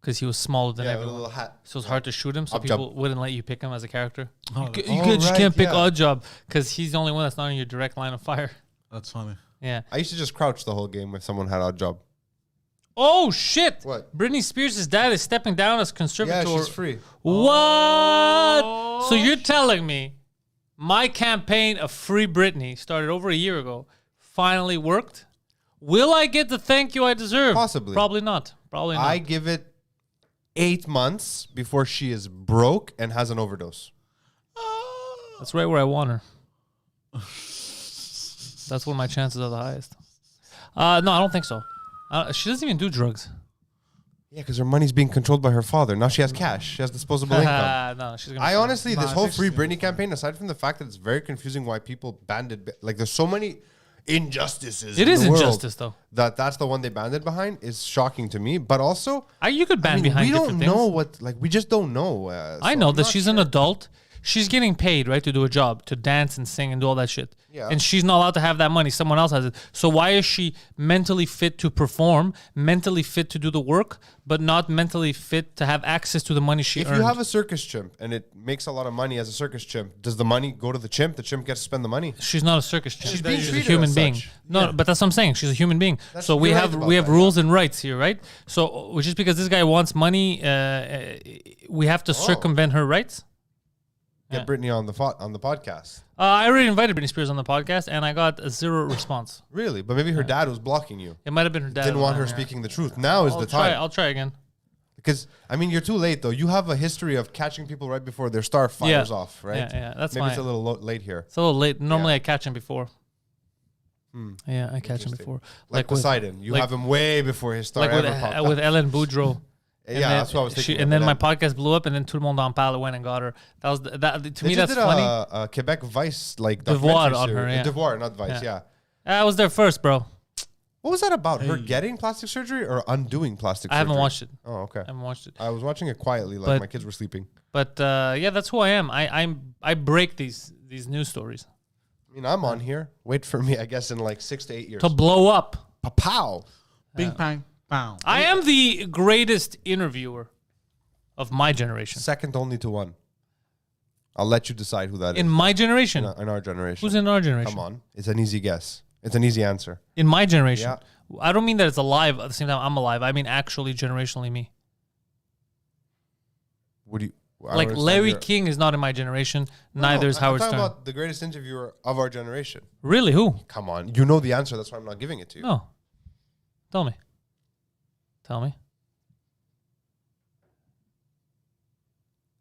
Because he was smaller than Yeah, with a everyone. little hat. So it's hard to shoot him, so Oddjob. people wouldn't let you pick him as a character. Oh, You just right, can't pick yeah. Oddjob because he's the only one that's not in your direct line of fire. that's funny. Yeah. I used to just crouch the whole game if someone had a job. Oh shit! What? Britney Spears' dad is stepping down as Yeah, conservator. she's free. What? So you're telling me my campaign of Free Britney started over a year ago finally worked? Will I get the thank you I deserve? Possibly. Probably not. Probably not. I give it 8 months before she is broke and has an overdose. That's right where I want her. That's when my chances are the highest. No, I don't think so. She doesn't even do drugs. Yeah, because her money's being controlled by her father. Now she has cash. She has disposable income. No, she's gonna. I honestly, this Nah, whole it's Free Britney campaign, aside from the fact that it's very confusing why people banded, like there's so many injustices. It in is the world injustice, though. that's the one they banded behind is shocking to me. But also, You could ban behind we different don't things. know what, like we just don't know. I so know I'm that not she's sure. an adult. She's getting paid, right, to do a job, to dance and sing and do all that shit. Yeah. And she's not allowed to have that money. Someone else has it. So why is she mentally fit to perform, mentally fit to do the work, but not mentally fit to have access to the money she If earned? you have a circus chimp and it makes a lot of money as a circus chimp, does the money go to the chimp? The chimp gets to spend the money. She's not a circus chick. She's being a treated human as being. such. No, but that's what I'm saying. She's a human being. So we you're right have about we have that, rules and rights here, right? So just because this guy wants money, we have to circumvent her rights. Get Britney on the podcast. I already invited Britney Spears on the podcast, and I got a 0 response. Really? But maybe her dad was blocking you. It might have been her dad. Didn't want her speaking the truth. Now is the time. I'll try again. Because, I mean, you're too late, though. You have a history of catching people right before their star fires off, right? Yeah, that's Maybe fine. it's a little late here. It's a little late. Normally, I catch him before. Yeah, I catch him Interesting. before. Like with- Poseidon. You like- have him way before his star like ever popped up. with Ellen Boudreau. Yeah, And then that's what I was thinking. and then my podcast blew up, and then Tout le monde en parle went and got her. That was to me. That's did funny. a Quebec Vice, like, Devoir documentary on her, series. yeah. Devoir, not Vice, yeah. I was there first, bro. What was that about? Her getting plastic surgery or undoing plastic surgery? I haven't watched it. Oh, okay. I haven't watched it. I was watching it quietly, like But- my kids were sleeping. But yeah, that's who I am. I break these news stories I mean, I'm on here. Wait for me, I guess, in like 6 to 8 years. to blow up. Pow! Bing, bang, bow. I am the greatest interviewer of my generation. Second only to one. I'll let you decide who that is. In my generation, In our generation. who's in our generation? Come on. It's an easy guess. It's an easy answer. In my generation, Yeah. I don't mean that it's alive at the same time I'm alive. I mean actually generationally me. Would you... I don't Like understand Larry your- King is not in my generation. No, Neither is I'm Howard talking Stern. about the greatest interviewer of our generation. Really? Who? Come on. You know the answer. That's why I'm not giving it to you. No. Tell me. Tell me.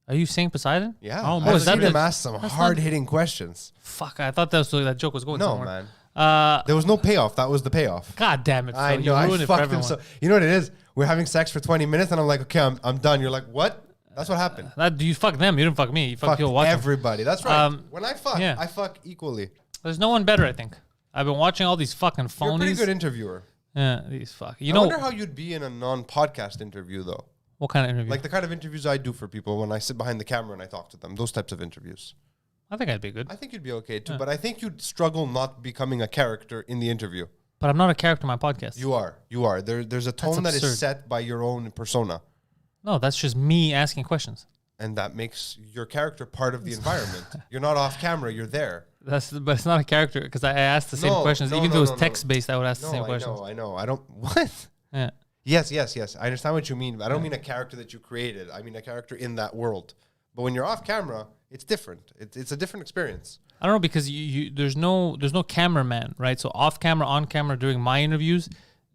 Are you saying Poseidon? Yeah. Oh, I've is that seen him the- ask some that's not- hard-hitting questions. Fuck! I thought that joke was going No, somewhere. man. There was no payoff. That was the payoff. God damn it! I Phil, know. You I ruined it for fucked him. everyone. So you know what it is? We're having sex for 20 minutes, and I'm like, okay, I'm done. You're like, what? That's what happened. You fuck them. You didn't fuck me. You fuck Fuck people watching. everybody. That's right. When I fuck, yeah. I fuck equally. There's no one better. I think. I've been watching all these fucking phonies. You're a pretty good interviewer. Yeah, these fuck. You I know wonder how you'd be in a non-podcast interview, though. what kind of interview? Like the kind of interviews I do for people when I sit behind the camera and I talk to them. Those types of interviews. I think I'd be good, I think you'd be okay too, but I think you'd struggle not becoming a character in the interview. but I'm not a character in my podcast. You are. You are. There's a tone that is absurd. set by your own persona, No, that's just me asking questions. and that makes your character part of the environment. You're not off camera. You're there. But it's not a character because I asked the same No, questions. no, Even no, though it was no, no. text based, I would ask the No, same I questions. know. I know. I don't. What? Yeah. Yes. I understand what you mean. But I don't mean a character that you created. I mean a character in that world. But when you're off camera, it's different. It's a different experience. I don't know because there's no cameraman, right? So off camera, on camera during my interviews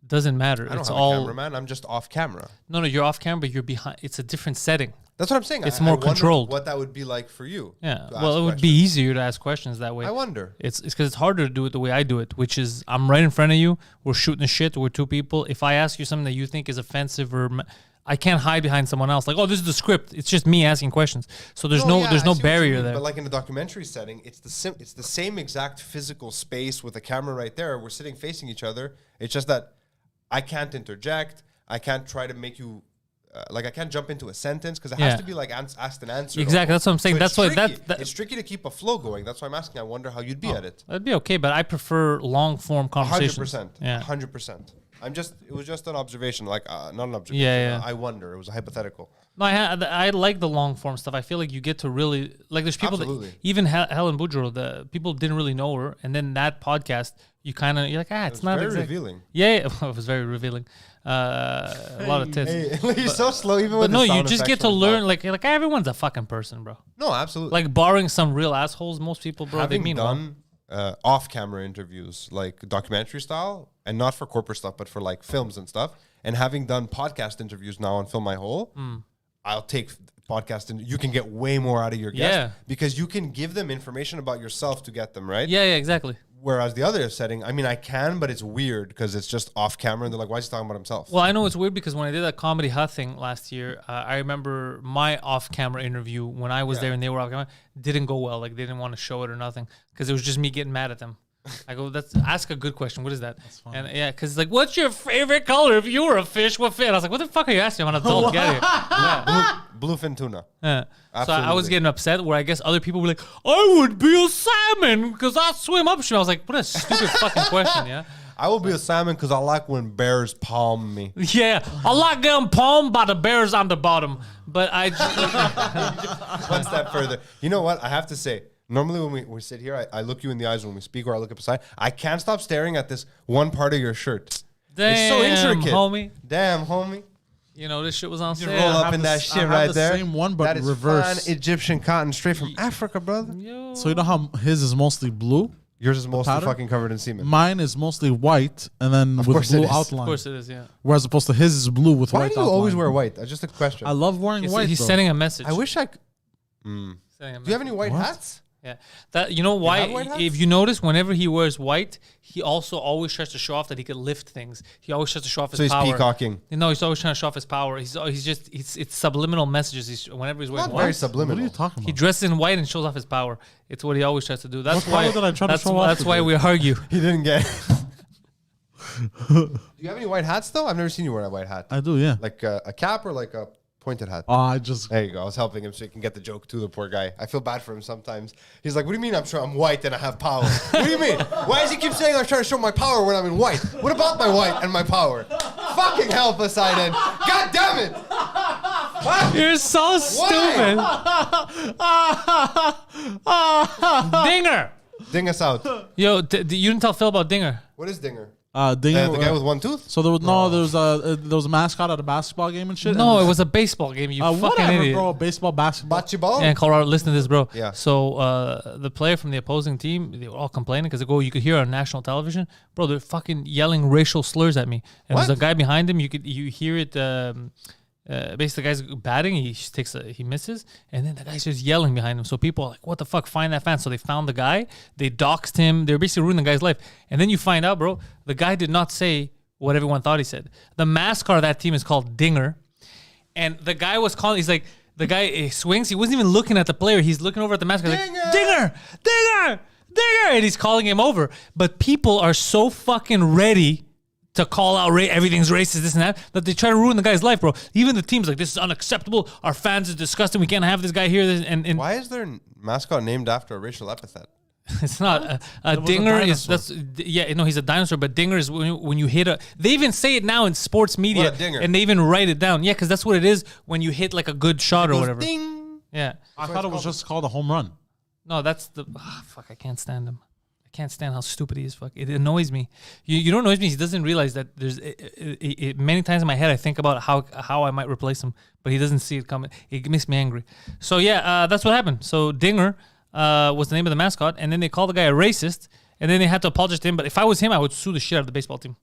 doesn't matter. I don't It's have all a cameraman. I'm just off camera. no, you're off camera, but you're behind. It's a different setting. That's what I'm saying. It's I more wonder controlled. What that would be like for you. Yeah. to Well, ask it would be questions. easier to ask questions that way. I wonder. It's because it's harder to do it the way I do it, which is I'm right in front of you. We're shooting the shit. We're two people. If I ask you something that you think is offensive I can't hide behind someone else. Like, oh, this is the script. It's just me asking questions. So there's yeah, there's I no see what you barrier mean, there. But like in a documentary setting, it's the same exact physical space with a camera right there. We're sitting facing each other. It's just that I can't interject. I can't try to make you I can't jump into a sentence because it has Yeah. to be like asked and answered. Exactly, that's what I'm saying. So That's it's why tricky. that- It's tricky to keep a flow going. That's why I'm asking. I wonder how you'd be at it. That'd be okay, but I prefer long form conversations. 100%. Yeah. 100%. It was just an observation, not an observation. Yeah. I wonder. It was a hypothetical. No, I like the long form stuff. I feel like you get to really like. There's people Absolutely. that even Helen Boudreau, the people didn't really know her, and then that podcast, you're like, it's not very exact- revealing. Yeah, it was very revealing. A lot of tits. Hey, you're so slow, even But with no, the you sound just effects get to when it's learn. not. Like everyone's a fucking person, bro. No, absolutely. Like barring some real assholes, most people, bro, Having they mean well. done off-camera interviews, like documentary style, and not for corporate stuff, but for like films and stuff, and having done podcast interviews now on Film My Hole, I'll take podcast and you can get way more out of your guests Yeah. because you can give them information about yourself to get them right. Yeah, exactly. Whereas the other setting, I mean, I can, but it's weird because it's just off camera, and they're like, "Why is he talking about himself?" Well, I know it's weird because when I did that Comedy Hut thing last year, I remember my off-camera interview when I was there and they were off-camera didn't go well. Like they didn't want to show it or nothing because it was just me getting mad at them. I go, ask a good question. What is that? And yeah, because it's like, what's your favorite color? If you were a fish, what fish? I was like, what the fuck are you asking? I'm an adult. Get here. Yeah. Bluefin tuna. Yeah. So I was Absolutely. getting upset where I guess other people were like, I would be a salmon because I swim upstream. I was like, what a stupid fucking question, yeah? I will be a salmon because I like when bears palm me. Yeah, I like getting palmed by the bears on the bottom. But I One step further. You know what? I have to say, normally when we sit here, I look you in the eyes when we speak or I look up beside. I can't stop staring at this one part of your shirt. It's so intricate. homie. Damn, homie. You know, this shit was on You sale. roll up have in the that s- shit I have right the there. same one, but that is reverse. fine Egyptian cotton straight from Africa, brother. Yo. So you know how his is mostly blue? Yours is mostly pattern? fucking covered in semen. Mine is mostly white and then with course it blue is. Of outline. course it is, yeah. Whereas opposed to his is blue with Why white do you outline. always wear white? That's just a question. I love wearing white. He's bro. sending a message. I wish I. Sending a Do you have any white What? hats? Yeah, that you know why? have white hats? If you notice, whenever he wears white, he also always tries to show off that he can lift things. He always tries to show off his So he's power. peacocking. No, he's always trying to show off his power. He's just it's subliminal messages. Whenever he's wearing Not white, very What subliminal. are you talking he about? dresses in white and shows off his power. It's what he always tries to do. That's What why. power did I try to that's show off that's why today? we argue. He didn't get. Do you have any white hats though? I've never seen you wear a white hat. I do, yeah. Like a cap or like a pointed hat. I just There you go. I was helping him so he can get the joke to the poor guy. I feel bad for him sometimes. He's like, "What do you mean I'm white and I have power? What do you mean? Why does he keep saying I'm trying to show my power when I'm in white? What about my white and my power? Fucking hell, Poseidon! God damn it! What? You're so stupid. Dinger. Ding us out. Yo, you didn't tell Phil about Dinger. What is Dinger? Dinger, The guy with one tooth? so there was there was a mascot at a basketball game and shit. No, and it was a baseball game. You fucking whatever, idiot. bro. Baseball, basketball. Bocce ball? Yeah, in Colorado, listen to this, bro. Yeah. So the player from the opposing team, they were all complaining because you could hear on national television, bro. They're fucking yelling racial slurs at me. And there's What? a guy behind him. You hear it. Basically, the guy's batting. He misses, and then the guy's just yelling behind him. So people are like, "What the fuck? Find that fan!" So they found the guy. They doxed him. They're basically ruining the guy's life. And then you find out, bro, the guy did not say what everyone thought he said. The mascot of that team is called Dinger. And the guy was calling, he's like, the guy swings, he wasn't even looking at the player, he's looking over at the mascot, Dinger! like, Dinger! Dinger! Dinger! And he's calling him over. But people are so fucking ready to call out everything's racist, this and that they try to ruin the guy's life, bro. Even the team's like, this is unacceptable. Our fans is disgusting. We can't have this guy here. And Why is their mascot named after a racial epithet? it's not a was a dinger is dinosaur. he's a dinosaur, but dinger is when you hit they even say it now in sports media, What a dinger. and they even write it down, because that's what it is when you hit like a good shot or Goes whatever. Ding. Yeah, I thought it was just called a home run. no, that's the fuck. I can't stand him. I can't stand how stupid he is. Fuck, it annoys me. You know what annoys me? He doesn't realize that there's many times in my head I think about how I might replace him, but he doesn't see it coming. It makes me angry. So yeah, that's what happened. So Dinger was the name of the mascot, and then they called the guy a racist, and then they had to apologize to him. But if I was him, I would sue the shit out of the baseball team.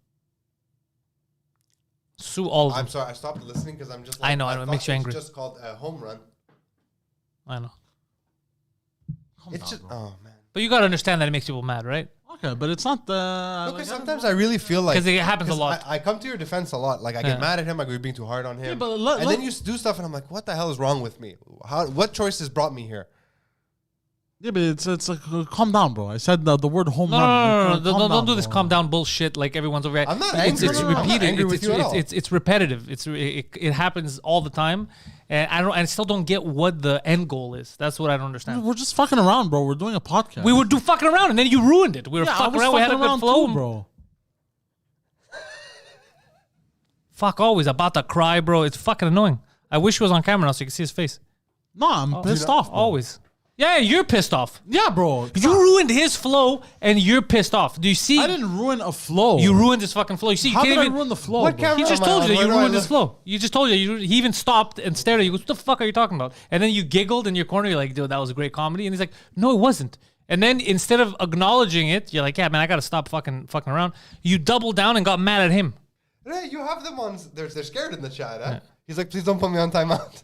Sue all of them. I'm sorry, I stopped listening because I'm just like, I know, it thought makes you was angry. just called a home run. I know. It's just, oh man. But you got to understand that it makes people mad, right? Okay, but it's not the. Because sometimes I really feel like... Because it happens a lot. I come to your defense a lot. Like, I Yeah. get mad at him. I go, you're being too hard on him. Yeah, but and then you do stuff, and I'm like, what the hell is wrong with me? What choices brought me here? Yeah, but it's like calm down, bro. I said the word home No, run. don't do this calm down bullshit like everyone's over. I'm not It's angry. I'm not repeated. angry with you at all. It's repetitive. It happens all the time, and I still don't get what the end goal is. That's what I don't understand. We're just fucking around, bro. We're doing a podcast. We were fucking around, and then you ruined it. We were I fucking was around. We had a fucking good flow, too, bro. Fuck, always about to cry, bro. It's fucking annoying. I wish he was on camera now so you could see his face. No, I'm pissed off, bro. Always. Yeah, you're pissed off. Yeah, bro. You ruined his flow, and you're pissed off. Do you see? I didn't ruin a flow. You ruined his fucking flow. You see, you How can't did I even. ruin the flow? What bro? camera He just am I told on? you that Where you do I ruined his look? flow. You just told you. He even stopped and stared at you. He goes, what the fuck are you talking about? And then you giggled in your corner. You're like, dude, that was a great comedy. And he's like, no, it wasn't. And then instead of acknowledging it, you're like, yeah, man, I got to stop fucking around. You doubled down and got mad at him. Hey, you have them on... They're scared in the chat, huh? He's like, please don't put me on timeout.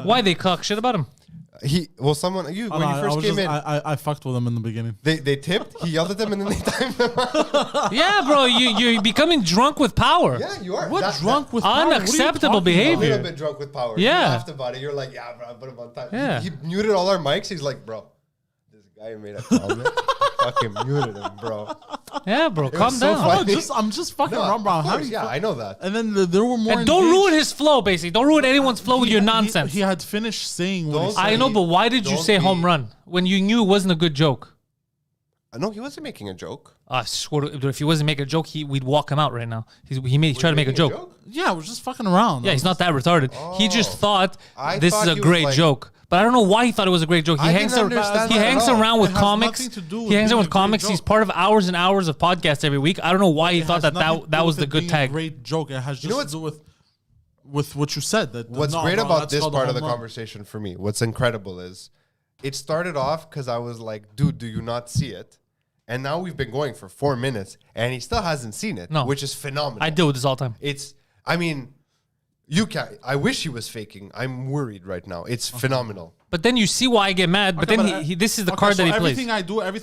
Why they talk shit about him? Someone when Oh, you no, first came in, I fucked with him in the beginning. they tipped. He yelled at them and then they timed them out. Yeah, bro, you're becoming drunk with power. Yeah, you are. What drunk with power? What are you Unacceptable talking A behavior. little bit drunk with power. Yeah. You laughed about it. You're like, yeah, bro, I put him on time. Yeah. He muted all our mics. He's like, bro, this guy who made a comment. Fucking muted him, bro. Yeah, bro, calm so down. funny. about? I'm just fucking No, around, bro. of How course, you yeah, fuck- I know that. And then there were more. And don't engaged- ruin his flow, basically. Don't ruin anyone's flow with your nonsense. He had finished saying what he Don't- said. I know, but why did you Don't say be- home run when you knew it wasn't a good joke? No, he wasn't making a joke. I swear, if he wasn't making a joke, we'd walk him out right now. He tried to make a Making joke. Yeah, we're just fucking around. Yeah, he's not that retarded. He just thought I this thought is a he was great like- joke. But I don't know why he thought it was a great joke. He I hangs, didn't understand that at all. around with It has comics. nothing to do with He hangs being around a with great comics. He's joke. part of hours and hours of podcasts every week. I don't know why he It thought has that nothing to that do was with the it good being tag. a great joke. It has You know just to do with what you said. That What's no, great bro, about that's this called a part of the home run. conversation for me, what's incredible is it started off because I was like, dude, do you not see it? And now we've been going for 4 minutes and he still hasn't seen it, No. which is phenomenal. I deal with this all the time. I mean, you can't. I wish he was faking. I'm worried right now. It's phenomenal. But then you see why I get mad. But Okay, then but, this is the okay, card so that he plays. everything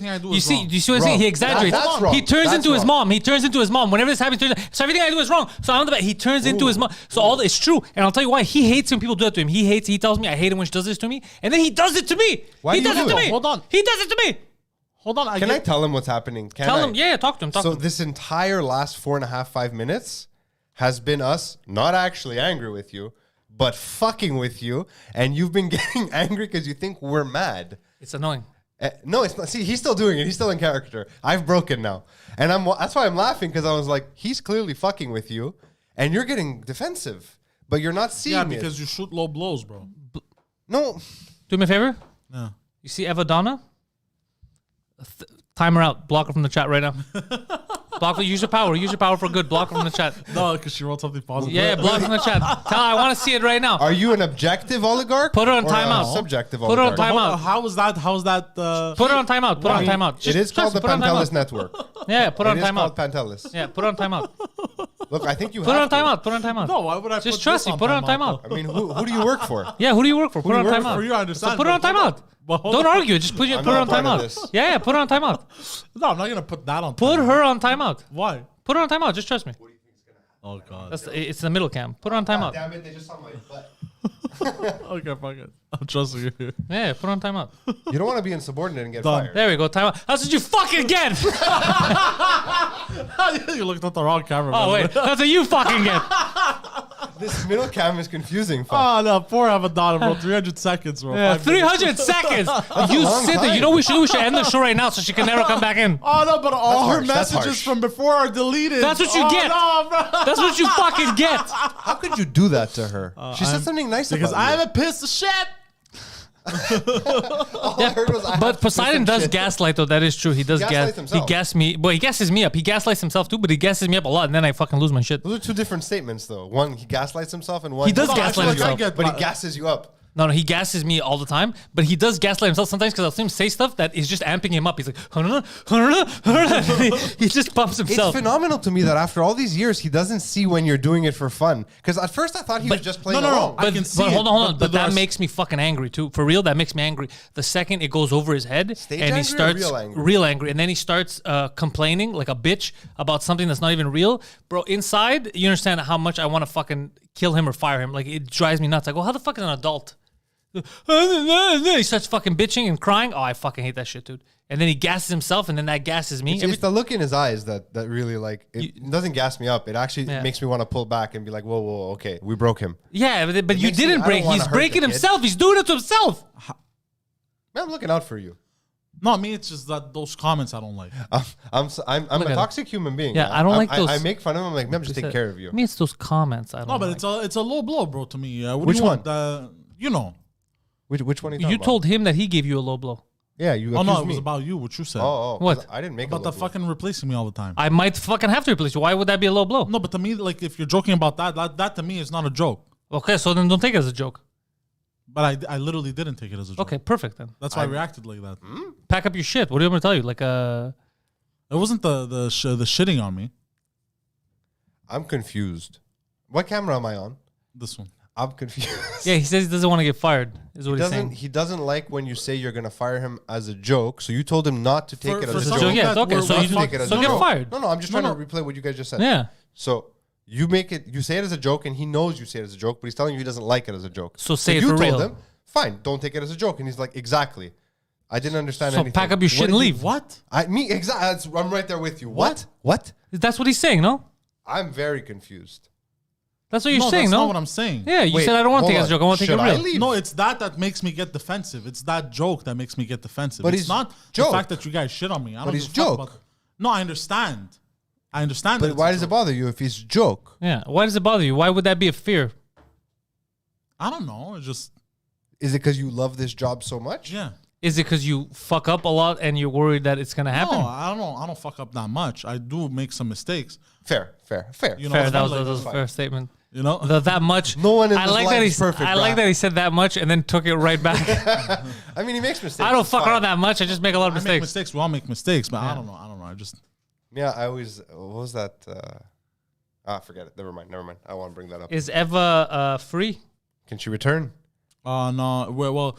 I do You is see, wrong. you see what I'm saying? Wrong. He exaggerates. That's wrong. He turns That's into his wrong. mom. He turns into his mom. Whenever this happens, so everything I do is wrong. So I'm the he turns into his mom. So all it's true. And I'll tell you why. He hates when people do that to him. He tells me I hate him when she does this to me. And then he does it to me. Why he do you does it do to it? me. Hold on. He does it to me. Hold on. Can I tell him what's happening? Tell him. Yeah, talk to him. Talk So to him. this entire last 4.5, 5 minutes has been us not actually angry with you, but fucking with you. And you've been getting angry because you think we're mad. It's annoying. No, it's not. See, he's still doing it. He's still in character. I've broken now. And that's why I'm laughing because I was like, he's clearly fucking with you and you're getting defensive, but you're not seeing Yeah, it. because you shoot low blows, bro. No. Do me a favor. Yeah. You see Eva Donna? Time her out. Block her from the chat right now. Block her. Use your power. Use your power for good. Block her from the chat. No, because she wrote something positive. Yeah, block her from the chat. Tell her I want to see it right now. Are you an objective oligarch? Put her on or a timeout. subjective Put her on oligarch? timeout. How is that? How is that? Put her on timeout. Put her on timeout. It is called the put her on Pantelis timeout. network. Yeah, put her on It is called timeout. Pantelis. Yeah, put her on timeout. Look, I think you Put her on have to. timeout. Put her on timeout. No, why would I? Just put trust this me. Put her on timeout. I mean, who do you work for? Yeah, who do you work for? Put her on you work timeout. for? You understand, So put her on but hold timeout. on. But hold Don't on. argue. Just put her I'm on not part of timeout. this. Yeah, put her on timeout. No, I'm not gonna put that on. Put timeout. her on timeout. Why? Put her on timeout. Just trust me. Oh god. It's the middle cam. Put her on timeout. Damn it, they just saw my butt. Okay, fuck it. I'm trusting you. Yeah, put her on timeout. You don't want to be insubordinate and get Done. fired. There we go. Timeout. That's what you fucking get. You looked at the wrong camera. Oh man. wait, that's what you fucking get. This middle cam is confusing. Fuck. Oh no, poor Avedon, bro. 300 seconds, bro. Yeah, 5 minutes. 300 seconds. You long sit there. time. You know we should end the show right now so she can never come back in. Oh no, but all her harsh, that's messages harsh. from before are deleted. That's what you oh, get. No, bro. That's what you fucking get. How could you do that to her? She said something nice Because about I'm a piece of shit. All I heard was, I have But to Poseidon do some does shit. gaslight though. That is true. He does gaslights gas. He himself. gas me. Well, he gasses me up. He gaslights himself too, but he gasses me up a lot, and then I fucking lose my shit. Those are two different statements, though. One, he gaslights himself, and one, He does No, gaslight actually, himself. but he gasses you up. No, he gasses me all the time, but he does gaslight himself sometimes because I'll see him say stuff that is just amping him up. He's like, he just bumps It's himself. phenomenal to me that after all these years, he doesn't see when you're doing it for fun. Because at first I thought he was just playing no, no. along. I But, can see but hold it, on, hold on. but But that there's- makes me fucking angry too. For real, that makes me angry. The second it goes over his head Stage and angry he or starts real angry? and then he starts complaining like a bitch about something that's not even real, bro. Inside, you understand how much I want to fucking kill him or fire him. Like it drives me nuts. I go, how the fuck is an adult? He starts fucking bitching and crying. Oh, I fucking hate that shit, dude. And then he gasses himself, and then that gasses me. It's the look in his eyes that really, like, it doesn't gas me up. It actually Yeah. makes me want to pull back and be like, whoa, okay, we broke him. Yeah, but you makes me- didn't I break. don't wanna He's hurt breaking the kid. himself. He's doing it to himself. Man, I'm looking out for you. No, me, it's just that those comments I don't like. I'm Look a at him. toxic human being. Yeah, I don't like those- I make fun of him. I'm like, man, I'm just taking care of you. I mean, it's those comments. I don't No, but like. it's a low blow, bro, to me. What Which do you one? want? You know. Which one are you talking You about? told him that he gave you a low blow. Yeah, you Oh no, accused it was me. about you, what you said. Oh, What? 'cause I didn't make About a the low blow. fucking replacing me all the time. I might fucking have to replace you. Why would that be a low blow? No, but to me, like, if you're joking about that to me is not a joke. Okay, so then don't take it as a joke. But I literally didn't take it as a joke. Okay, perfect then. That's why I reacted like that. Pack up your shit. What do you want me to tell you? Like It wasn't the shitting on me. I'm confused. What camera am I on? This one. I'm confused. Yeah, he says he doesn't want to get fired. Is what he's saying. He doesn't like when you say you're gonna fire him as a joke. So you told him not to take it for as a some joke. joke Yeah, it's okay. we're- So we're you fuck- Take it as so a get joke. fired. No, I'm just trying to replay what you guys just said. Yeah. So you say it as a joke, and he knows you say it as a joke, but he's telling you he doesn't like it as a joke. So say it you for told real. him, fine, don't take it as a joke, and he's like, exactly. I didn't understand So anything. pack up your shit What and did you- leave. What? Exactly. I'm right there with you. What? That's what he's saying, no? I'm very confused. That's what you're No, saying, that's no? not what I'm saying. Yeah, you Wait, said I don't want to hold take it as a on. joke. I want to take Should it I real. leave? No, it's that makes me get defensive. It's that joke that makes me get defensive. But It's he's not joke. the fact that you guys shit on me. I don't he's give a fuck joke. about- No, I understand. that But it's why a does it joke. bother you if he's a joke? Yeah. Why does it bother you? Why would that be a fear? I don't know. It's just Is it because you love this job so much? yeah. Is it because you fuck up a lot and you're worried that it's gonna happen? No, I don't know. I don't fuck up that much. I do make some mistakes. Fair. You know, Fair. it's That not was, like- that was a fair statement. You know, That much. No one in I this like life that is perfect, I like bruh. that he said that much and then took it right back. I mean, he makes mistakes. I don't It's fuck fine. around that much. I just make a lot of I make mistakes. mistakes. We all make mistakes, but I don't know. I just Yeah, I always. What was that? Forget it. Never mind. I won't bring that up. Is Eva free? Can she return? no. Well,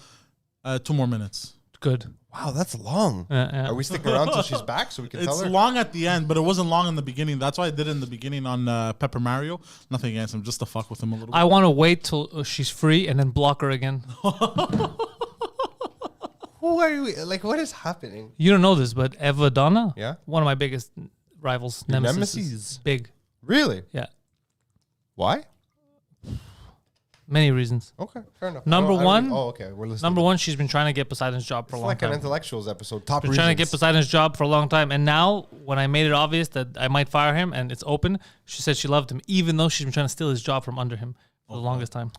2 more minutes. Good. Wow, that's long. Yeah. Are we sticking around till she's back so we can tell It's her? long at the end, but it wasn't long in the beginning. That's why I did it in the beginning on Pepper Mario. Nothing against him, just to fuck with him a little bit. I want to wait till she's free and then block her again. Who are you? Like, what is happening? You don't know this, but Eva Donna, Yeah. one of my biggest rivals, Your nemesis. nemesis? Big. Really? Yeah. Why? Many reasons. Okay, fair enough. Number I don't one- really- oh, okay. We're listening. Number one, she's been trying to get Poseidon's job for a It's long like an time. intellectuals episode. Top Been reasons. trying to get Poseidon's job for a long time, and now when I made it obvious that I might fire him and it's open, she said she loved him, even though she's been trying to steal his job from under him for the longest time.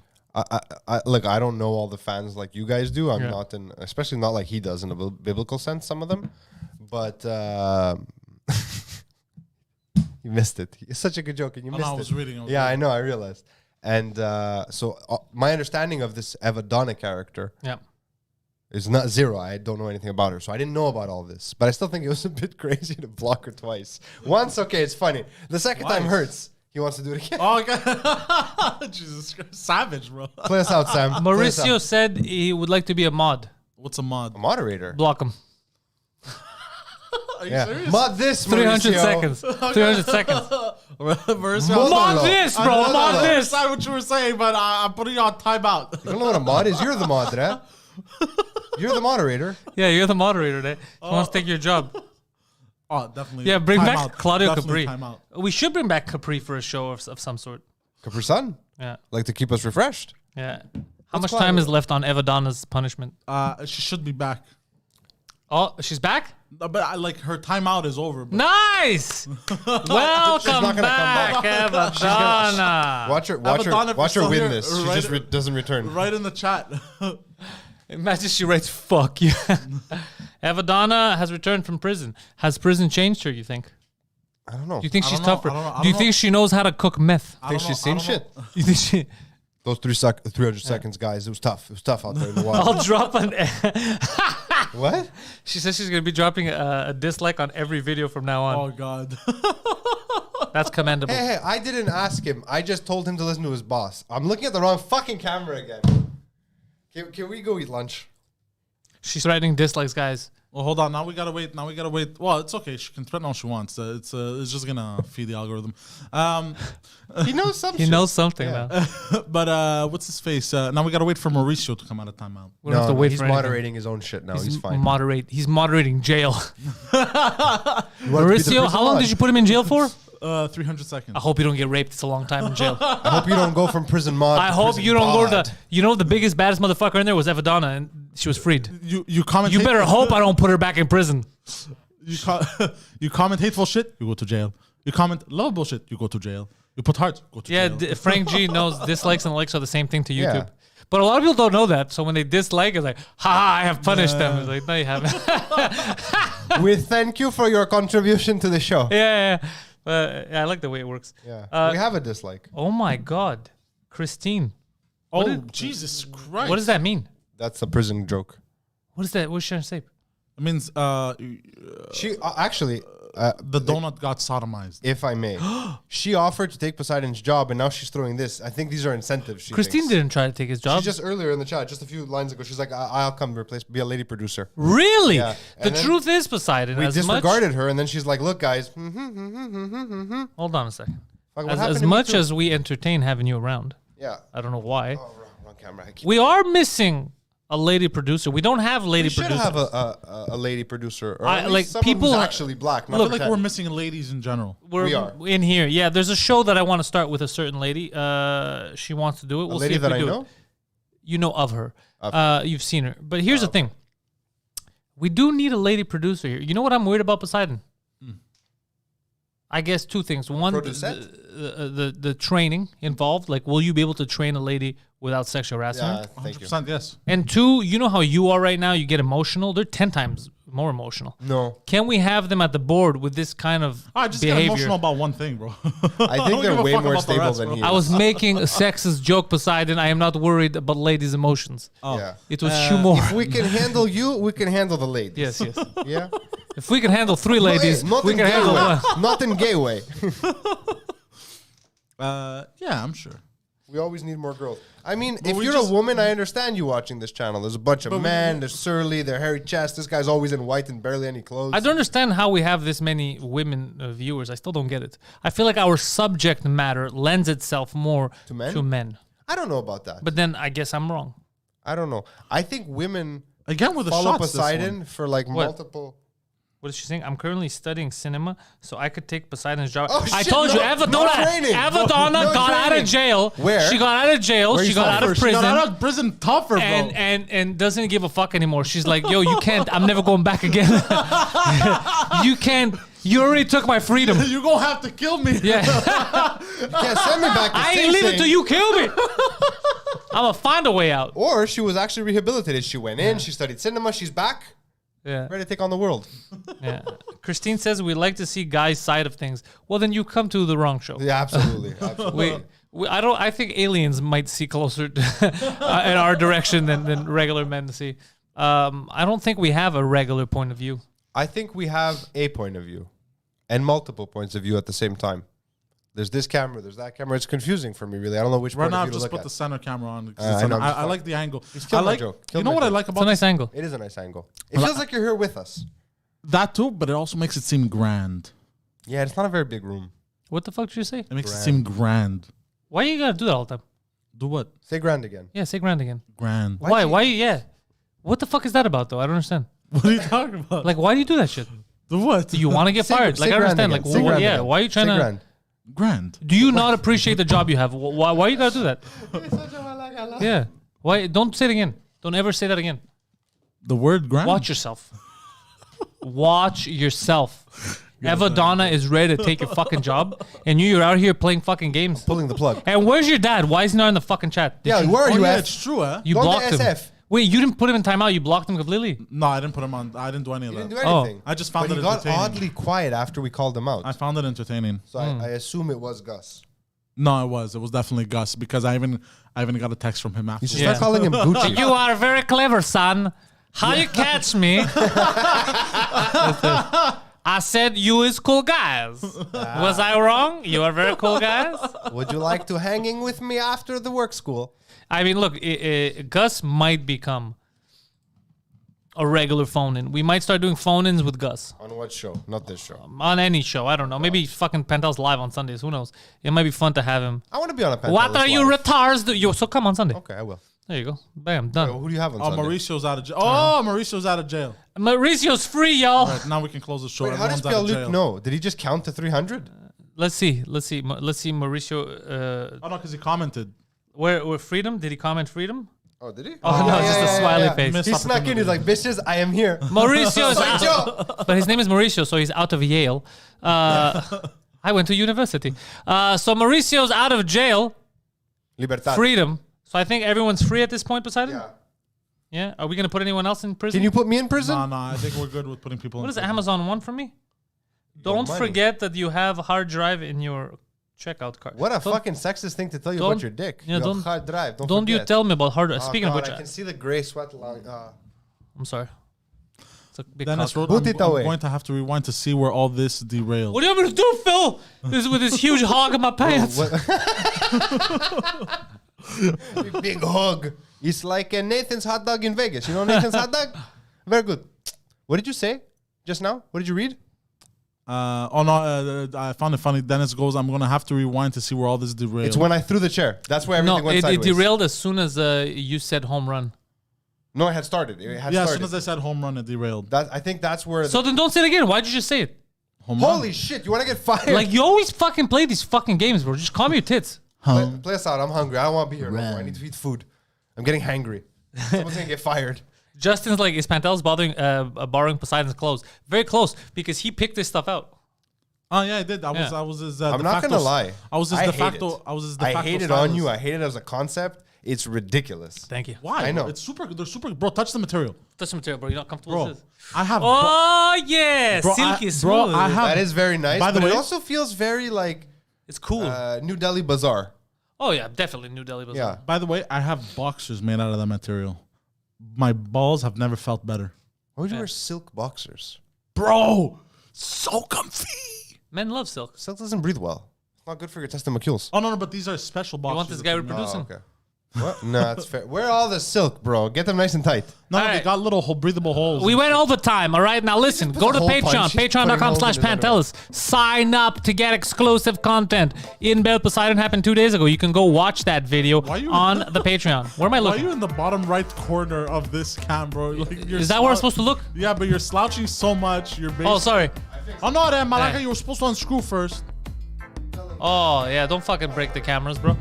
Look, I don't know all the fans like you guys do. I'm Yeah. not especially not like he does in a biblical sense. Some of them, but you missed it. It's such a good joke, and you Oh, missed no, it. I was reading. Yeah, I know. I realized. And so my understanding of this Eva Donna character Yeah. is not zero. I don't know anything about her, so I didn't know about all this. But I still think it was a bit crazy to block her twice. Once, okay, it's funny. The second time Twice? hurts. He wants to do it again. Oh, okay. Jesus Christ. Savage, bro. Play us out, Sam. Play us Mauricio out. said he would like to be a mod. What's a mod? A moderator. Block him. Are you Yeah. serious? Mod this, 300 Mauricio. seconds. 300 seconds. Mauricio, Mod this, bro. Modelo. Mod I this. understand what you were saying, but I'm putting you on timeout. You don't know what a mod is? You're the mod, right? You're the moderator. Yeah, you're the moderator today. He wants to take your job. Oh, definitely. Yeah, bring Time back out. Claudio Definitely Capri. time out. We should bring back Capri for a show of some sort. Capri Sun. Yeah, Like to keep us refreshed. yeah. How much Claudio? time is left on Eva Donna's punishment? She should be back. Oh, she's back? But like her timeout is over. Bro. Nice! Welcome not gonna come back, back. Eva Donna. Watch her Donna, if watch her you're win still this. here, She right- just doesn't return. Right in the chat. Imagine she writes, fuck you. Eva Donna has returned from prison. Has prison changed her, you think? I don't know. Do you think I she's don't know. tougher? I don't know. I Do you don't think know. she knows how to cook meth? think she's seen shit. You think she... Those 300 seconds, guys. It was tough. It was tough out there in the wild. I'll drop an... What? She says she's going to be dropping a dislike on every video from now on. Oh God. That's commendable. Hey, I didn't ask him. I just told him to listen to his boss. I'm looking at the wrong fucking camera again. Can we go eat lunch? She's threatening dislikes, guys. Well, hold on. Now we gotta wait. Well, it's okay. She can threaten all she wants. It's just gonna feed the algorithm. He knows something. He knows something Yeah. now. But what's his face? Now we gotta wait for Mauricio to come out of timeout. We don't have to wait he's for anything. moderating his own shit now. He's fine. He's moderating jail. You want to be the Mauricio, prison how long mod? did you put him in jail for? 300 seconds. I hope you don't get raped. It's a long time in jail. I hope you don't go from prison mod. I to hope prison you don't go to bod. the... You know the biggest, baddest motherfucker in there was Eva Donna, and she was freed. You comment. You better hope I don't put her back in prison. You comment hateful shit. You go to jail. You comment lovable shit. You go to jail. You put hearts. Go to Yeah, jail. Frank G knows dislikes and likes are the same thing to YouTube. Yeah. But a lot of people don't know that. So when they dislike, it's like, ha, I have punished them. It's like, no, you haven't. We thank you for your contribution to the show. yeah. Yeah, I like the way it works. Yeah. We have a dislike. Oh my God. Christine. Oh Jesus Christ! What does that mean? That's a prison joke. What is that? What's she trying to say? It means She actually, The donut got sodomized. if I may. She offered to take Poseidon's job, and now she's throwing this. I think these are incentives. Christine thinks. didn't try to take his job. She just earlier in the chat, just a few lines ago, she's like, "I'll come be a lady producer." Really? Yeah. The And then truth is, Poseidon, We as much... disregarded her, and then she's like, "Look, guys, Hold on a second. Fuck, what As happened to me much too? as we entertain having you around, yeah." I don't know why, Oh, wrong camera. I keep- we are missing a lady producer. We don't have lady We should producers. have a lady producer, or I- at least like, someone people who's are- actually black. Not I feel pretend. like we're missing ladies in general. we are. in here. Yeah, there's a show that I want to start with a certain lady. She wants to do it. We'll a lady see if that we I do know. it. You know of her. Of You've seen her. But here's the thing. We do need a lady producer here. You know what I'm worried about, Poseidon? I guess two things. One, the training involved. Like, will you be able to train a lady without sexual harassment? Yeah, thank you. 100% yes. And two, you know how you are right now? You get emotional. They're 10 times more emotional. No, Can we have them at the board with this kind of I just get behavior? emotional about one thing, bro. I think they're give a way fuck more about the stable rest, than bro. he. I is. was making a sexist joke, Poseidon. I am not worried about ladies' emotions. Yeah. It was humor. If we can handle you, we can handle the ladies. Yes, yes. Yeah. If we can handle three ladies, Hey, not we in can gay handle way. one. Not in gay way. Yeah, I'm sure. We always need more girls. I mean, But if we you're just- a woman, I understand you watching this channel. There's a bunch of men. They're surly. They're hairy chest. This guy's always in white and barely any clothes. I don't understand how we have this many women viewers. I still don't get it. I feel like our subject matter lends itself more To men? I don't know about that. But then I guess I'm wrong. I don't know. I think women Again with the follow shots. this Poseidon one. for like What? multiple. What is she saying? I'm currently studying cinema, so I could take Poseidon's job. Oh, I shit, told you, no- Eva no Donna training. got out training. of jail. Where? She got out of jail. Where She you got saw out her? of She prison. got out of prison tougher, bro. And doesn't give a fuck anymore. She's like, yo, you can't. I'm never going back again. You can't. You already took my freedom. You're going to have to kill me. Yeah. You can't send me back to I Sing ain't leaving Sing. till you kill me. I'm going to find a way out. Or she was actually rehabilitated. She went in. She studied cinema. She's back. Yeah. Ready to take on the world. Yeah. Christine says we like to see guys' side of things. Well, then you come to the wrong show. Yeah, absolutely. Absolutely. I think aliens might see closer to, in our direction than regular men see. I don't think we have a regular point of view. I think we have a point of view and multiple points of view at the same time. There's this camera, there's that camera. It's confusing for me, really. I don't know which Right point now, of I've view to just look put at. the center camera on. 'cause I it's know, I'm just I like the angle. He's I killed my like, joke. you Killed know my what I joke. like It's a about nice angle. It is a nice angle. It feels like you're here with us. that too, but it also makes it seem grand. Yeah, it's not a very big room. What the fuck did you say? It makes Grand. it seem grand. Why you gotta do that all the time? Do what? Say grand again. Yeah, say grand again. Grand. Why? Why? Yeah. What the fuck is that about, though? I don't understand. What are you talking about? Like, why do you do that shit? Do what? Do you want to get Say- fired? say Like, I grand understand. again. Like, Say grand yeah. again. Why are you trying Say to? grand. Grand. Do you not appreciate the job you have? Why you gotta do that? Yeah. Why? Don't say it again. Don't ever say that again. The word grand? Watch yourself. Watch yourself. Eva Donna is ready to take your fucking job, and you're out here playing fucking games. Pulling the plug. And where's your dad? Why is he not in the fucking chat? Did Yeah, you, where are Oh, you yeah, at? it's true, eh? you Don't blocked get him. SF. Wait, you didn't put him in timeout. You blocked him completely. No, I didn't put him on. I didn't do any of He that. didn't do Oh. anything. I just found But it he got entertaining. oddly quiet after we called him out. I found it entertaining. So I assume it was Gus. No, it was. It was definitely Gus because I even got a text from him after. You should Yeah. start calling him Gucci. You are very clever, son. How you catch me? I said you is cool guys. Was I wrong? You are very cool guys. Would you like to hanging with me after the work school? I mean, look, Gus might become a regular phone-in. We might start doing phone-ins with Gus On what show? Not this show. on any show. I don't know. Maybe fucking Pantelis live on Sundays. Who knows? It might be fun to have him. I want to be on a Pantelis What are you live. retards? So come on Sunday. Okay, I will. There you go. Bam, done. Who do you have on Oh, Sunday? Mauricio's out of jail. Oh, Mauricio's out of jail. Mauricio's free, y'all. All right, now we can close the show. Wait, how does Everyone's out of Pierre-Luc jail. know? Did he just count to 300? Let's see. Mauricio. Oh no, because he commented. Where freedom? Did he comment freedom? Oh, did he? Oh, no, just a smiley face. Missed He snuck in. He's like, bitches, I am here. Mauricio is Soy out. But his name is Mauricio, so he's out of Yale. I went to university. So Mauricio's out of jail. Libertad. Freedom. So I think everyone's free at this point, Poseidon? Yeah. Yeah? Are we going to put anyone else in prison? Can you put me in prison? No, I think we're good with putting people What in does prison. Amazon want from me? Don't money. forget that you have a hard drive in your checkout card. What a Don't- fucking sexist thing to tell you don't- about your dick. yeah, Your don't- hard drive. Don't you forget. tell me about hard drive. Oh, Speaking God, of which, I can see the gray sweat line. I'm sorry. It's a big Dennis cock. wrote, Put it I'm away. going to have to rewind to see where all this derailed. What do you want me to do, Phil? This with this huge hog in my pants. Big hug. It's like a Nathan's hot dog in Vegas. You know Nathan's hot dog? Very good. What did you say just now? What did you read? I found it funny. Dennis goes, I'm going to have to rewind to see where all this derailed. It's when I threw the chair. That's where everything No, went it sideways. derailed as soon as you said home run. No, it had started. It had Yeah, as started. soon as I said home run, it derailed. I think that's where. So then don't say it again. Why'd you just say it? Home run. Holy shit! You want to get fired? Like, you always fucking play these fucking games, bro. Just call me your tits. Play us out. I'm hungry. I don't want to be here no more. I need to eat food. I'm getting hangry. Someone's gonna get fired. Justin's like, is Pantelis borrowing Poseidon's clothes? Very close, because he picked this stuff out. Oh yeah, I did. I Yeah. was his. I'm not gonna lie. I was his I de hate facto. it. I was his de facto. I hate it stylist. on you. I hate it as a concept. It's ridiculous. Thank you. Why? I know. It's super. They're super. Bro, touch the material, Touch the material, bro. You're not comfortable bro. with this. I have. Oh, yeah. Bro, Silky I smooth. have. That is very nice. By the but way- it also feels very like It's cool. New Delhi Bazaar. Oh, yeah. Definitely New Delhi Bazaar. Yeah. By the way, I have boxers made out of that material. My balls have never felt better, Why would you wear silk boxers? bro. So comfy. Men love silk. Silk doesn't breathe well. It's not good for your testicules. Oh no, but these are special boxers. You want this guy reproducing? Oh, okay. What? No, that's fair. Wear all the silk, bro. Get them nice and tight. No, All they right. got little breathable holes. We went over time, all right? Now listen, put go the to hole Patreon, punch. He's putting holes in his patreon.com/Pantelis. Sign up to get exclusive content. In Bed Poseidon happened 2 days ago. You can go watch that video Why you- on the Patreon. Where am I Why are looking? you in the bottom right corner of this cam, bro? Like, you're Is that where I'm supposed to look? Yeah, but you're slouching so much. You're basically. Oh, sorry. Oh no, then Malaka, Hey. you were supposed to unscrew first. Oh, yeah, don't fucking break the cameras, bro.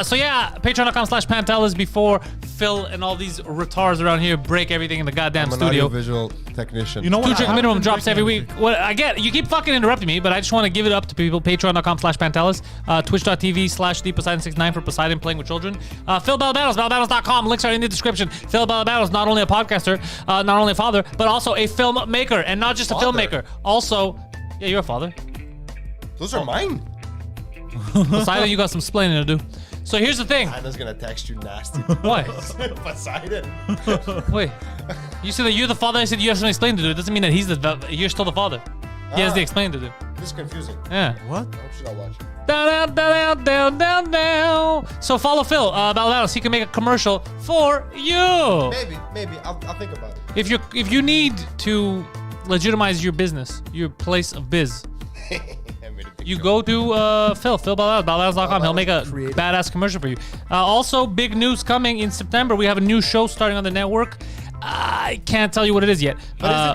So yeah, patreon.com/Pantelis before Phil and all these retards around here break everything in the goddamn I'm an studio. audiovisual technician. You know what? 2 Chick I haven't Minimum been drops every drinking week. Well, I get you keep fucking interrupting me, but I just want to give it up to people. Patreon.com/Pantelis, Twitch.tv/ThePoseidon69 for Poseidon playing with children. Phil Balabanos, balabanos.com. Links are in the description. Phil Balabanos, not only a podcaster, not only a father, but also a filmmaker, and not just a Father? filmmaker. Also, yeah, you're a father. Those are mine. Poseidon, you got some splaining to do. So here's the thing. Anna's gonna text you nasty. What? Poseidon. Wait. You said that you're the father. I said you have something to explain to do. It doesn't mean that you're still the father. He has the explain to do. This is confusing. Yeah. What? I hope she's not watching. Down. So follow Phil Balabanos. He can make a commercial for you. Maybe. I'll think about it. If you need to legitimize your business, your place of biz, you go to Phil Balabanos, balabanos.com. He'll make a Creative. badass commercial for you. Also, big news coming in September. We have a new show starting on the network. I can't tell you what it is yet.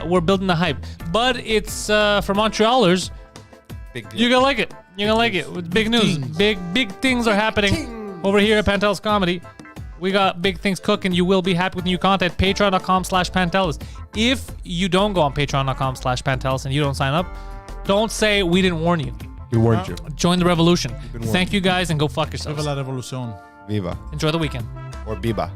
We're building the hype, but it's for Montrealers. Big deal. You're gonna like it. You're gonna like it. With big news. Big things are happening over here at Pantelis Comedy. We got big things cooking. You will be happy with new content. Patreon.com/Pantelis. If you don't go on Patreon.com/Pantelis and you don't sign up, don't say we didn't warn you. We warned you. Join the revolution. warned. Thank you guys and go fuck yourselves. Viva la revolución. Viva. Enjoy the weekend. Or Biba.